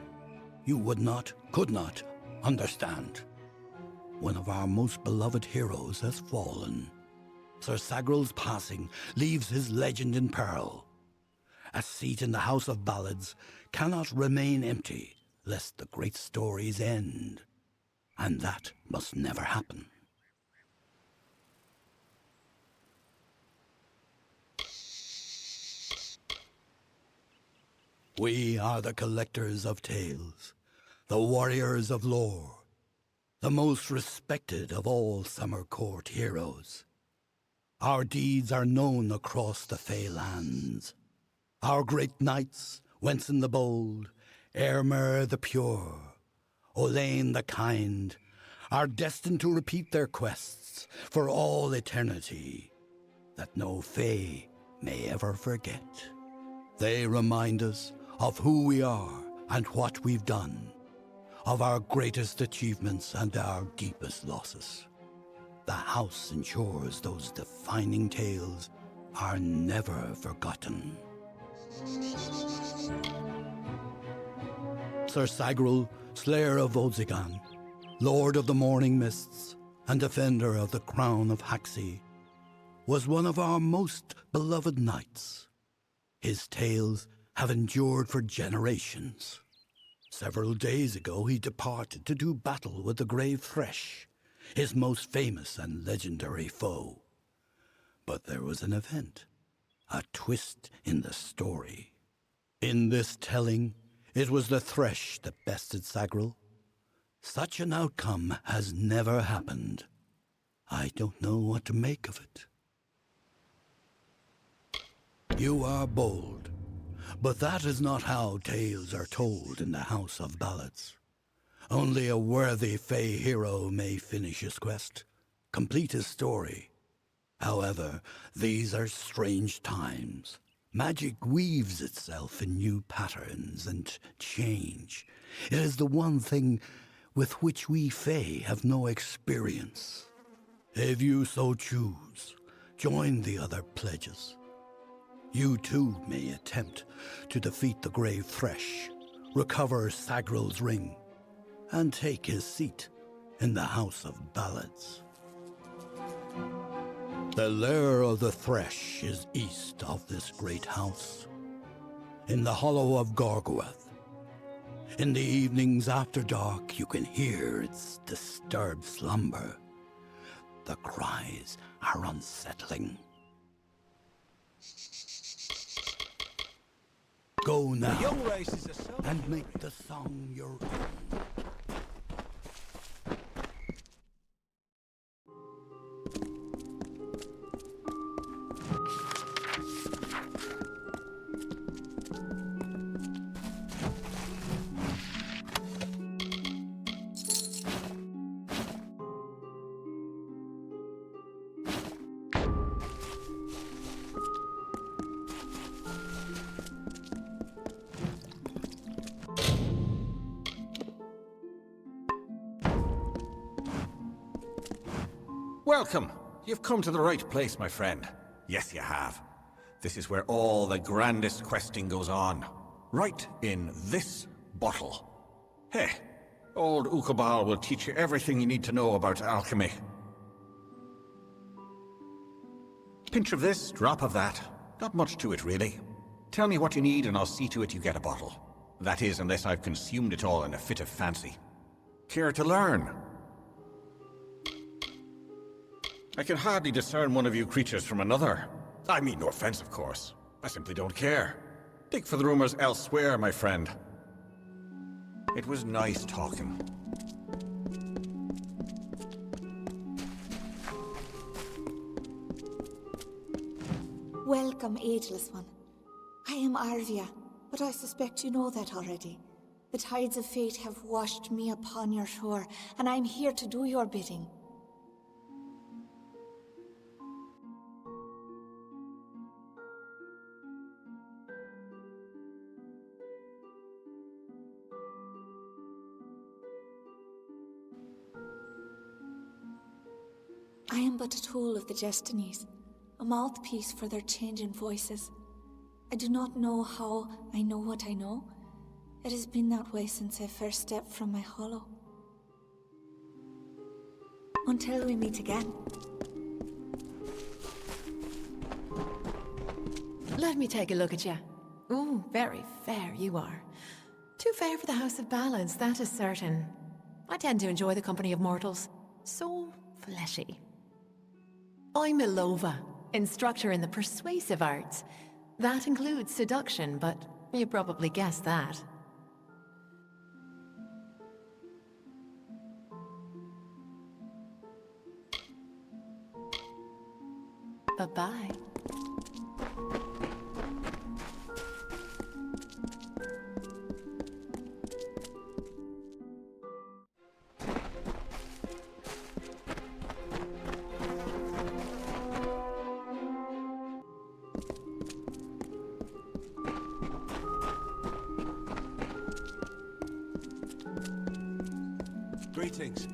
Speaker 14: You would not, could not, understand. One of our most beloved heroes has fallen. Sir Sagrel's passing leaves his legend in peril. A seat in the House of Ballads cannot remain empty, lest the great stories end. And that must never happen. We are the collectors of tales, the warriors of lore, the most respected of all Summer Court heroes. Our deeds are known across the Fey lands. Our great knights, Wenson the Bold, Eomer the Pure, Olain the Kind, are destined to repeat their quests for all eternity, that no Fey may ever forget. They remind us of who we are and what we've done, of our greatest achievements and our deepest losses. The house ensures those defining tales are never forgotten. Sir Sagrul, Slayer of Volzigan, Lord of the Morning Mists, and defender of the Crown of Haxi, was one of our most beloved knights. His tales have endured for generations. Several days ago he departed to do battle with the Grave Thresh, his most famous and legendary foe. But there was an event, a twist in the story. In this telling, it was the Thresh that bested Sagrul. Such an outcome has never happened. I don't know what to make of it. You are bold, but that is not how tales are told in the House of Ballads. Only a worthy Fey hero may finish his quest, complete his story. However, these are strange times. Magic weaves itself in new patterns and change. It is the one thing with which we Fey have no experience. If you so choose, join the other pledges. You too may attempt to defeat the Grave Thresh, recover Sagrul's ring, and take his seat in the House of Ballads. The lair of the Thresh is east of this great house, in the hollow of Gorgoeth. In the evenings after dark, you can hear its disturbed slumber. The cries are unsettling. Go now, and make the song your own.
Speaker 12: Welcome. You've come to the right place, my friend. Yes, you have. This is where all the grandest questing goes on. Right in this bottle. Hey, old Ukobal will teach you everything you need to know about alchemy. Pinch of this, drop of that. Not much to it, really. Tell me what you need and I'll see to it you get a bottle. That is, unless I've consumed it all in a fit of fancy. Care to learn? I can hardly discern one of you creatures from another. I mean no offense, of course. I simply don't care. Dig for the rumors elsewhere, my friend. It was nice talking.
Speaker 15: Welcome, Ageless One. I am Arvia, but I suspect you know that already. The tides of fate have washed me upon your shore, and I am here to do your bidding. I am but a tool of the Destinies, a mouthpiece for their changing voices. I do not know how I know what I know. It has been that way since I first stepped from my hollow. Until we meet again.
Speaker 23: Let me take a look at you. Ooh, very fair you are. Too fair for the House of Ballads, that is certain. I tend to enjoy the company of mortals. So fleshy. I'm Ilova, instructor in the persuasive arts. That includes seduction, but you probably guessed that. Bye-bye.
Speaker 18: Greetings.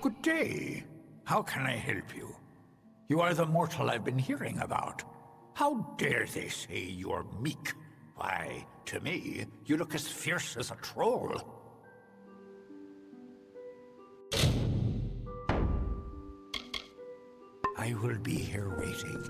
Speaker 8: Good day. How can I help you? You are the mortal I've been hearing about. How dare they say you're meek? Why, to me, you look as fierce as a troll. I will be here waiting.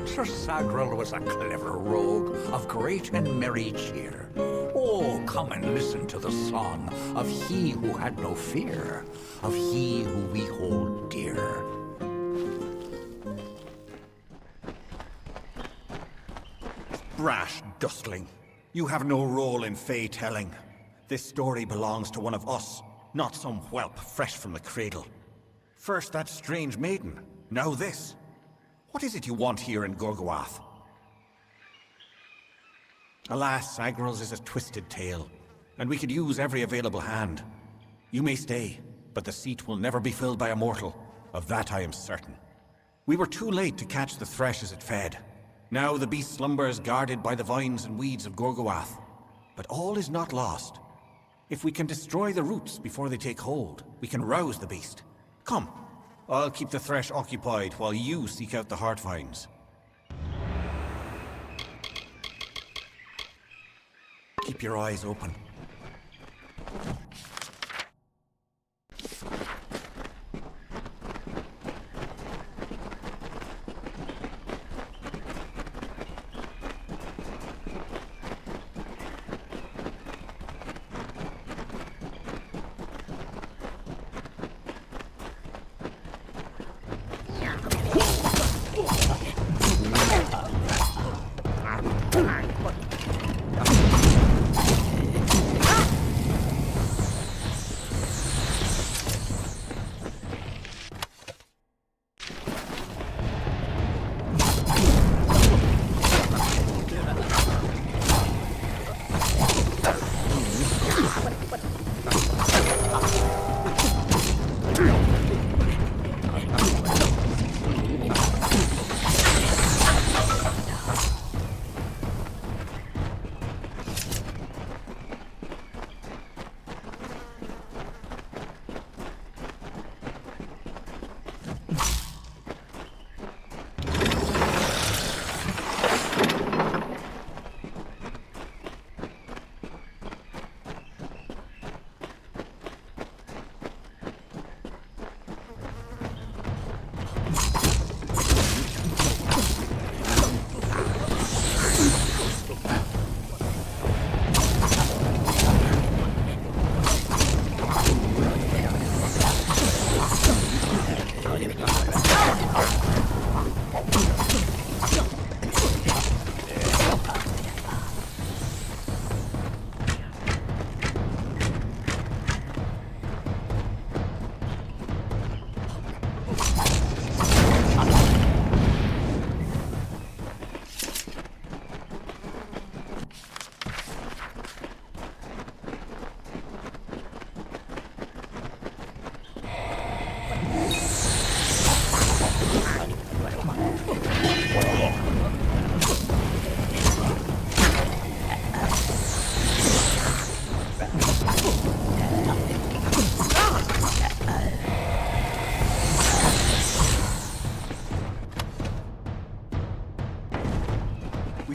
Speaker 8: Sir Sagral was a clever rogue of great and merry cheer. Oh, come and listen to the song of he who had no fear, of he who we hold dear.
Speaker 12: Brash dustling. You have no role in fey-telling. This story belongs to one of us, not some whelp fresh from the cradle. First that strange maiden. Now this. What is it you want here in Gorgoath? Alas, Agrel's is a twisted tale, and we could use every available hand. You may stay, but the seat will never be filled by a mortal. Of that I am certain. We were too late to catch the thresh as it fed. Now the beast slumbers guarded by the vines and weeds of Gorgoath. But all is not lost. If we can destroy the roots before they take hold, we can rouse the beast. Come, I'll keep the thresh occupied while you seek out the heart vines. Keep your eyes open.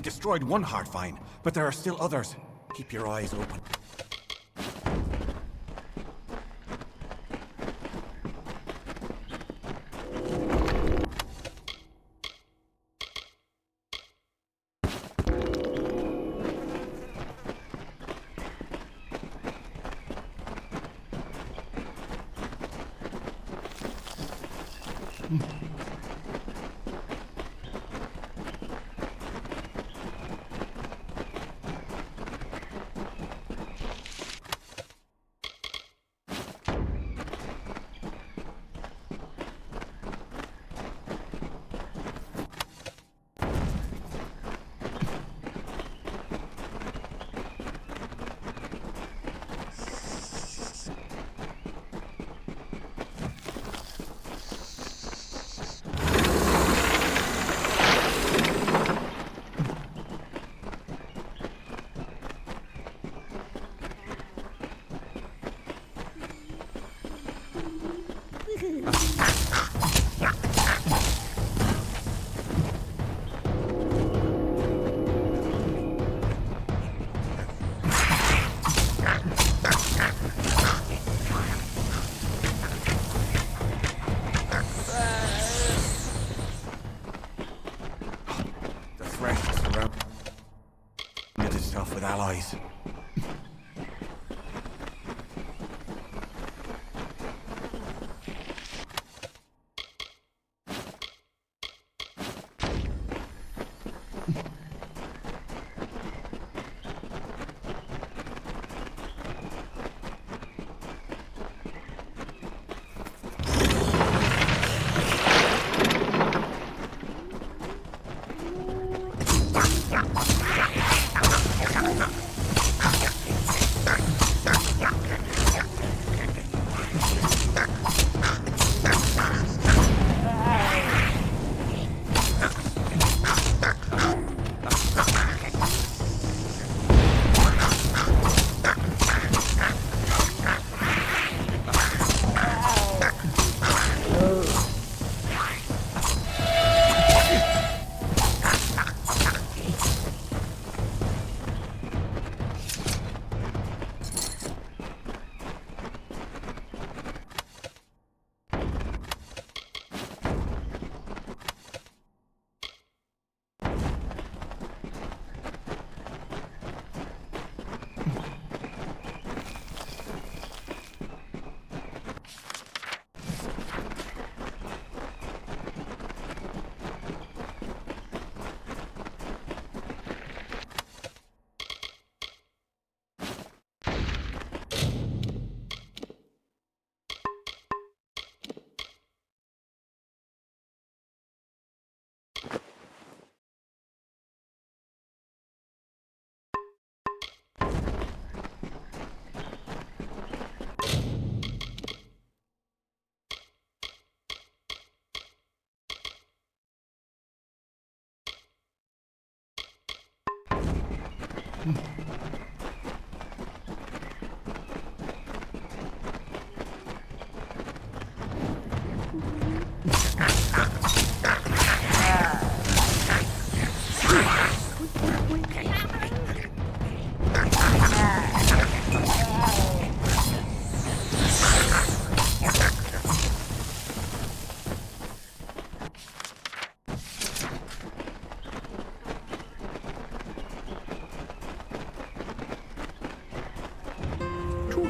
Speaker 12: Destroyed one heart vine, but there are still others. Keep your eyes open. With allies.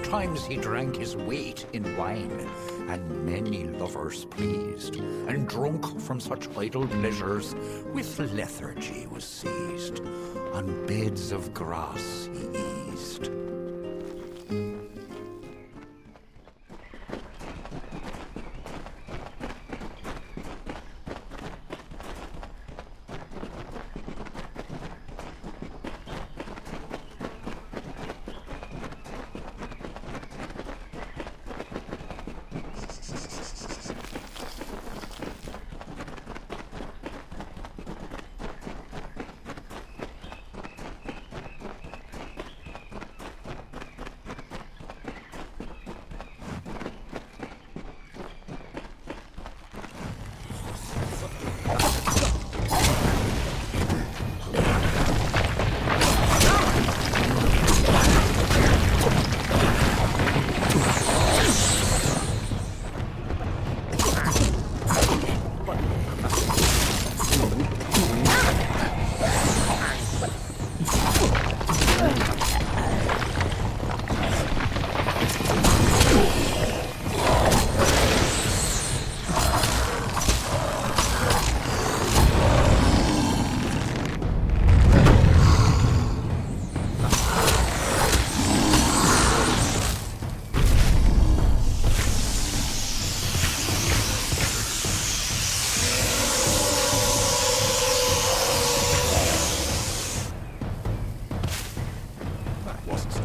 Speaker 8: Times he drank his weight in wine, and many lovers pleased, and drunk from such idle pleasures, with lethargy was seized. On beds of grass he eased.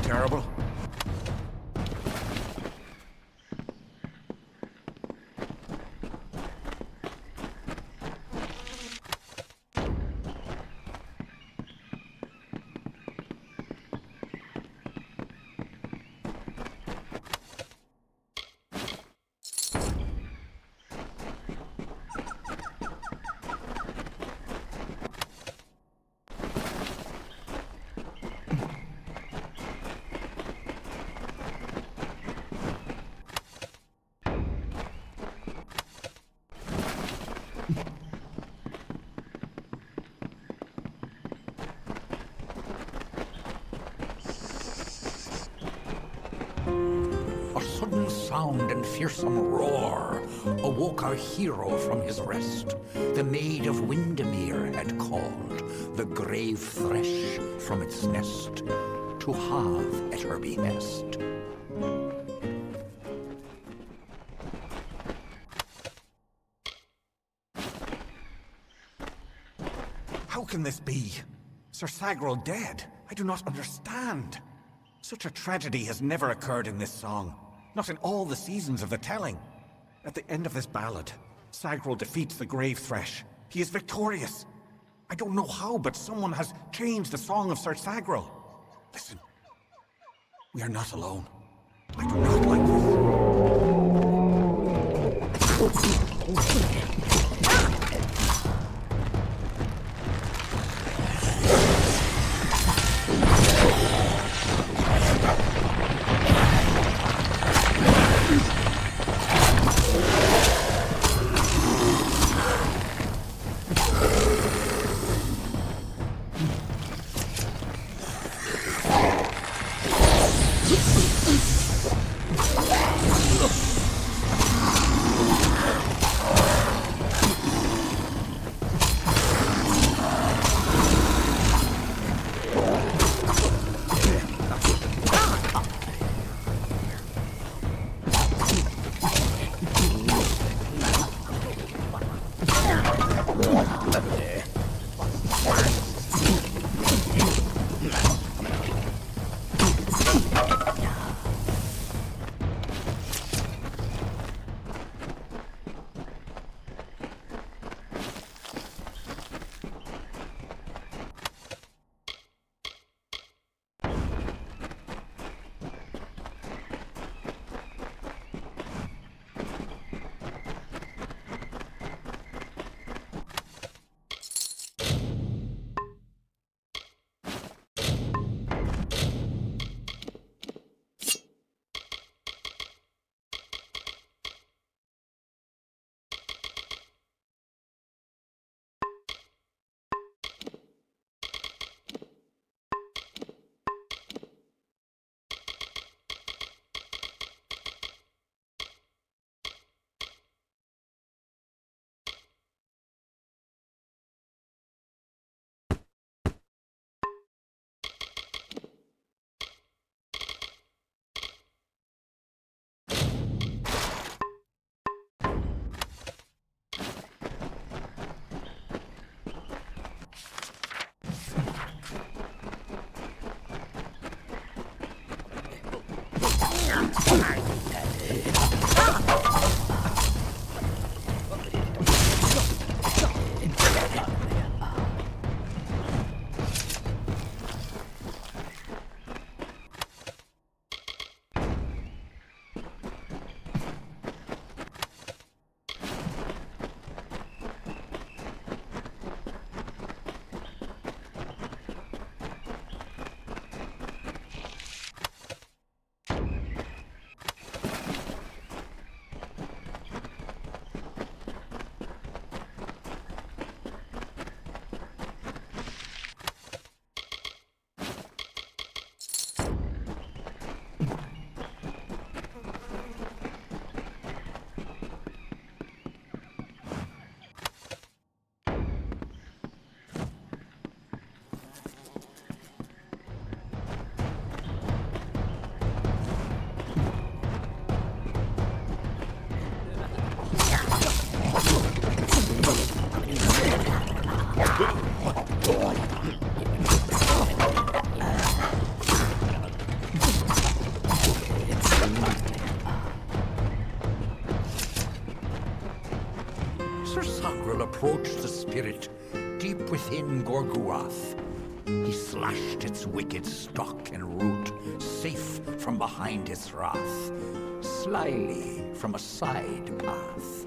Speaker 12: Terrible.
Speaker 8: Sudden sound and fearsome roar awoke our hero from his rest. The maid of Windermere had called the grave thresh from its nest to have at her behest.
Speaker 12: How can this be? Sir Sagrel dead? I do not understand. Such a tragedy has never occurred in this song. Not in all the seasons of the telling. At the end of this ballad, Sagrel defeats the grave thresh. He is victorious. I don't know how, but someone has changed the song of Sir Sagrel. Listen. We are not alone. I do not like this.
Speaker 8: Sir Sagril approached the spirit deep within Gorguath. He slashed its wicked stock and root, safe from behind its wrath, slyly from a side path.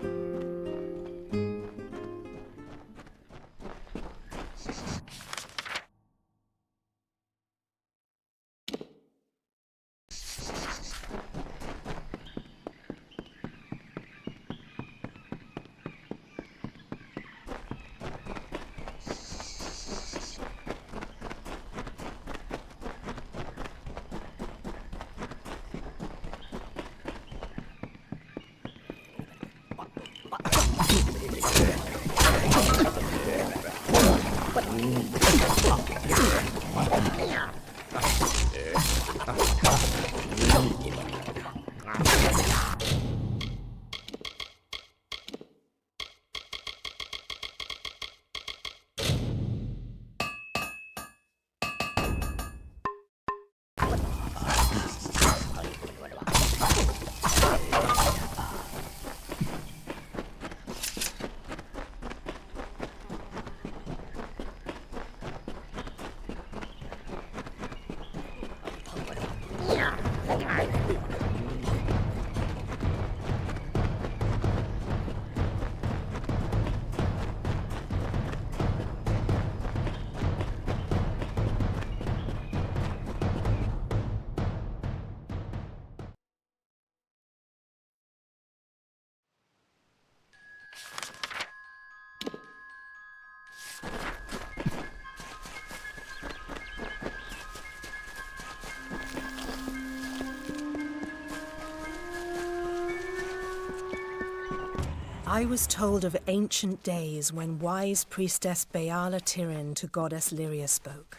Speaker 11: I was told of ancient days when wise priestess Beala Tirin to goddess Lyria spoke.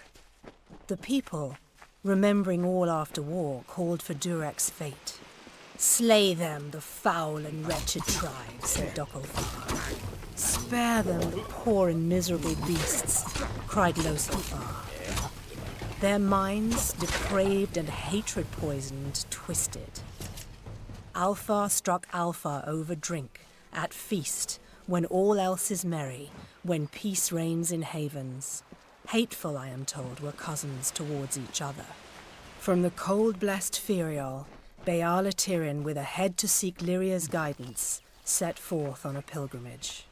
Speaker 11: The people, remembering all after war, called for Durek's fate. Slay them, the foul and wretched tribe, said Dokkelfar. Spare them, the poor and miserable beasts, cried Losifar. Their minds, depraved and hatred poisoned, twisted. Alfar struck Alfar over drink, at feast, when all else is merry, when peace reigns in havens. Hateful, I am told, were cousins towards each other. From the cold-blessed Ferial, Beala Tirin, with a head to seek Lyria's guidance, set forth on a pilgrimage.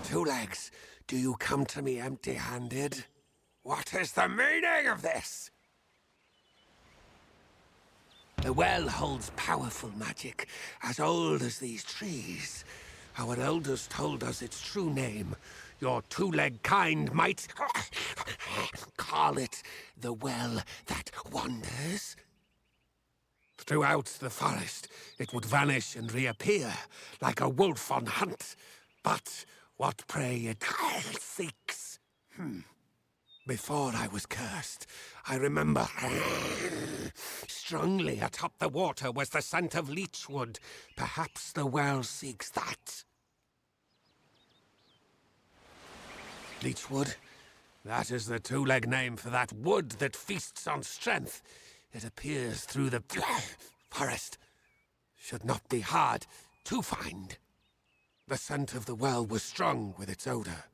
Speaker 5: Two Legs, do you come to me empty-handed? What is the meaning of this? The well holds powerful magic, as old as these trees. Our elders told us its true name. Your two-leg kind might call it the Well That Wanders. Throughout the forest, it would vanish and reappear, like a wolf on hunt. But what prey it seeks. Before I was cursed, I remember strongly atop the water was the scent of leechwood. Perhaps the well seeks that. Leechwood? That is the two-leg name for that wood that feasts on strength. It appears through the forest. Should not be hard to find. The scent of the well was strong with its odor.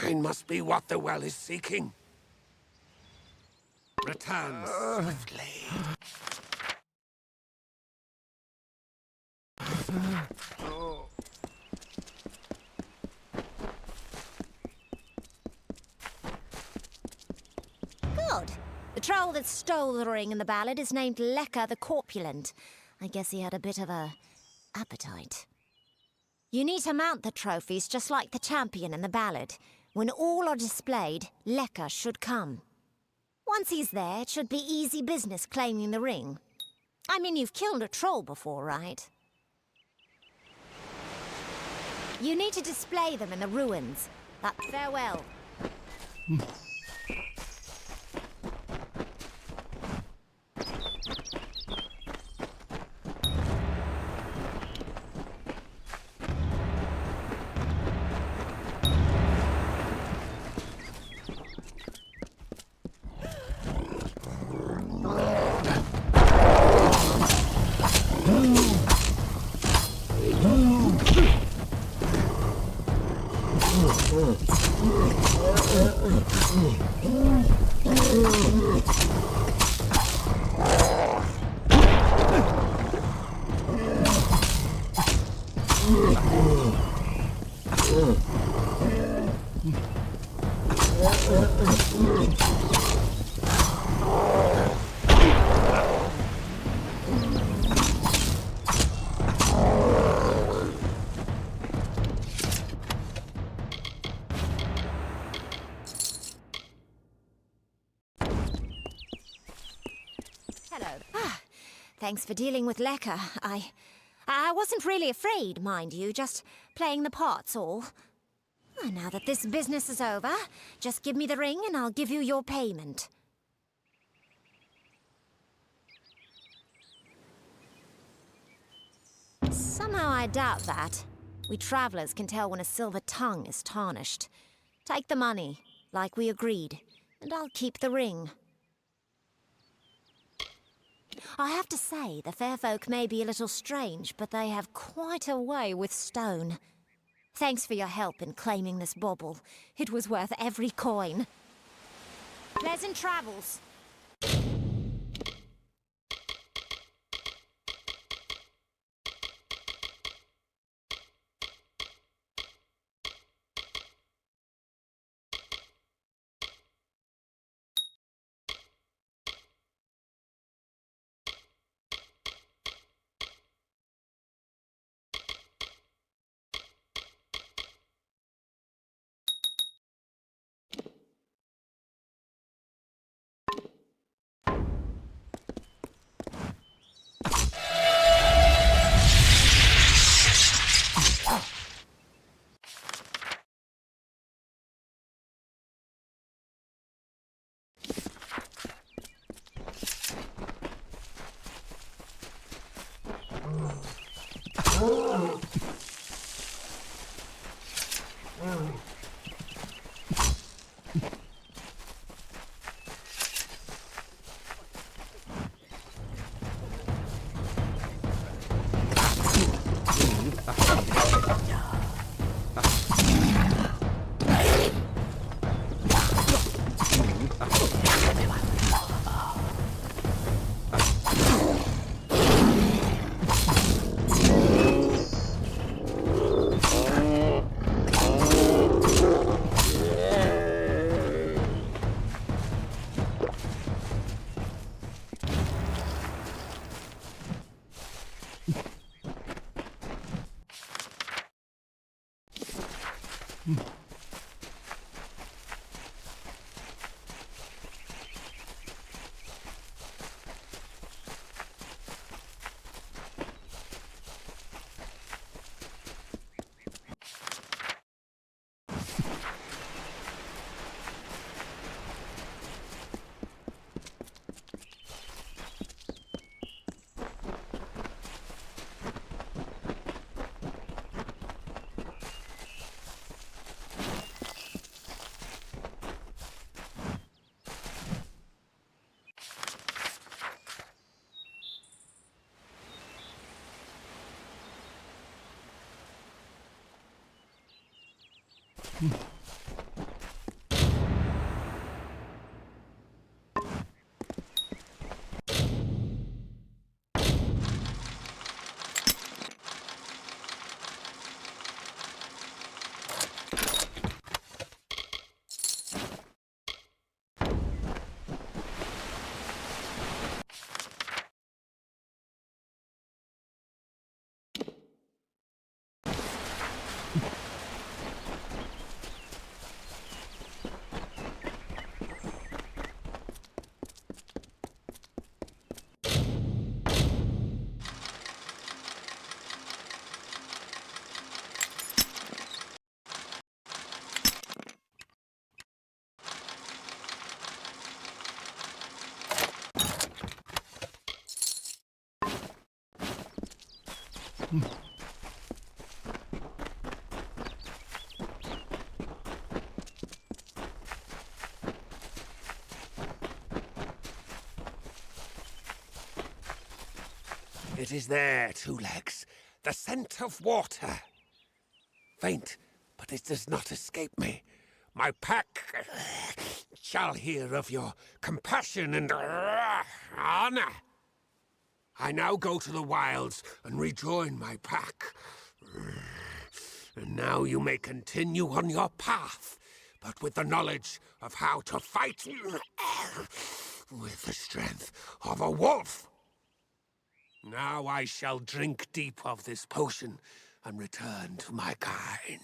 Speaker 5: It must be what the well is seeking. Return swiftly.
Speaker 16: Good. The troll that stole the ring in the ballad is named Lecker the Corpulent. I guess he had a bit of a appetite. You need to mount the trophies just like the champion in the ballad. When all are displayed, Lecker should come. Once he's there, it should be easy business claiming the ring. I mean, you've killed a troll before, right? You need to display them in the ruins. But farewell. Thanks for dealing with Lecker. I wasn't really afraid, mind you, just playing the part's all. Now that this business is over, just give me the ring and I'll give you your payment. Somehow I doubt that. We travelers can tell when a silver tongue is tarnished. Take the money, like we agreed, and I'll keep the ring. I have to say, the fair folk may be a little strange, but they have quite a way with stone. Thanks for your help in claiming this bauble. It was worth every coin. Pleasant travels.
Speaker 5: It is there, Two Legs. The scent of water. Faint, but it does not escape me. My pack shall hear of your compassion and honor. I now go to the wilds and rejoin my pack. And now you may continue on your path, but with the knowledge of how to fight with the strength of a wolf. Now I shall drink deep of this potion and return to my kind.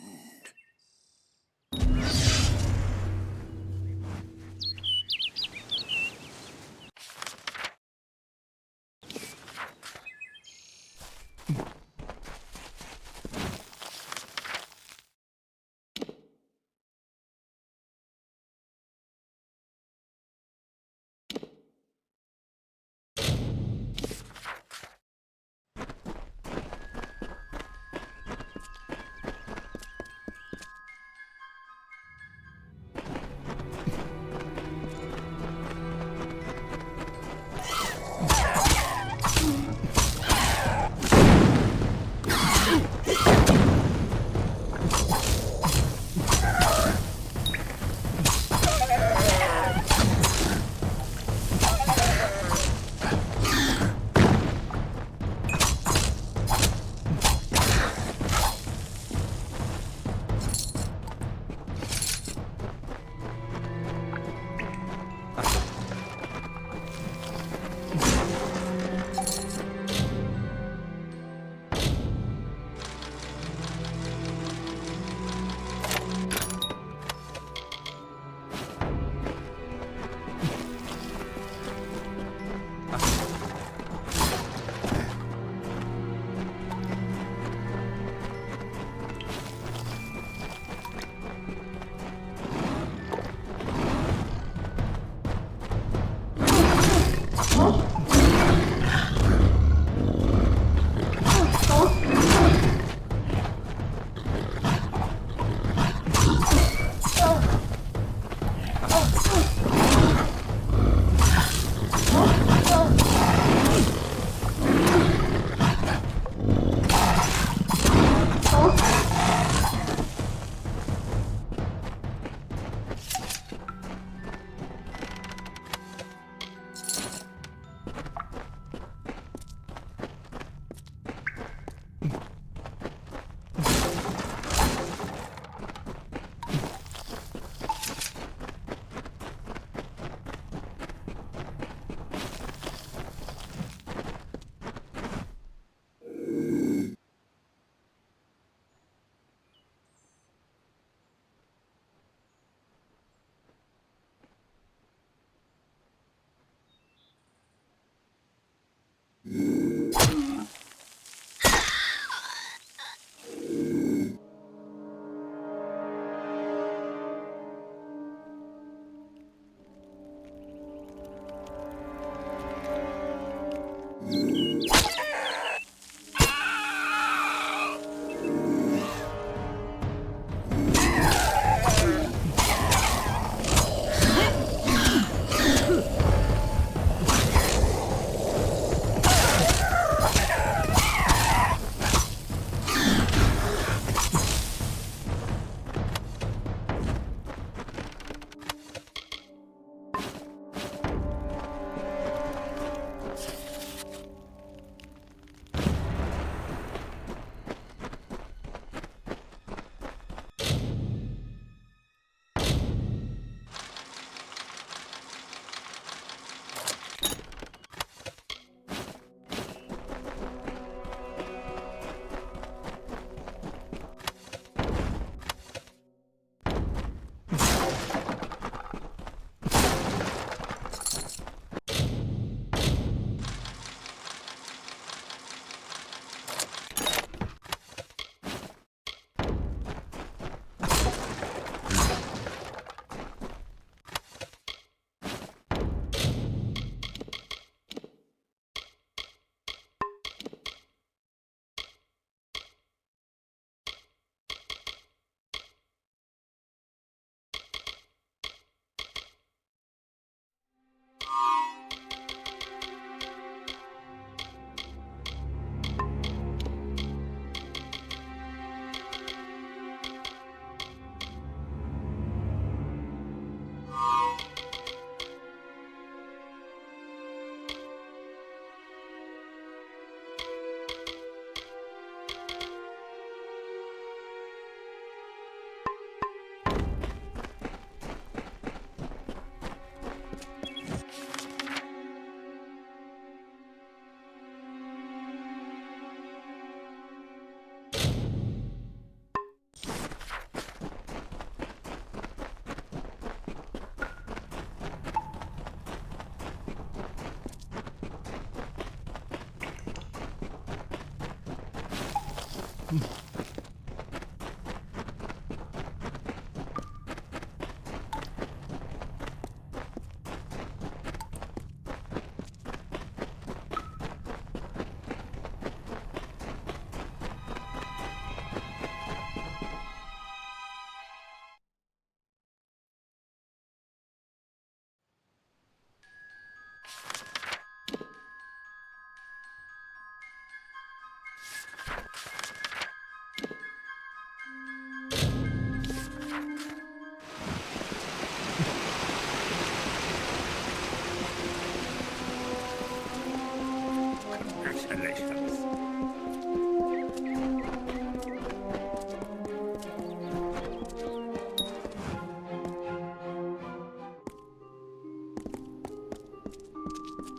Speaker 12: Congratulations.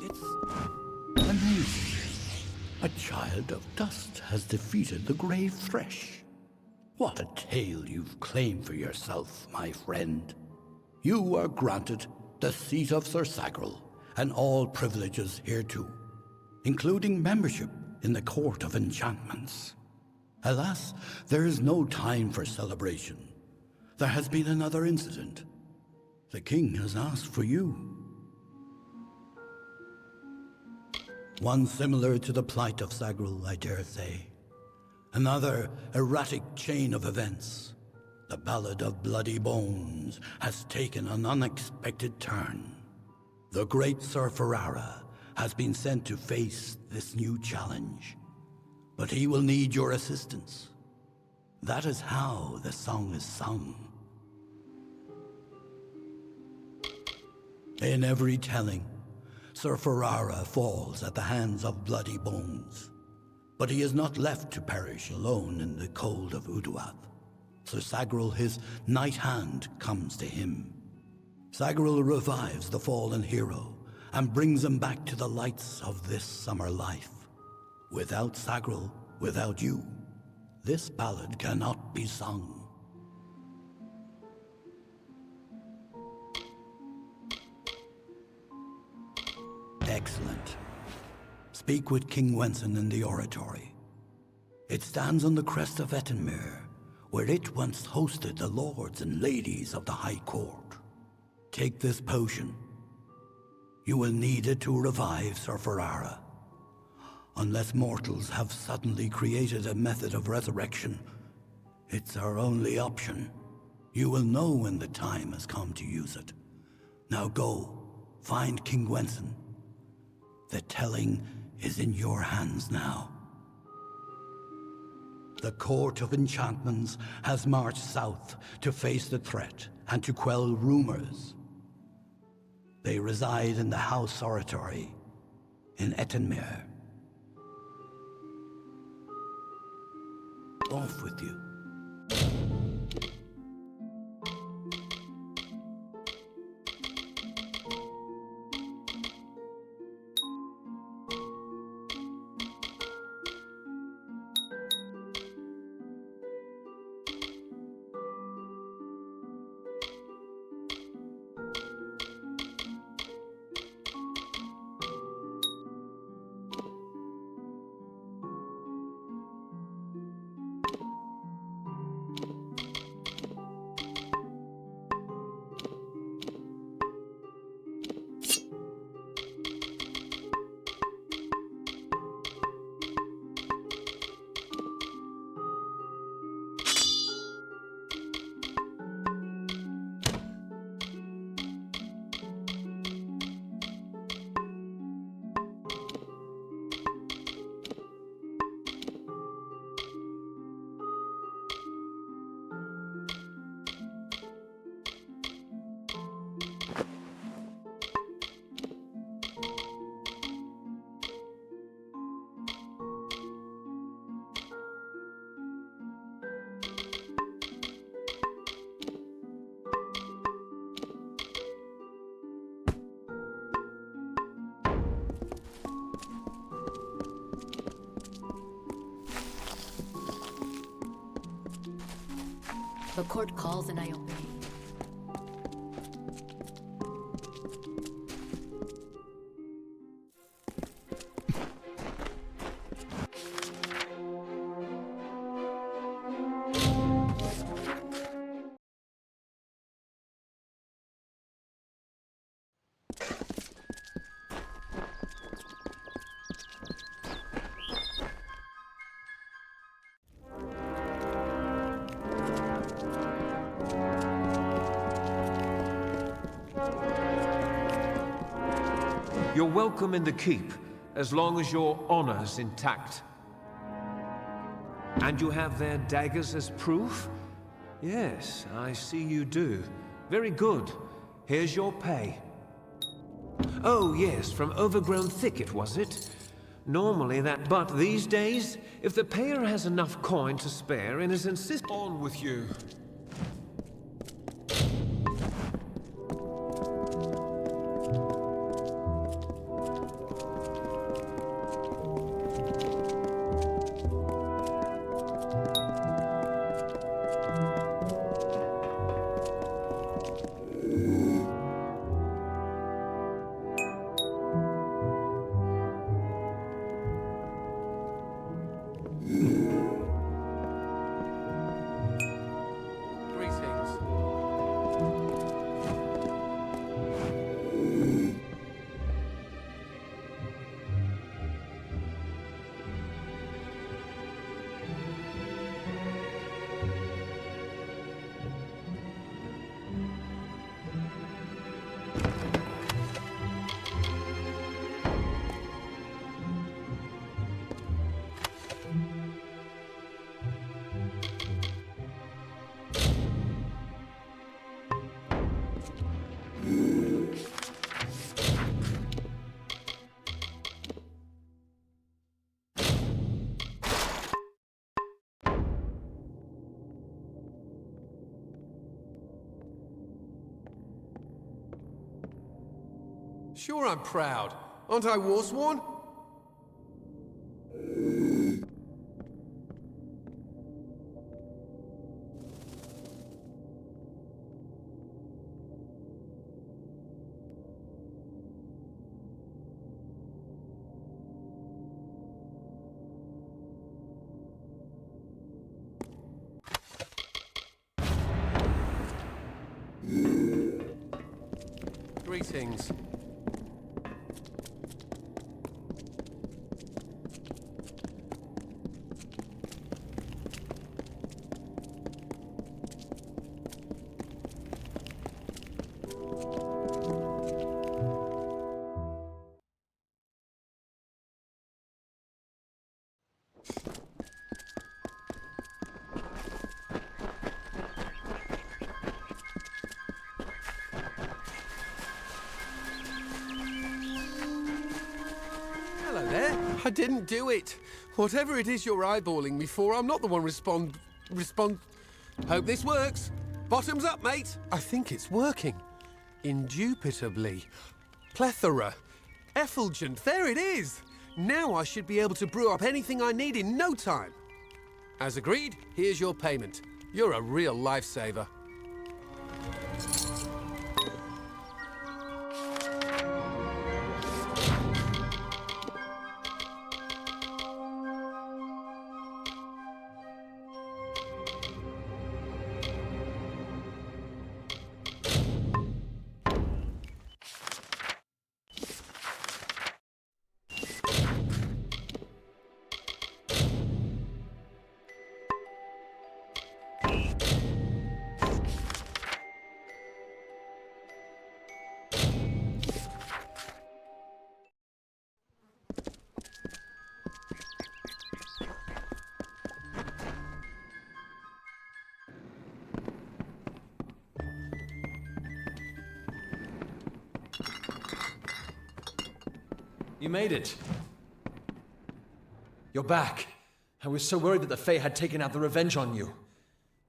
Speaker 14: It's amazing. A child of dust has defeated the grave thresh. What a tale you've claimed for yourself, my friend. You are granted the seat of Sir Sagrel and all privileges hereto, including membership in the Court of Enchantments. Alas, there is no time for celebration. There has been another incident. The king has asked for you. One similar to the plight of Sagrel, I dare say. Another erratic chain of events. The Ballad of Bloody Bones has taken an unexpected turn. The great Sir Ferrara has been sent to face this new challenge. But he will need your assistance. That is how the song is sung. In every telling, Sir Ferrara falls at the hands of Bloody Bones. But he is not left to perish alone in the cold of Uduath. Sir Sagrel, his knight hand, comes to him. Sagrel revives the fallen hero and brings him back to the lights of this summer life. Without Sagrel, without you, this ballad cannot be sung. Excellent. Speak with King Wenson in the oratory. It stands on the crest of Ettenmere, where it once hosted the lords and ladies of the High Court. Take this potion. You will need it to revive Sir Ferrara. Unless mortals have suddenly created a method of resurrection, it's our only option. You will know when the time has come to use it. Now go, find King Wenson. The telling is in your hands now. The Court of Enchantments has marched south to face the threat and to quell rumors. They reside in the House Oratory in Ettenmere. Off with you.
Speaker 13: The court calls and I obey.
Speaker 6: You're welcome in the keep, as long as your honor's intact. And you have their daggers as proof? Yes, I see you do. Very good. Here's your pay. Oh yes, from overgrown thicket, was it? Normally that... But these days, if the payer has enough coin to spare and is on with you.
Speaker 17: Sure, I'm proud. Aren't I warsworn? Greetings. Hello there. I didn't do it. Whatever it is you're eyeballing me for, I'm not the one respond... Hope this works. Bottoms up, mate. I think it's working. Indubitably. Plethora. Effulgent. There it is. Now I should be able to brew up anything I need in no time. As agreed, here's your payment. You're a real lifesaver.
Speaker 10: You made it. You're back. I was so worried that the Fae had taken out the revenge on you.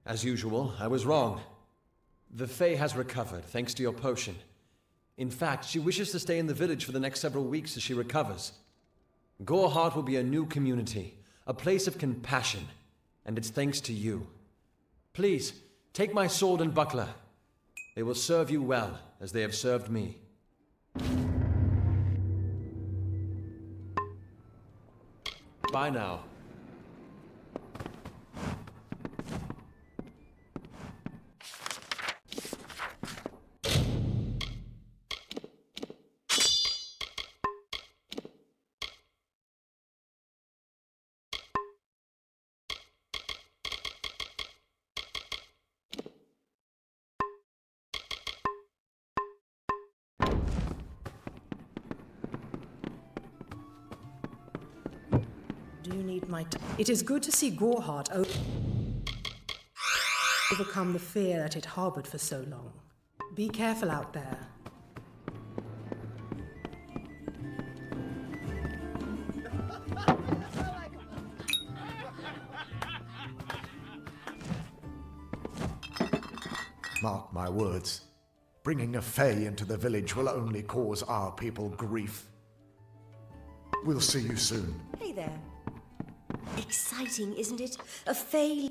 Speaker 10: As usual, I was wrong. The Fae has recovered, thanks to your potion. In fact, she wishes to stay in the village for the next several weeks as she recovers. Goreheart will be a new community, a place of compassion, and it's thanks to you. Please, take my sword and buckler. They will serve you well, as they have served me. Bye now.
Speaker 11: You need my... It is good to see Gorhart overcome the fear that it harbored for so long. Be careful out there.
Speaker 22: Mark my words. Bringing a Fae into the village will only cause our people grief. We'll see you soon.
Speaker 1: Hey there. Exciting, isn't it? A Fae...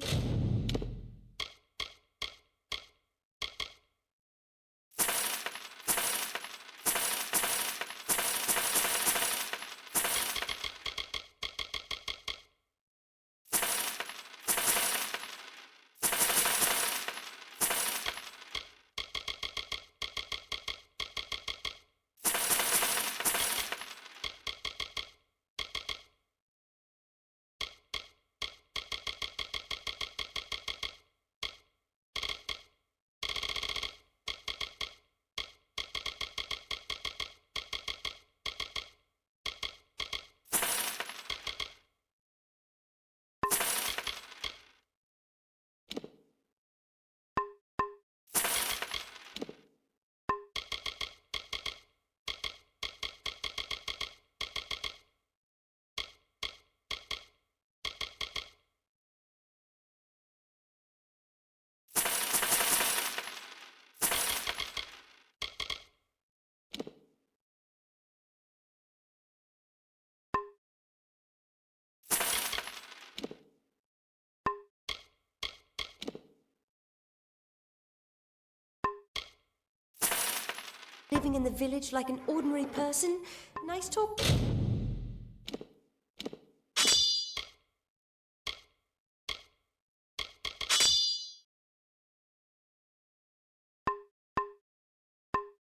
Speaker 1: Living in the village like an ordinary person. Nice talk.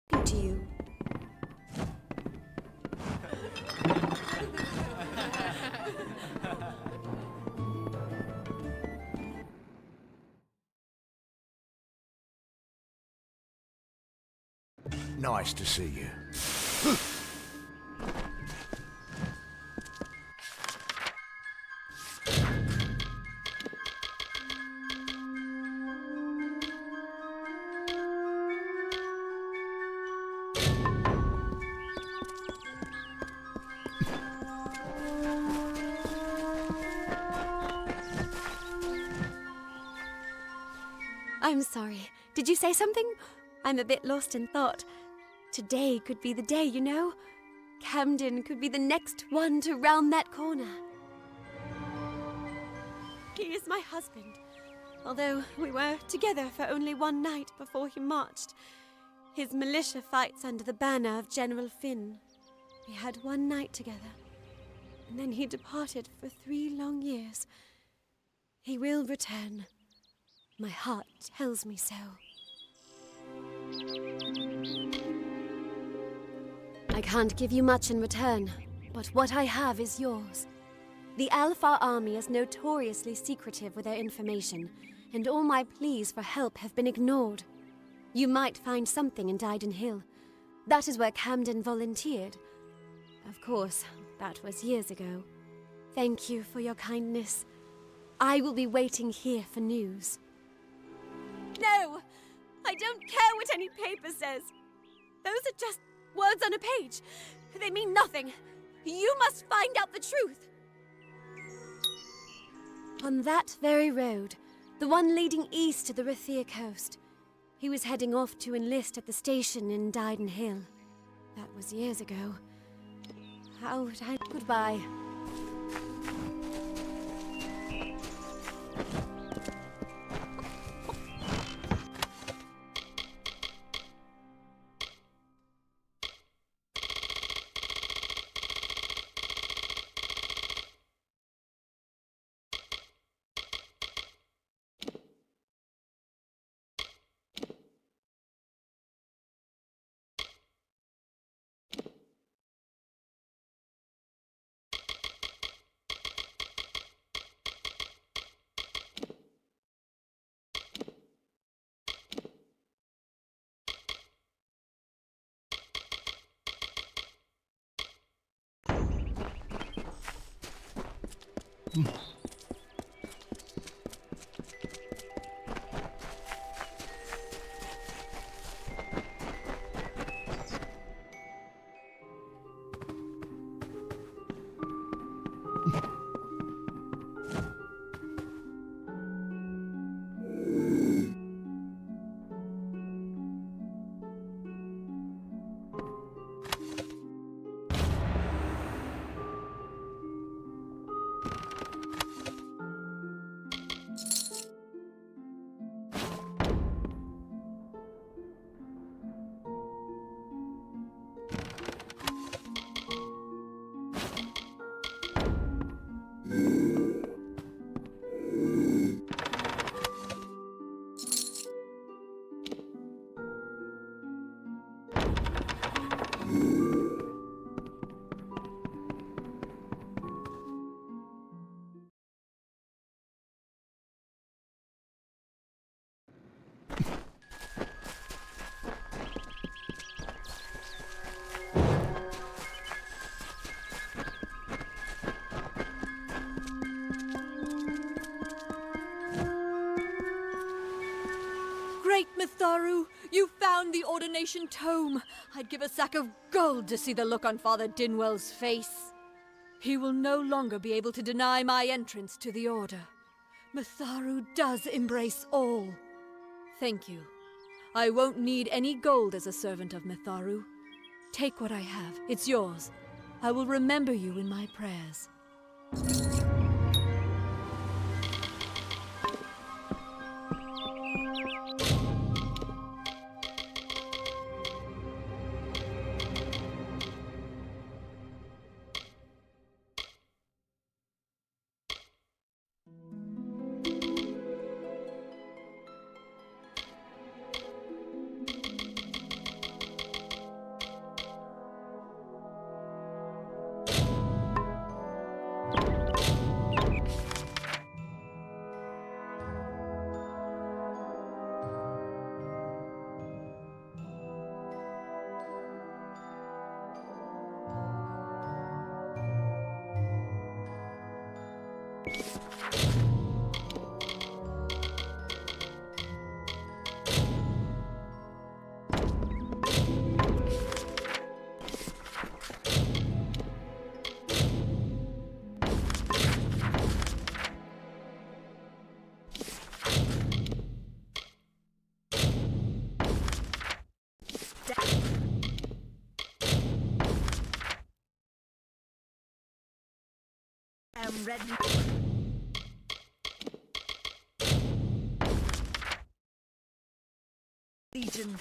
Speaker 1: Good to you.
Speaker 22: Nice to see you.
Speaker 21: I'm sorry. Did you say something? I'm a bit lost in thought. Today could be the day, you know? Camden could be the next one to round that corner. He is my husband. Although we were together for only one night before he marched. His militia fights under the banner of General Finn. We had one night together. And then he departed for 3 long years. He will return. My heart tells me so. I can't give you much in return, but what I have is yours. The Alpha army is notoriously secretive with their information, and all my pleas for help have been ignored. You might find something in Dyden Hill. That is where Camden volunteered. Of course, that was years ago. Thank you for your kindness. I will be waiting here for news. No! I don't care what any paper says. Those are just words on a page. They mean nothing. You must find out the truth. On that very road, the one leading east to the Rathir coast, he was heading off to enlist at the station in Dyden Hill. That was years ago. How would I... Goodbye. Mitharu, you found the ordination tome. I'd give a sack of gold to see the look on Father Dinwell's face. He will no longer be able to deny my entrance to the Order. Mitharu does embrace all. Thank you. I won't need any gold as a servant of Mitharu. Take what I have. It's yours. I will remember you in my prayers.
Speaker 4: I'm ready. Legion.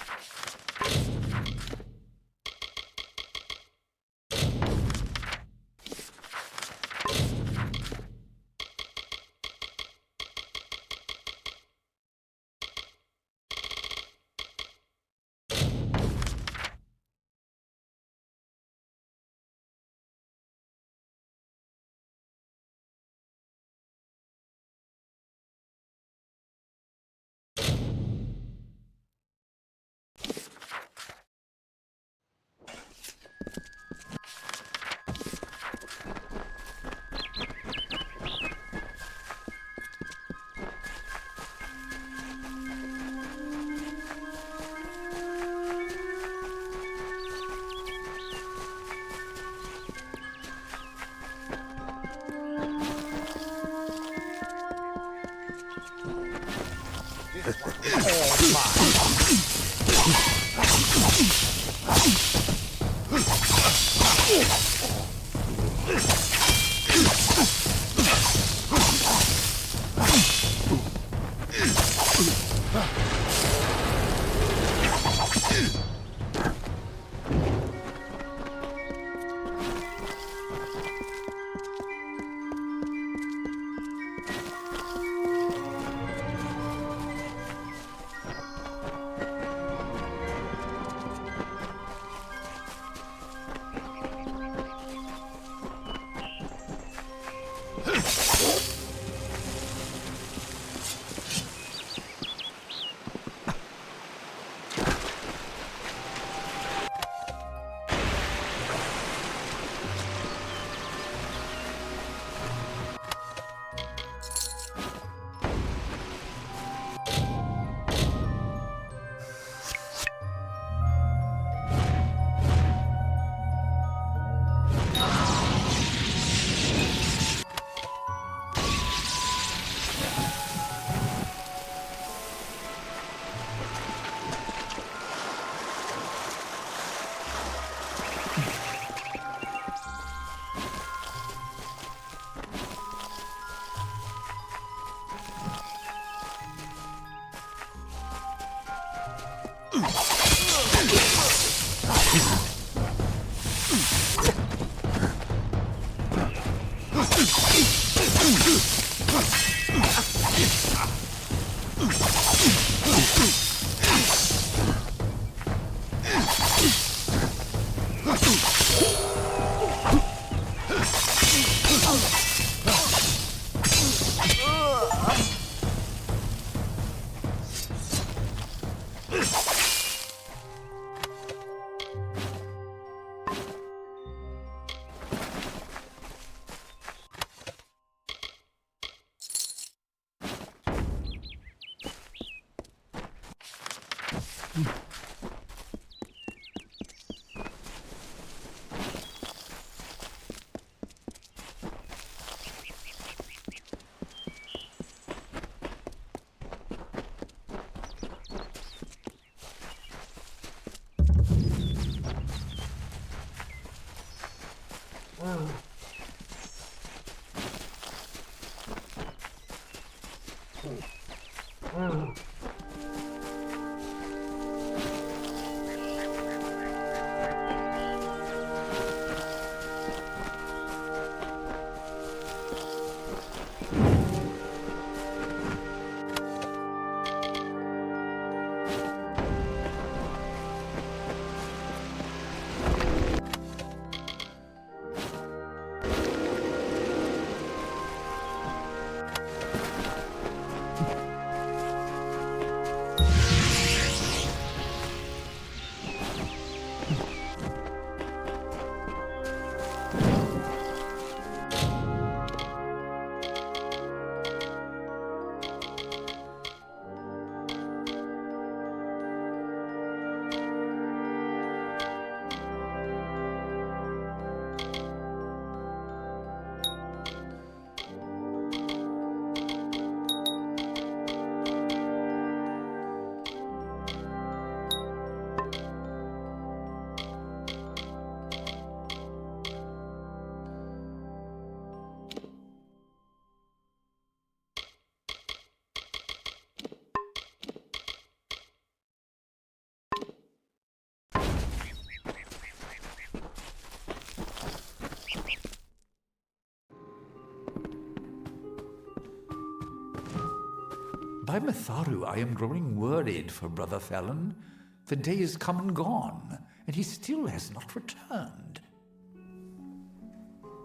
Speaker 8: By Matharu, I am growing worried for Brother Felon. The day is come and gone, and he still has not returned.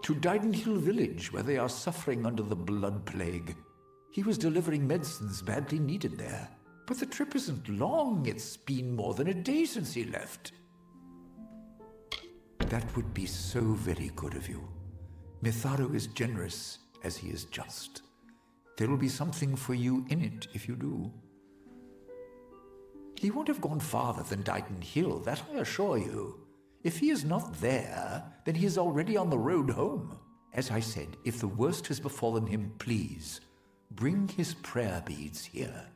Speaker 8: To Dyden Hill village, where they are suffering under the blood plague. He was delivering medicines badly needed there. But the trip isn't long. It's been more than a day since he left. That would be so very good of you. Mitharu is generous as he is just. There will be something for you in it if you do. He won't have gone farther than Dyden Hill, that I assure you. If he is not there, then he is already on the road home. As I said, if the worst has befallen him, please, bring his prayer beads here.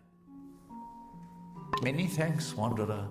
Speaker 8: Many thanks, Wanderer.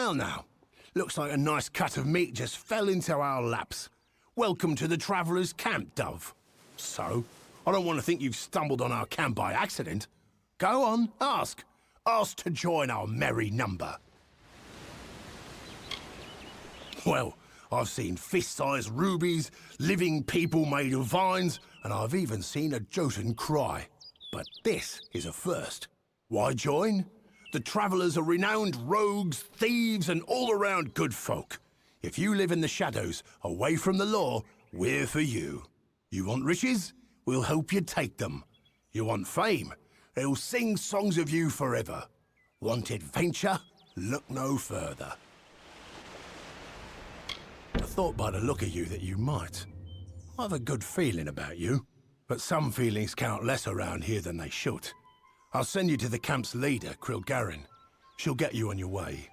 Speaker 3: Well now, looks like a nice cut of meat just fell into our laps. Welcome to the Traveller's Camp, Dove. So, I don't want to think you've stumbled on our camp by accident. Go on, ask. Ask to join our merry number. Well, I've seen fist-sized rubies, living people made of vines, and I've even seen a Jotun cry. But this is a first. Why join? The Travellers are renowned rogues, thieves, and all-around good folk. If you live in the shadows, away from the law, we're for you. You want riches? We'll help you take them. You want fame? They'll sing songs of you forever. Want adventure? Look no further. I thought by the look of you that you might. I have a good feeling about you, but some feelings count less around here than they should. I'll send you to the camp's leader, Krilgarin. She'll get you on your way.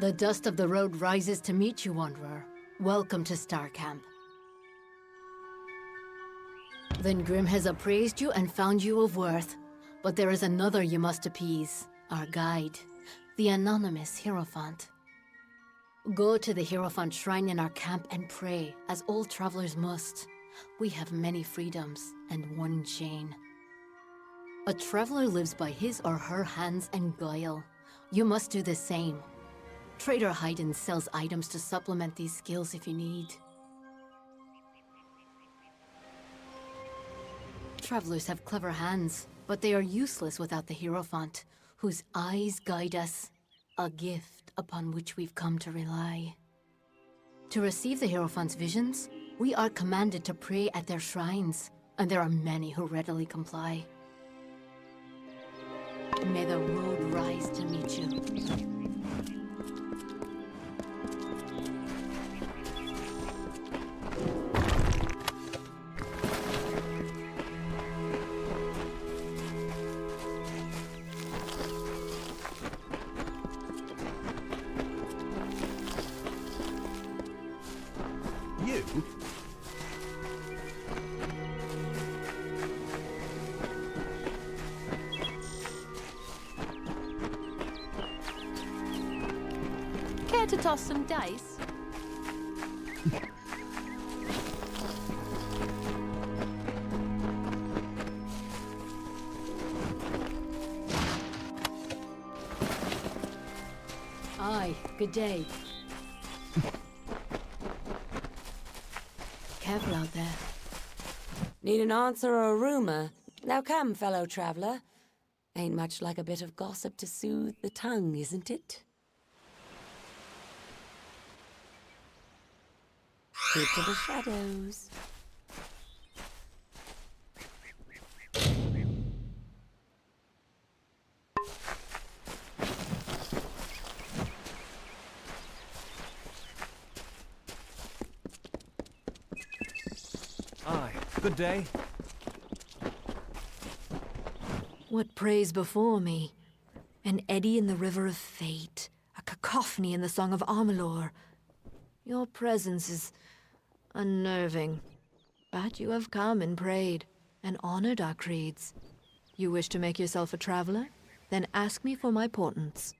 Speaker 13: The dust of the road rises to meet you, Wanderer. Welcome to Star Camp. Then Grim has appraised you and found you of worth. But there is another you must appease, our guide, the anonymous Hierophant. Go to the Hierophant shrine in our camp and pray, as all travelers must. We have many freedoms and one chain. A traveler lives by his or her hands and guile. You must do the same. Trader Haydn sells items to supplement these skills if you need. Travelers have clever hands, but they are useless without the Hierophant, whose eyes guide us, a gift upon which we've come to rely. To receive the Hierophant's visions, we are commanded to pray at their shrines, and there are many who readily comply. May the road rise to meet you.
Speaker 19: Care to toss some dice?
Speaker 13: Aye, good day. Careful out there.
Speaker 2: Need an answer or a rumor? Now come, fellow traveler. Ain't much like a bit of gossip to soothe the tongue, isn't it? Keep to the shadows.
Speaker 6: Aye, good day.
Speaker 21: What praise before me? An eddy in the river of fate, a cacophony in the song of Amalur. Your presence is unnerving. But you have come and prayed, and honored our creeds. You wish to make yourself a traveler? Then ask me for my portents.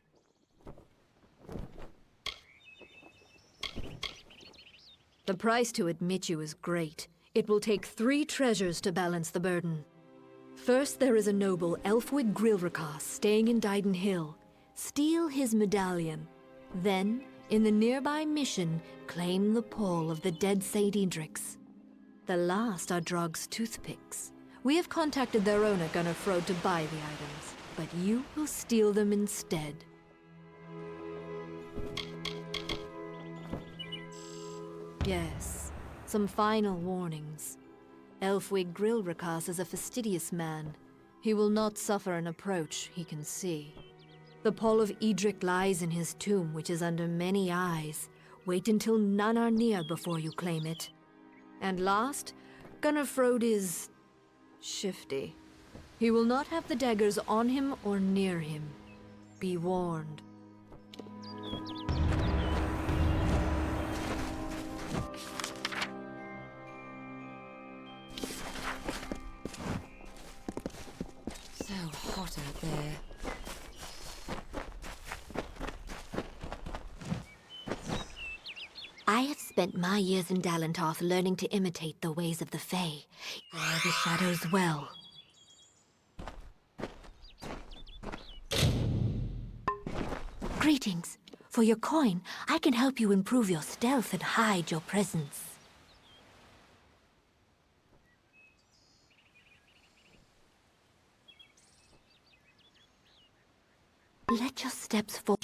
Speaker 21: The price to admit you is great. It will take 3 treasures to balance the burden. First, there is a noble Elfwig Grilrakas staying in Dyden Hill. Steal his medallion. Then, in the nearby mission, claim the pall of the dead Saint Edric's. The last are Drog's toothpicks. We have contacted their owner, Gunnar Frode, to buy the items, but you will steal them instead. Yes, some final warnings. Elfwig Grilrakas is a fastidious man. He will not suffer an approach he can see. The pall of Edric lies in his tomb, which is under many eyes. Wait until none are near before you claim it. And last, Gunnar Frode is shifty. He will not have the daggers on him or near him. Be warned.
Speaker 2: So hot out there.
Speaker 7: I have spent my years in Dalentarth learning to imitate the ways of the Fae. Wear the shadows well. Greetings. For your coin, I can help you improve your stealth and hide your presence. Let your steps fall.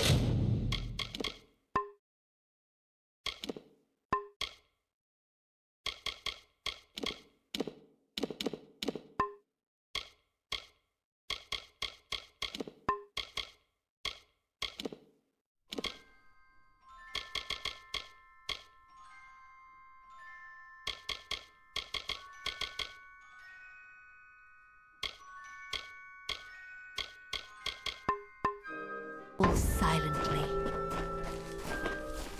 Speaker 7: Silently.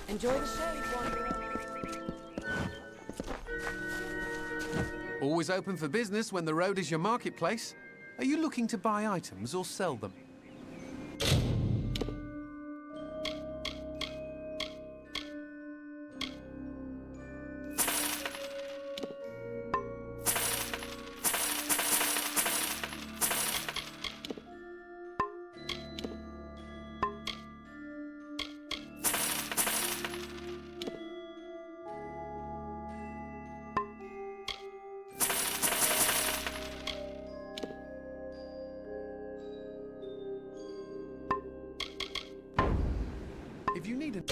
Speaker 2: Enjoy the shade, wanderer.
Speaker 17: Always open for business when the road is your marketplace. Are you looking to buy items or sell them? If you need a...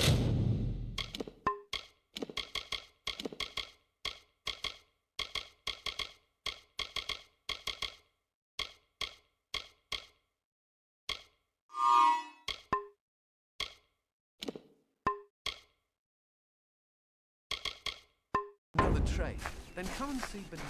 Speaker 17: another trade, then come and see Bernard.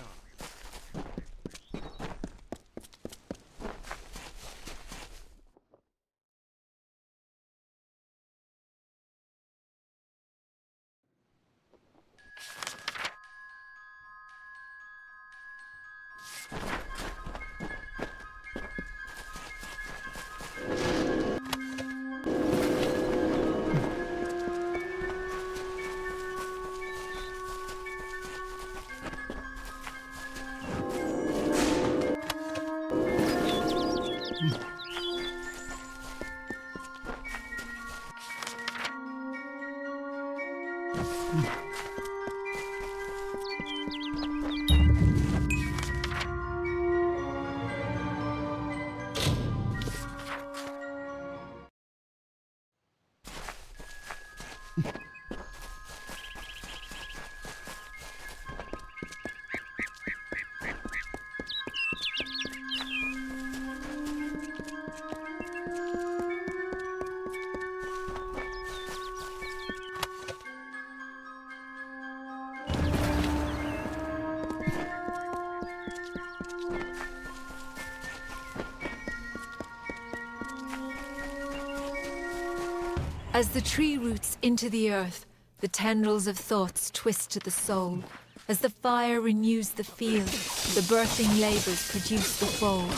Speaker 9: As the tree roots into the earth, the tendrils of thoughts twist to the soul. As the fire renews the field, the birthing labors produce the foal.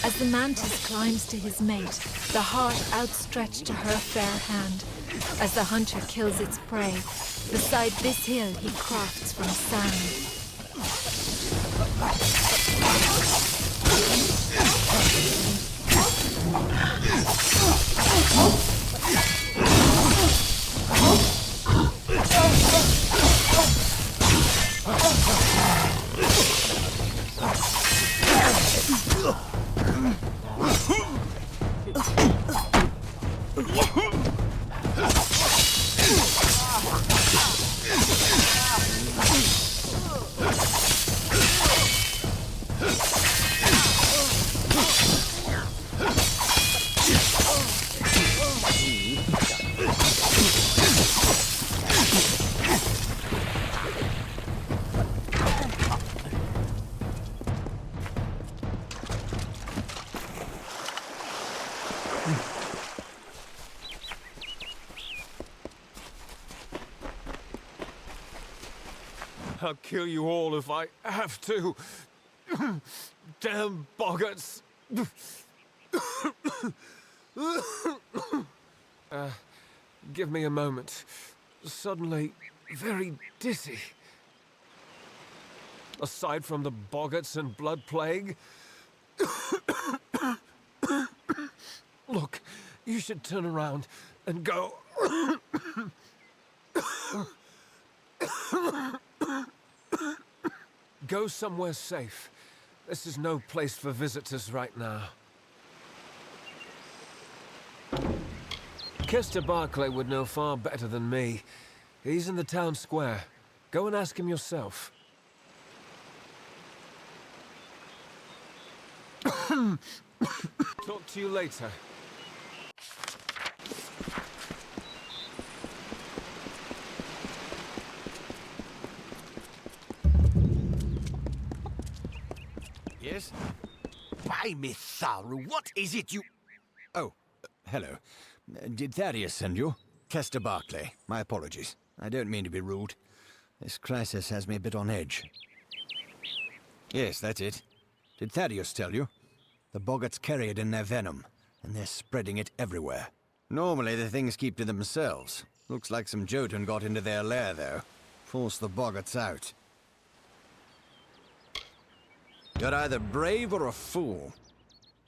Speaker 9: As the mantis climbs to his mate, the heart outstretched to her fair hand. As the hunter kills its prey, beside this hill he crafts from sand.
Speaker 6: I'll kill you all if I have to. Damn boggarts. Give me a moment. Suddenly, very dizzy. Aside from the boggarts and blood plague. Look, you should turn around and go. Go somewhere safe. This is no place for visitors right now. Kester Barclay would know far better than me. He's in the town square. Go and ask him yourself. Talk to you later.
Speaker 15: Yes? Why, Mitharu, what is it you...
Speaker 20: Oh, hello. Did Thaddeus send you? Kester Barclay. My apologies. I don't mean to be rude. This crisis has me a bit on edge. Yes, that's it. Did Thaddeus tell you? The boggarts carry it in their venom, and they're spreading it everywhere. Normally the things keep to themselves. Looks like some Jotun got into their lair, though. Forced the boggarts out. You're either brave or a fool.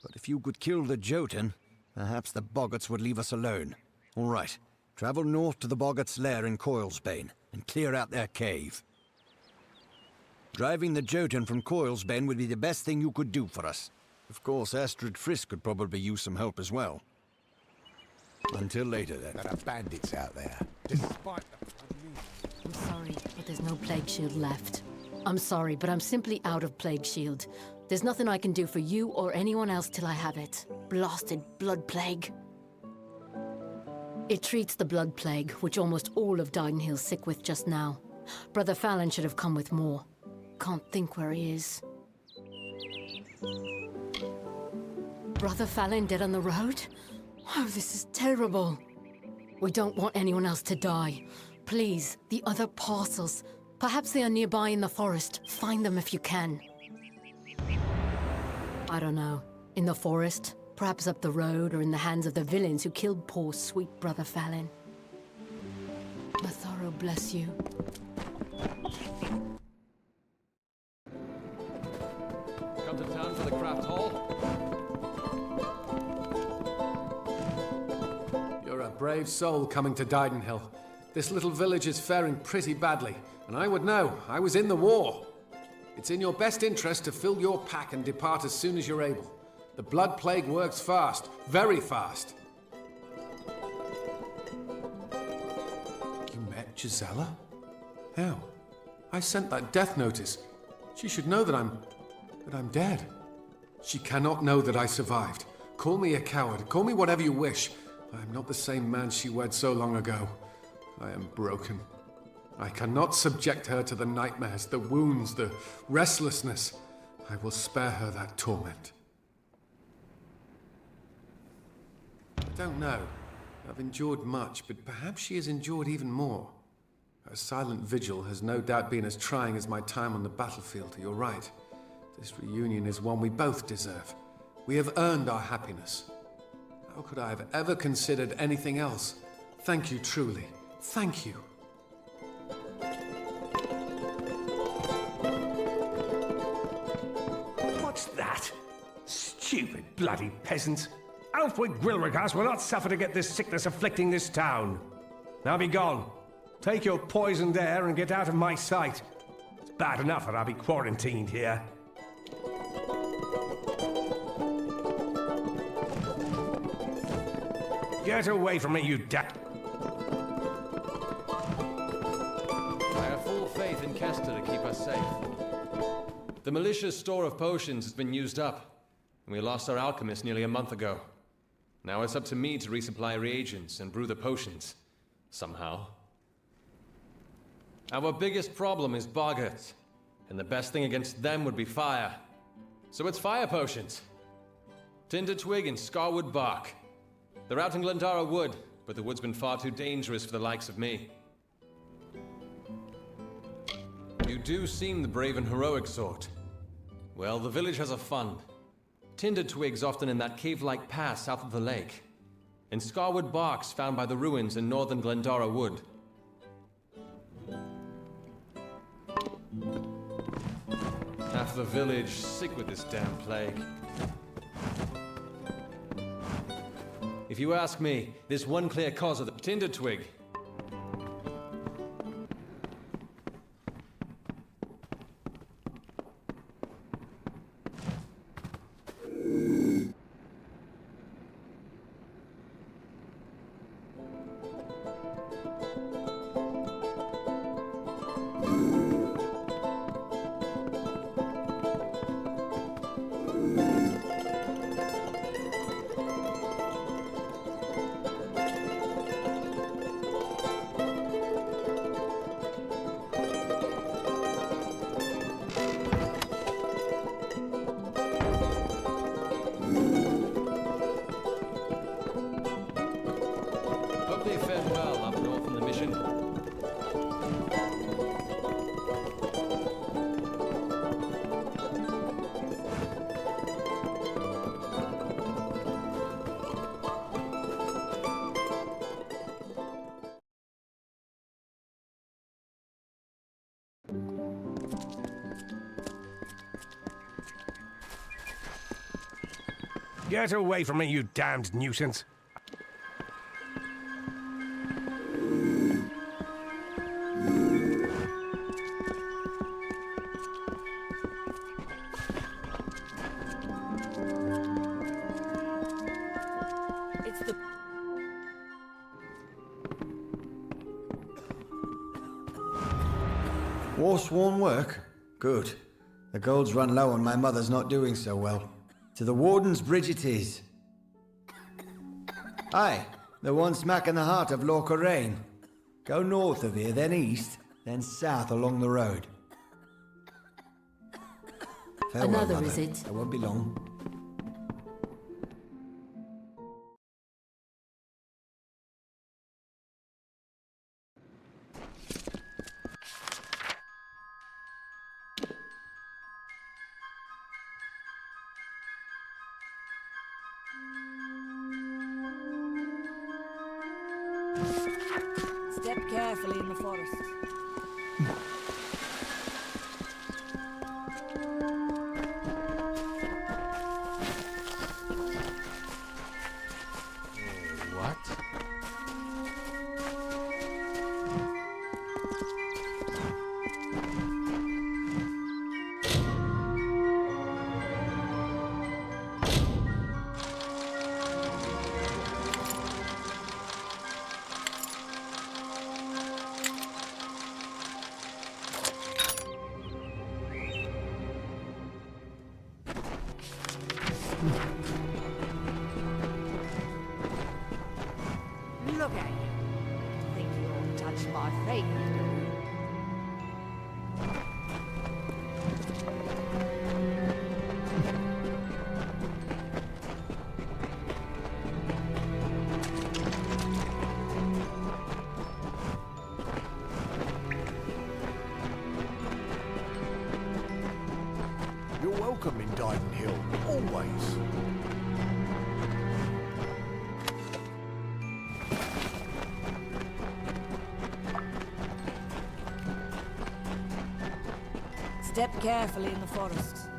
Speaker 20: But if you could kill the Jotun, perhaps the boggarts would leave us alone. All right, travel north to the boggarts' lair in Coilsbane and clear out their cave. Driving the Jotun from Coilsbane would be the best thing you could do for us. Of course, Astrid Frisk could probably use some help as well. Until later, then.
Speaker 15: There are bandits out there. Despite
Speaker 13: I'm sorry, but there's no plague shield left. I'm sorry, but I'm simply out of plague shield. There's nothing I can do for you or anyone else till I have it. Blasted blood plague. It treats the blood plague, which almost all of Didenhill's sick with just now. Brother Fallon should have come with more. Can't think where he is. Brother Fallon dead on the road? Oh, this is terrible. We don't want anyone else to die. Please, the other parcels. Perhaps they are nearby in the forest. Find them if you can. I don't know. In the forest? Perhaps up the road or in the hands of the villains who killed poor sweet Brother Fallon. Matharu bless you.
Speaker 6: Come to town for the craft hall?
Speaker 17: You're a brave soul coming to Didenhill. This little village is faring pretty badly, and I would know. I was in the war. It's in your best interest to fill your pack and depart as soon as you're able. The blood plague works fast, very fast. You met Gisela? How? I sent that death notice. She should know that I'm dead. She cannot know that I survived. Call me a coward, call me whatever you wish. I am not the same man she wed so long ago. I am broken. I cannot subject her to the nightmares, the wounds, the restlessness. I will spare her that torment. I don't know. I've endured much, but perhaps she has endured even more. Her silent vigil has no doubt been as trying as my time on the battlefield. You're right. This reunion is one we both deserve. We have earned our happiness. How could I have ever considered anything else? Thank you, truly. Thank you.
Speaker 16: What's that? Stupid bloody peasants. Alfwig Gwilregas will not suffer to get this sickness afflicting this town. Now be gone. Take your poisoned air and get out of my sight. It's bad enough that I'll be quarantined here. Get away from me, you
Speaker 10: I have full faith in Kester to keep us safe. The militia's store of potions has been used up, and we lost our alchemist nearly a month ago. Now it's up to me to resupply reagents and brew the potions. Somehow. Our biggest problem is boggarts, and the best thing against them would be fire. So it's fire potions. Tinder twig and scarwood bark. They're out in Glendara Wood, but the wood's been far too dangerous for the likes of me. You do seem the brave and heroic sort. Well, the village has a fund. Tinder twigs often in that cave-like pass south of the lake, and scarwood barks found by the ruins in northern Glendara Wood. Half the village sick with this damn plague. If you ask me, there's one clear cause of the Tinder twig. Hope they fed well up north in the mission.
Speaker 16: Get away from me, you damned nuisance.
Speaker 21: It's the...
Speaker 20: War-sworn work? Good. The gold's run low and my mother's not doing so well. To the Warden's bridge it is. Aye, the one smack in the heart of Lorcoraine. Go north of here, then east, then south along the road. Farewell,
Speaker 13: Another,
Speaker 20: mother.
Speaker 13: is it?
Speaker 20: I won't be long.
Speaker 21: Step carefully in the forest.
Speaker 3: welcome in Dyden Hill, always.
Speaker 21: Step carefully in the forest.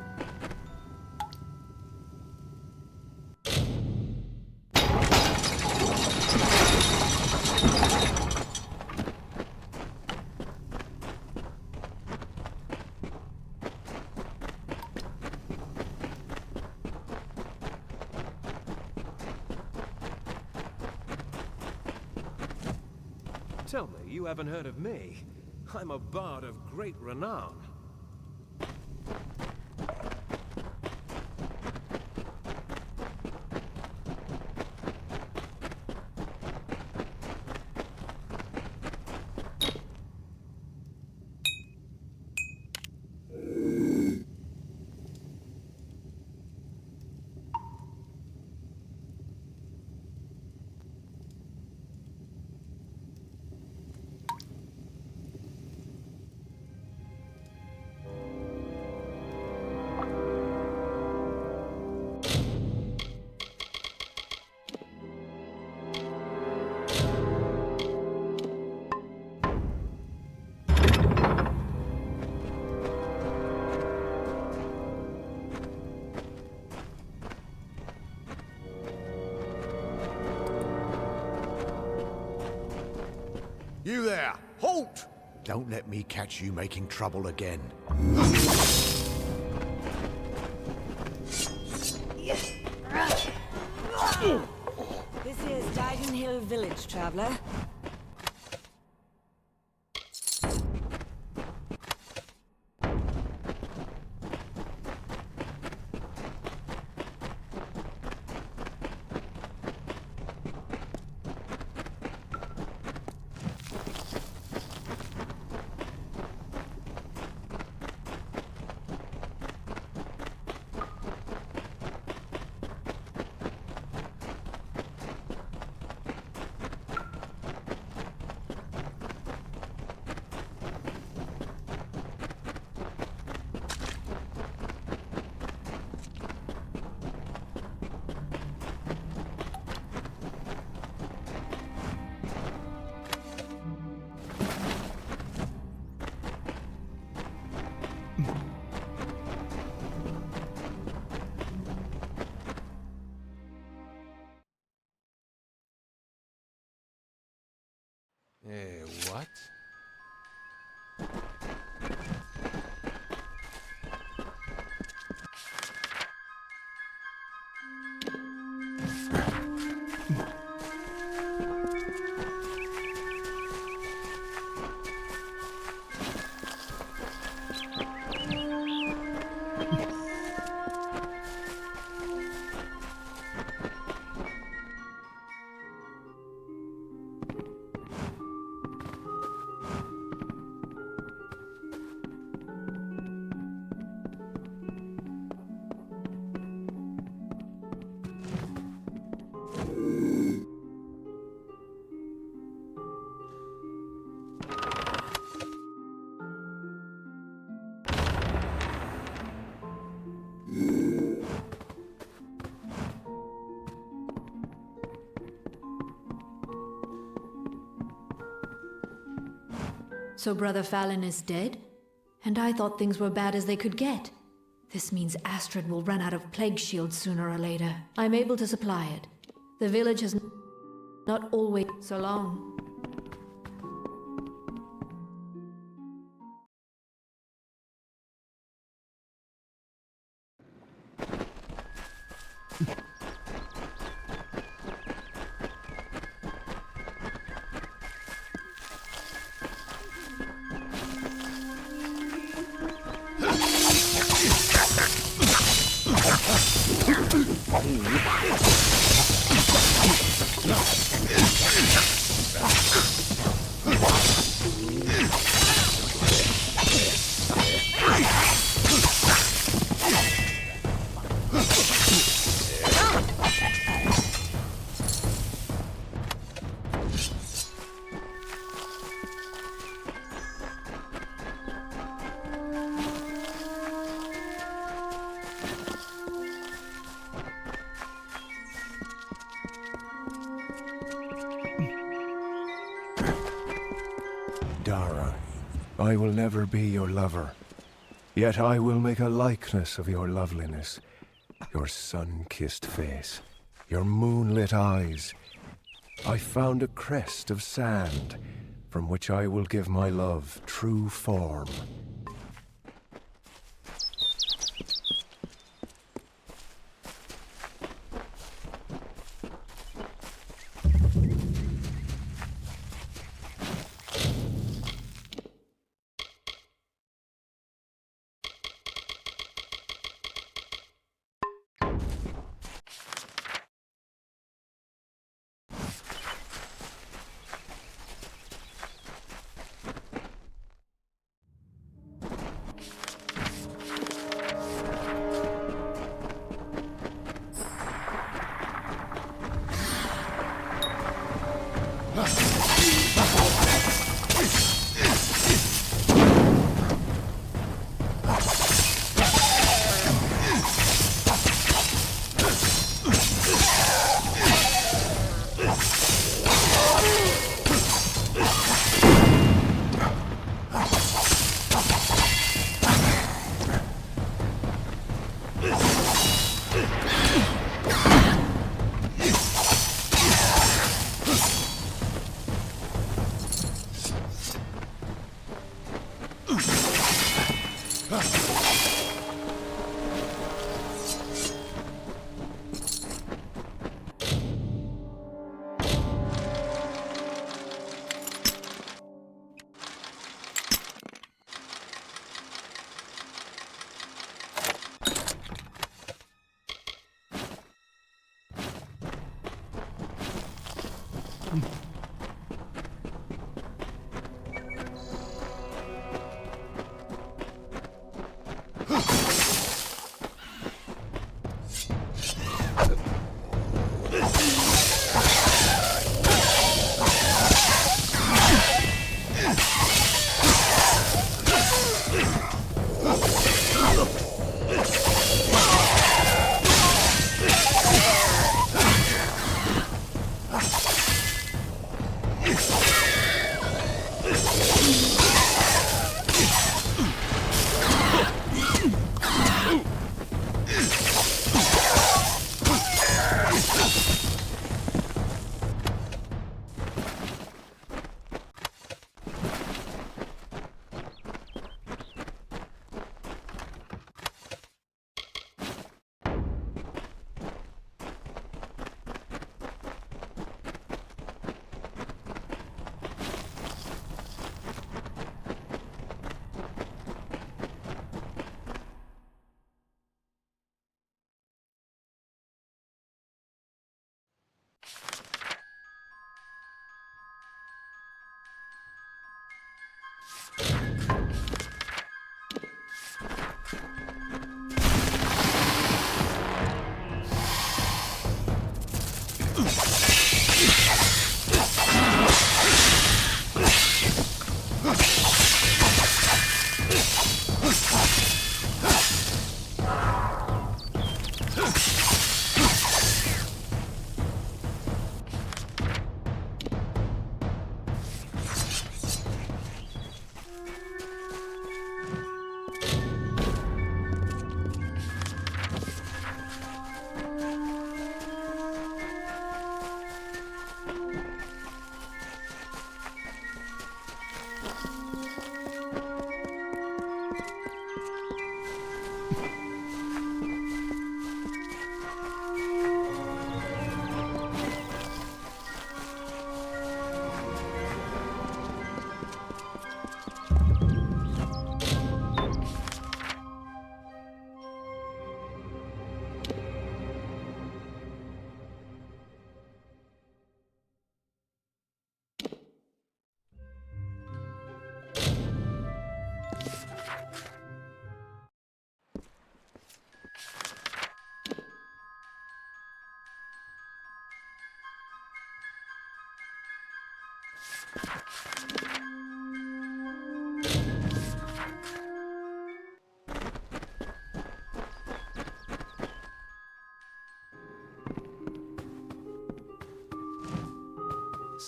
Speaker 6: Tell me, you haven't heard of me? I'm a bard of great renown.
Speaker 3: You there! Halt! Don't let me catch you making trouble again.
Speaker 1: This is Dyden Hill Village, traveler.
Speaker 6: What?
Speaker 9: So Brother Fallon is dead? And I thought things were bad as they could get. This means Astrid will run out of plague shields sooner or later. I'm able to supply it. The village has not always so long.
Speaker 5: I will never be your lover. Yet I will make a likeness of your loveliness, your sun-kissed face, your moonlit eyes. I found a crest of sand, from which I will give my love true form.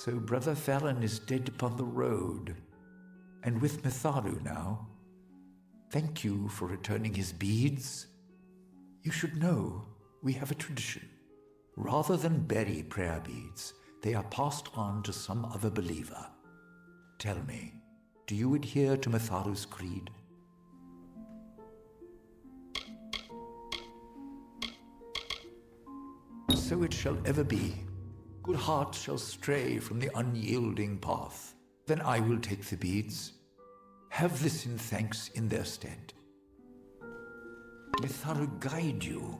Speaker 6: So Brother Fallon is dead upon the road,
Speaker 8: and with Mitharu now. Thank you for returning his beads. You should know we have a tradition. Rather than bury prayer beads, they are passed on to some other believer. Tell me, do you adhere to Mitharu's creed? So it shall ever be. Good hearts shall stray from the unyielding path. Then I will take the beads. Have this in thanks in their stead. Mitharu guide you.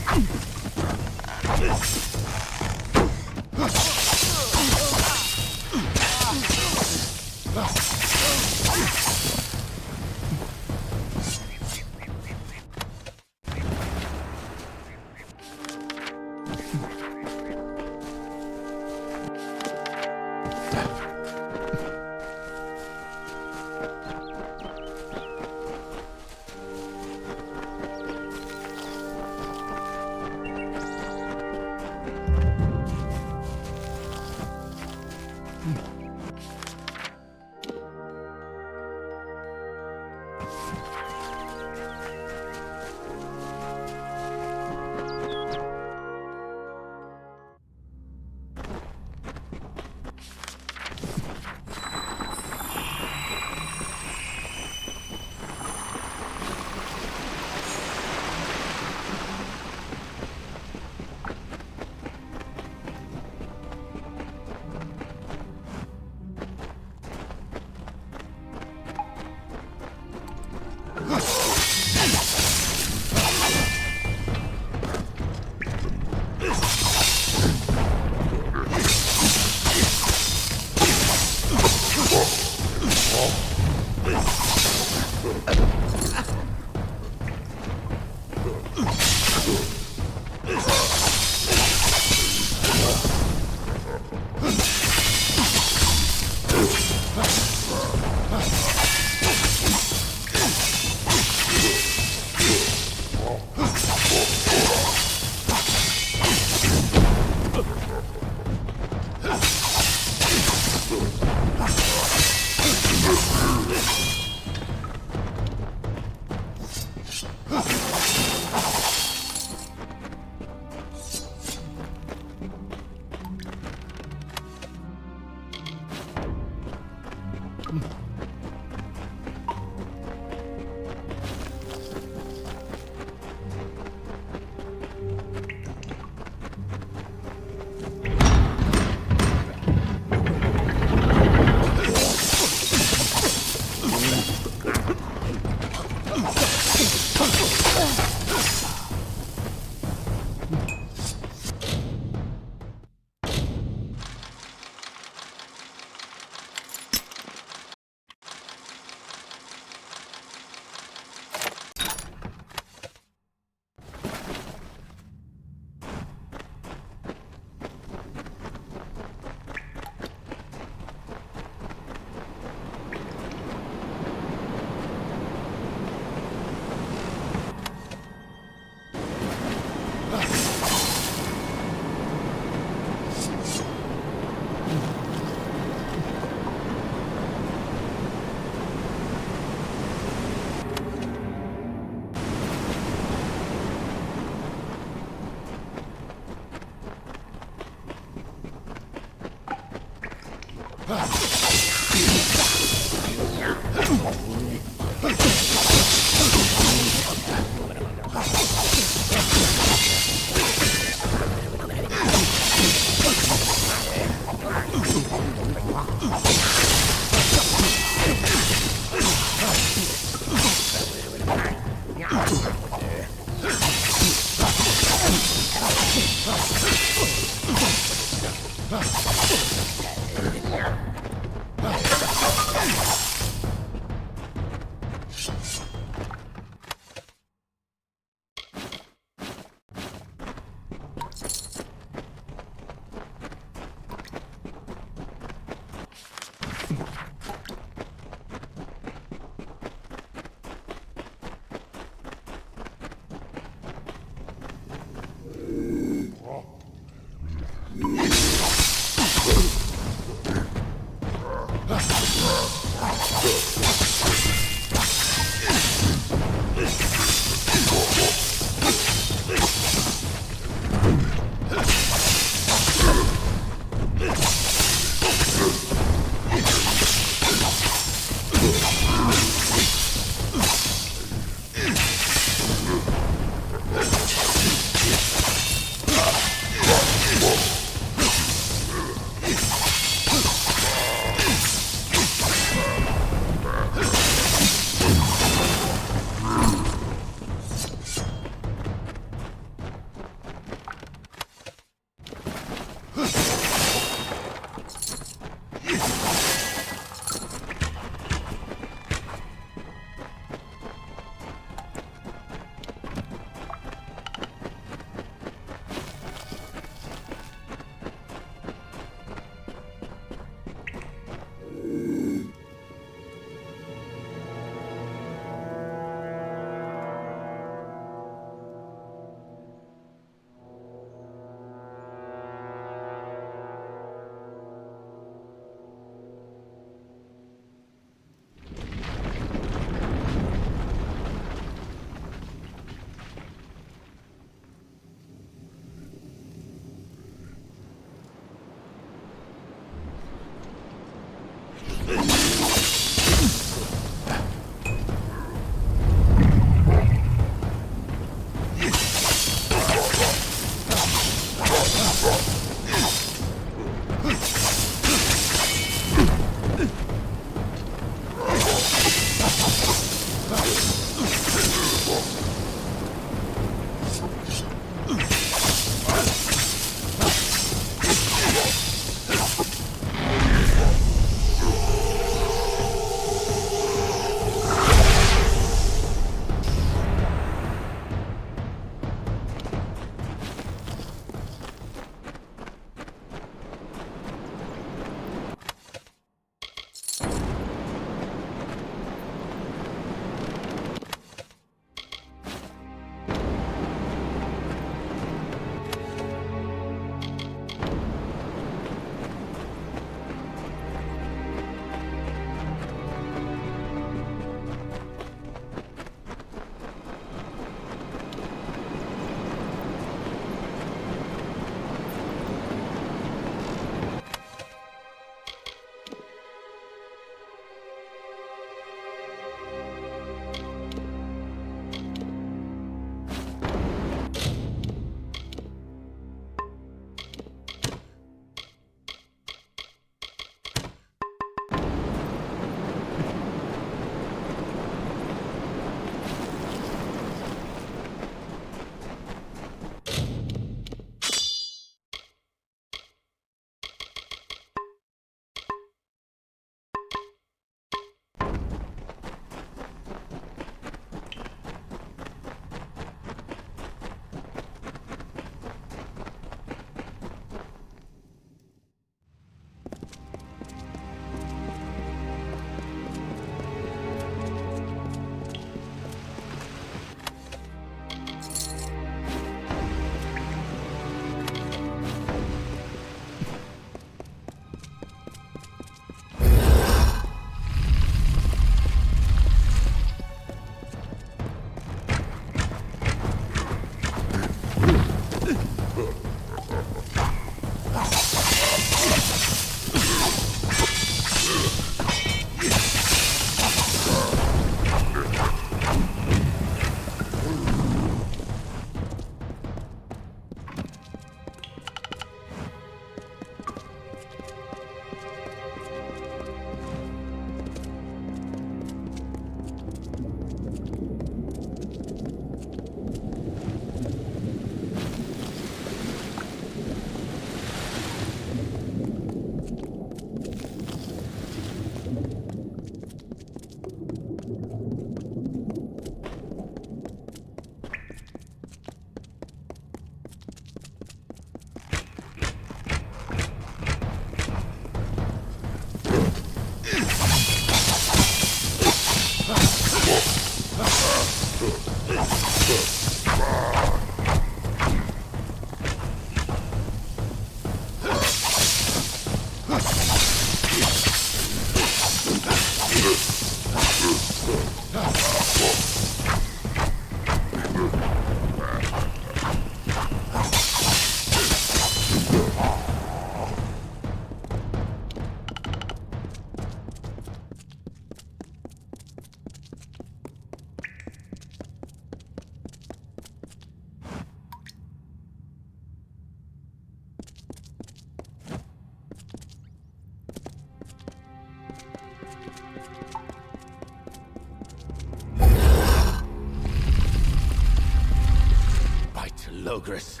Speaker 12: Ogress,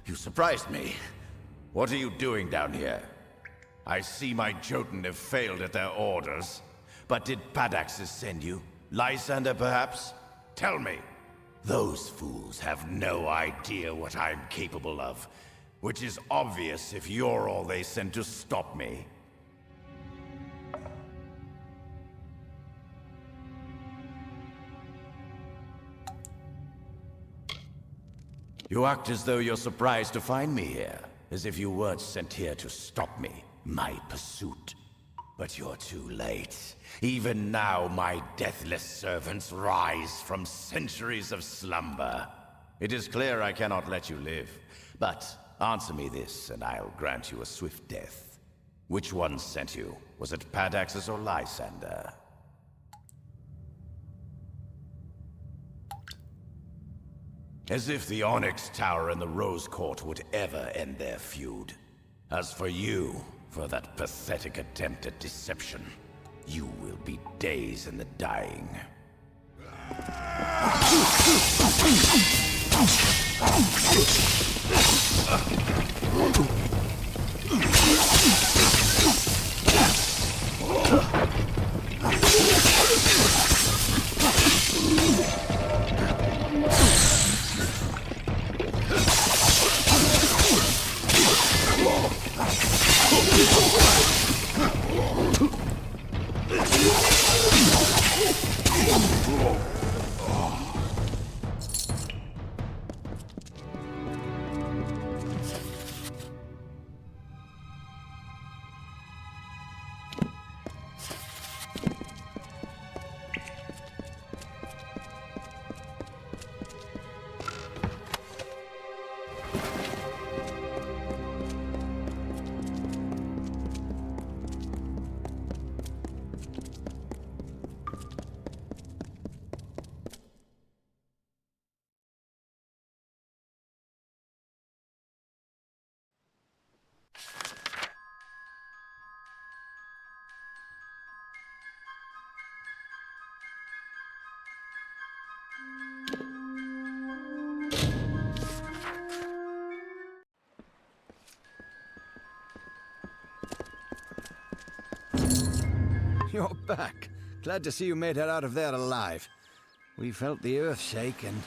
Speaker 12: you surprised me. What are you doing down here? I see my Jotun have failed at their orders. But did Padaxes send you? Lysander, perhaps? Tell me. Those fools have no idea what I'm capable of, which is obvious if you're all they sent to stop me. You act as though you're surprised to find me here, as if you weren't sent here to stop me, my pursuit. But you're too late. Even now, my deathless servants rise from centuries of slumber. It is clear I cannot let you live, but answer me this, and I'll grant you a swift death. Which one sent you? Was it Padaxes or Lysander? As if the Onyx Tower and the Rose Court would ever end their feud. As for you, for that pathetic attempt at deception, you will be days in the dying.
Speaker 20: You're back. Glad to see you made it out of there alive. We felt the earth shake and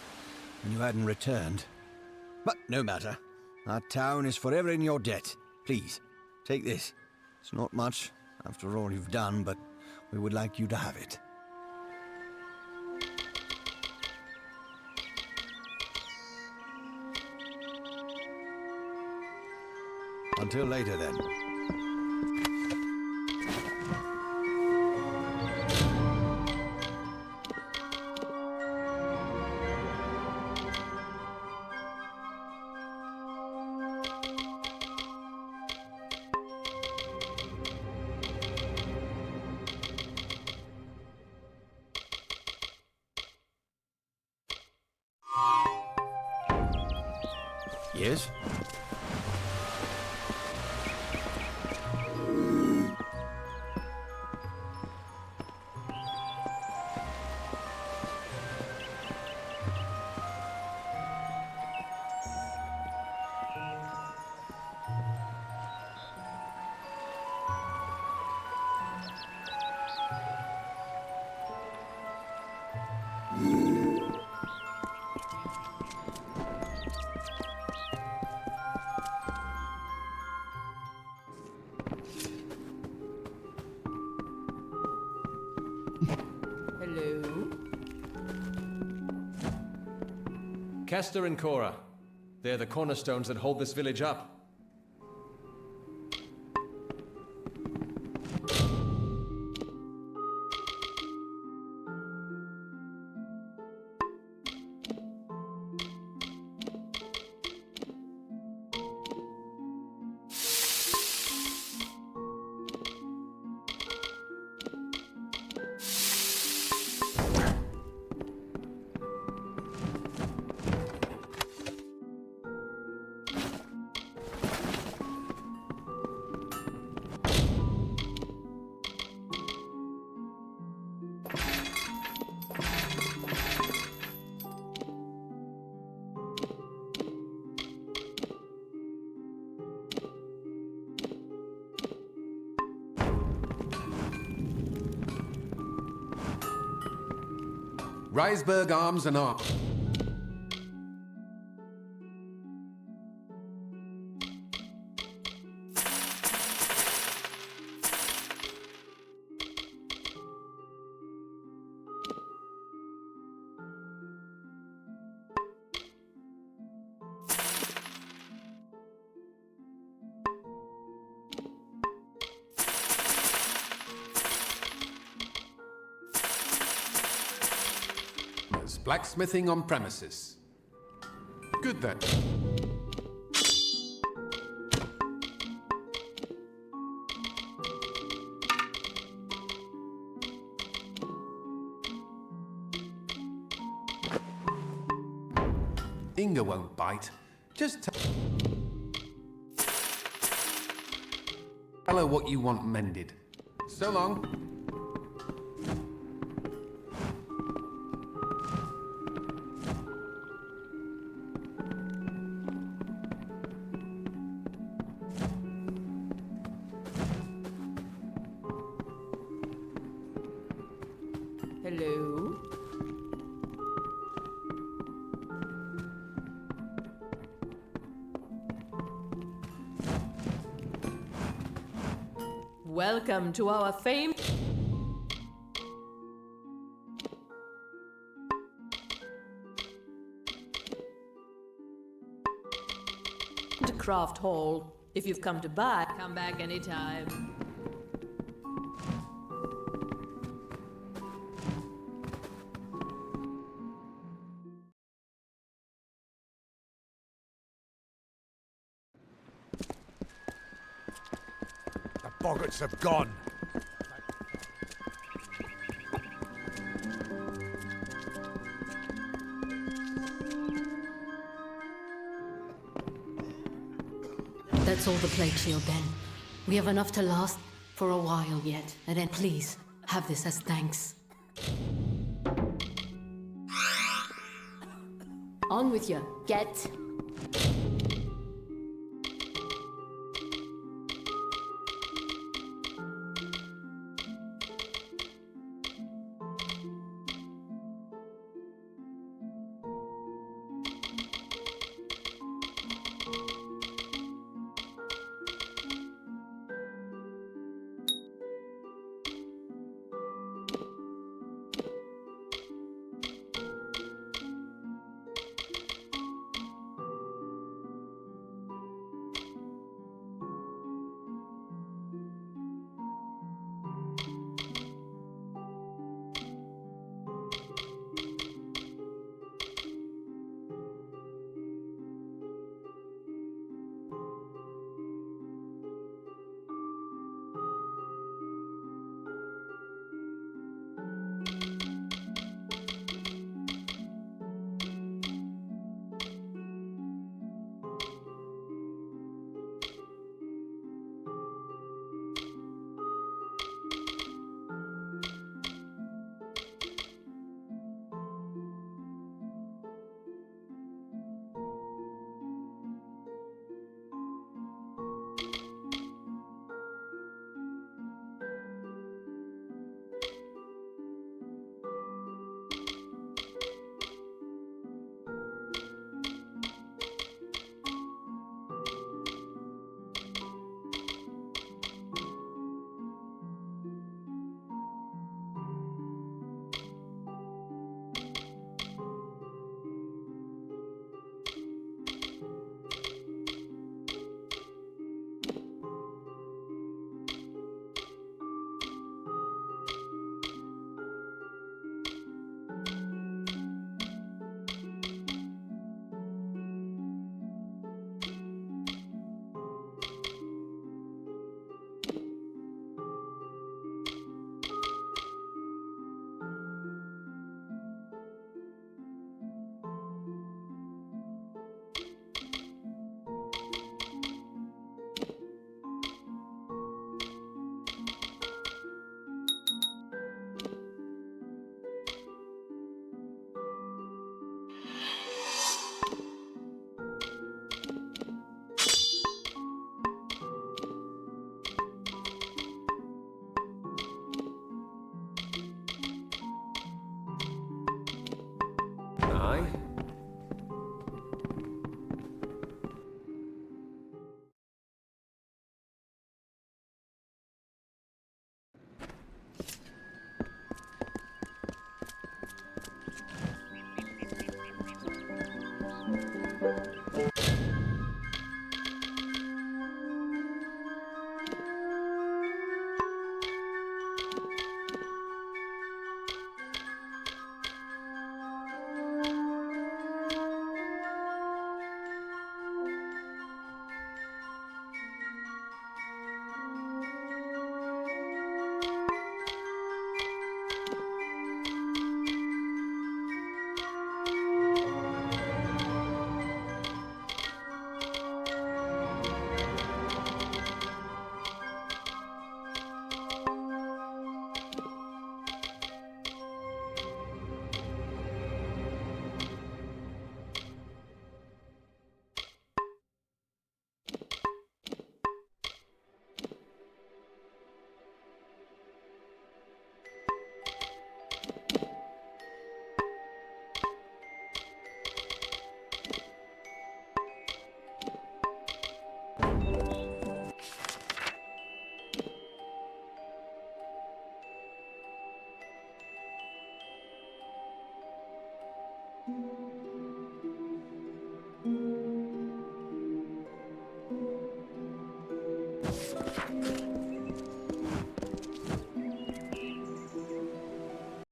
Speaker 20: you hadn't returned. But no matter. Our town is forever in your debt. Please, take this. It's not much, after all you've done, but we would like you to have it. Until later, then. Yes?
Speaker 10: Kester and Cora. They're the cornerstones that hold this village up.
Speaker 17: Reisberg Arms and Arms. Blacksmithing on premises. Good then. Inga won't bite. Just tell her what you want mended. So long.
Speaker 2: Hello? Welcome to our fame. To Craft Hall. If you've come to buy, come back anytime.
Speaker 15: The boggarts have gone.
Speaker 13: That's all the plague shield then. We have enough to last for a while yet. And then please, have this as thanks. On with you. Get.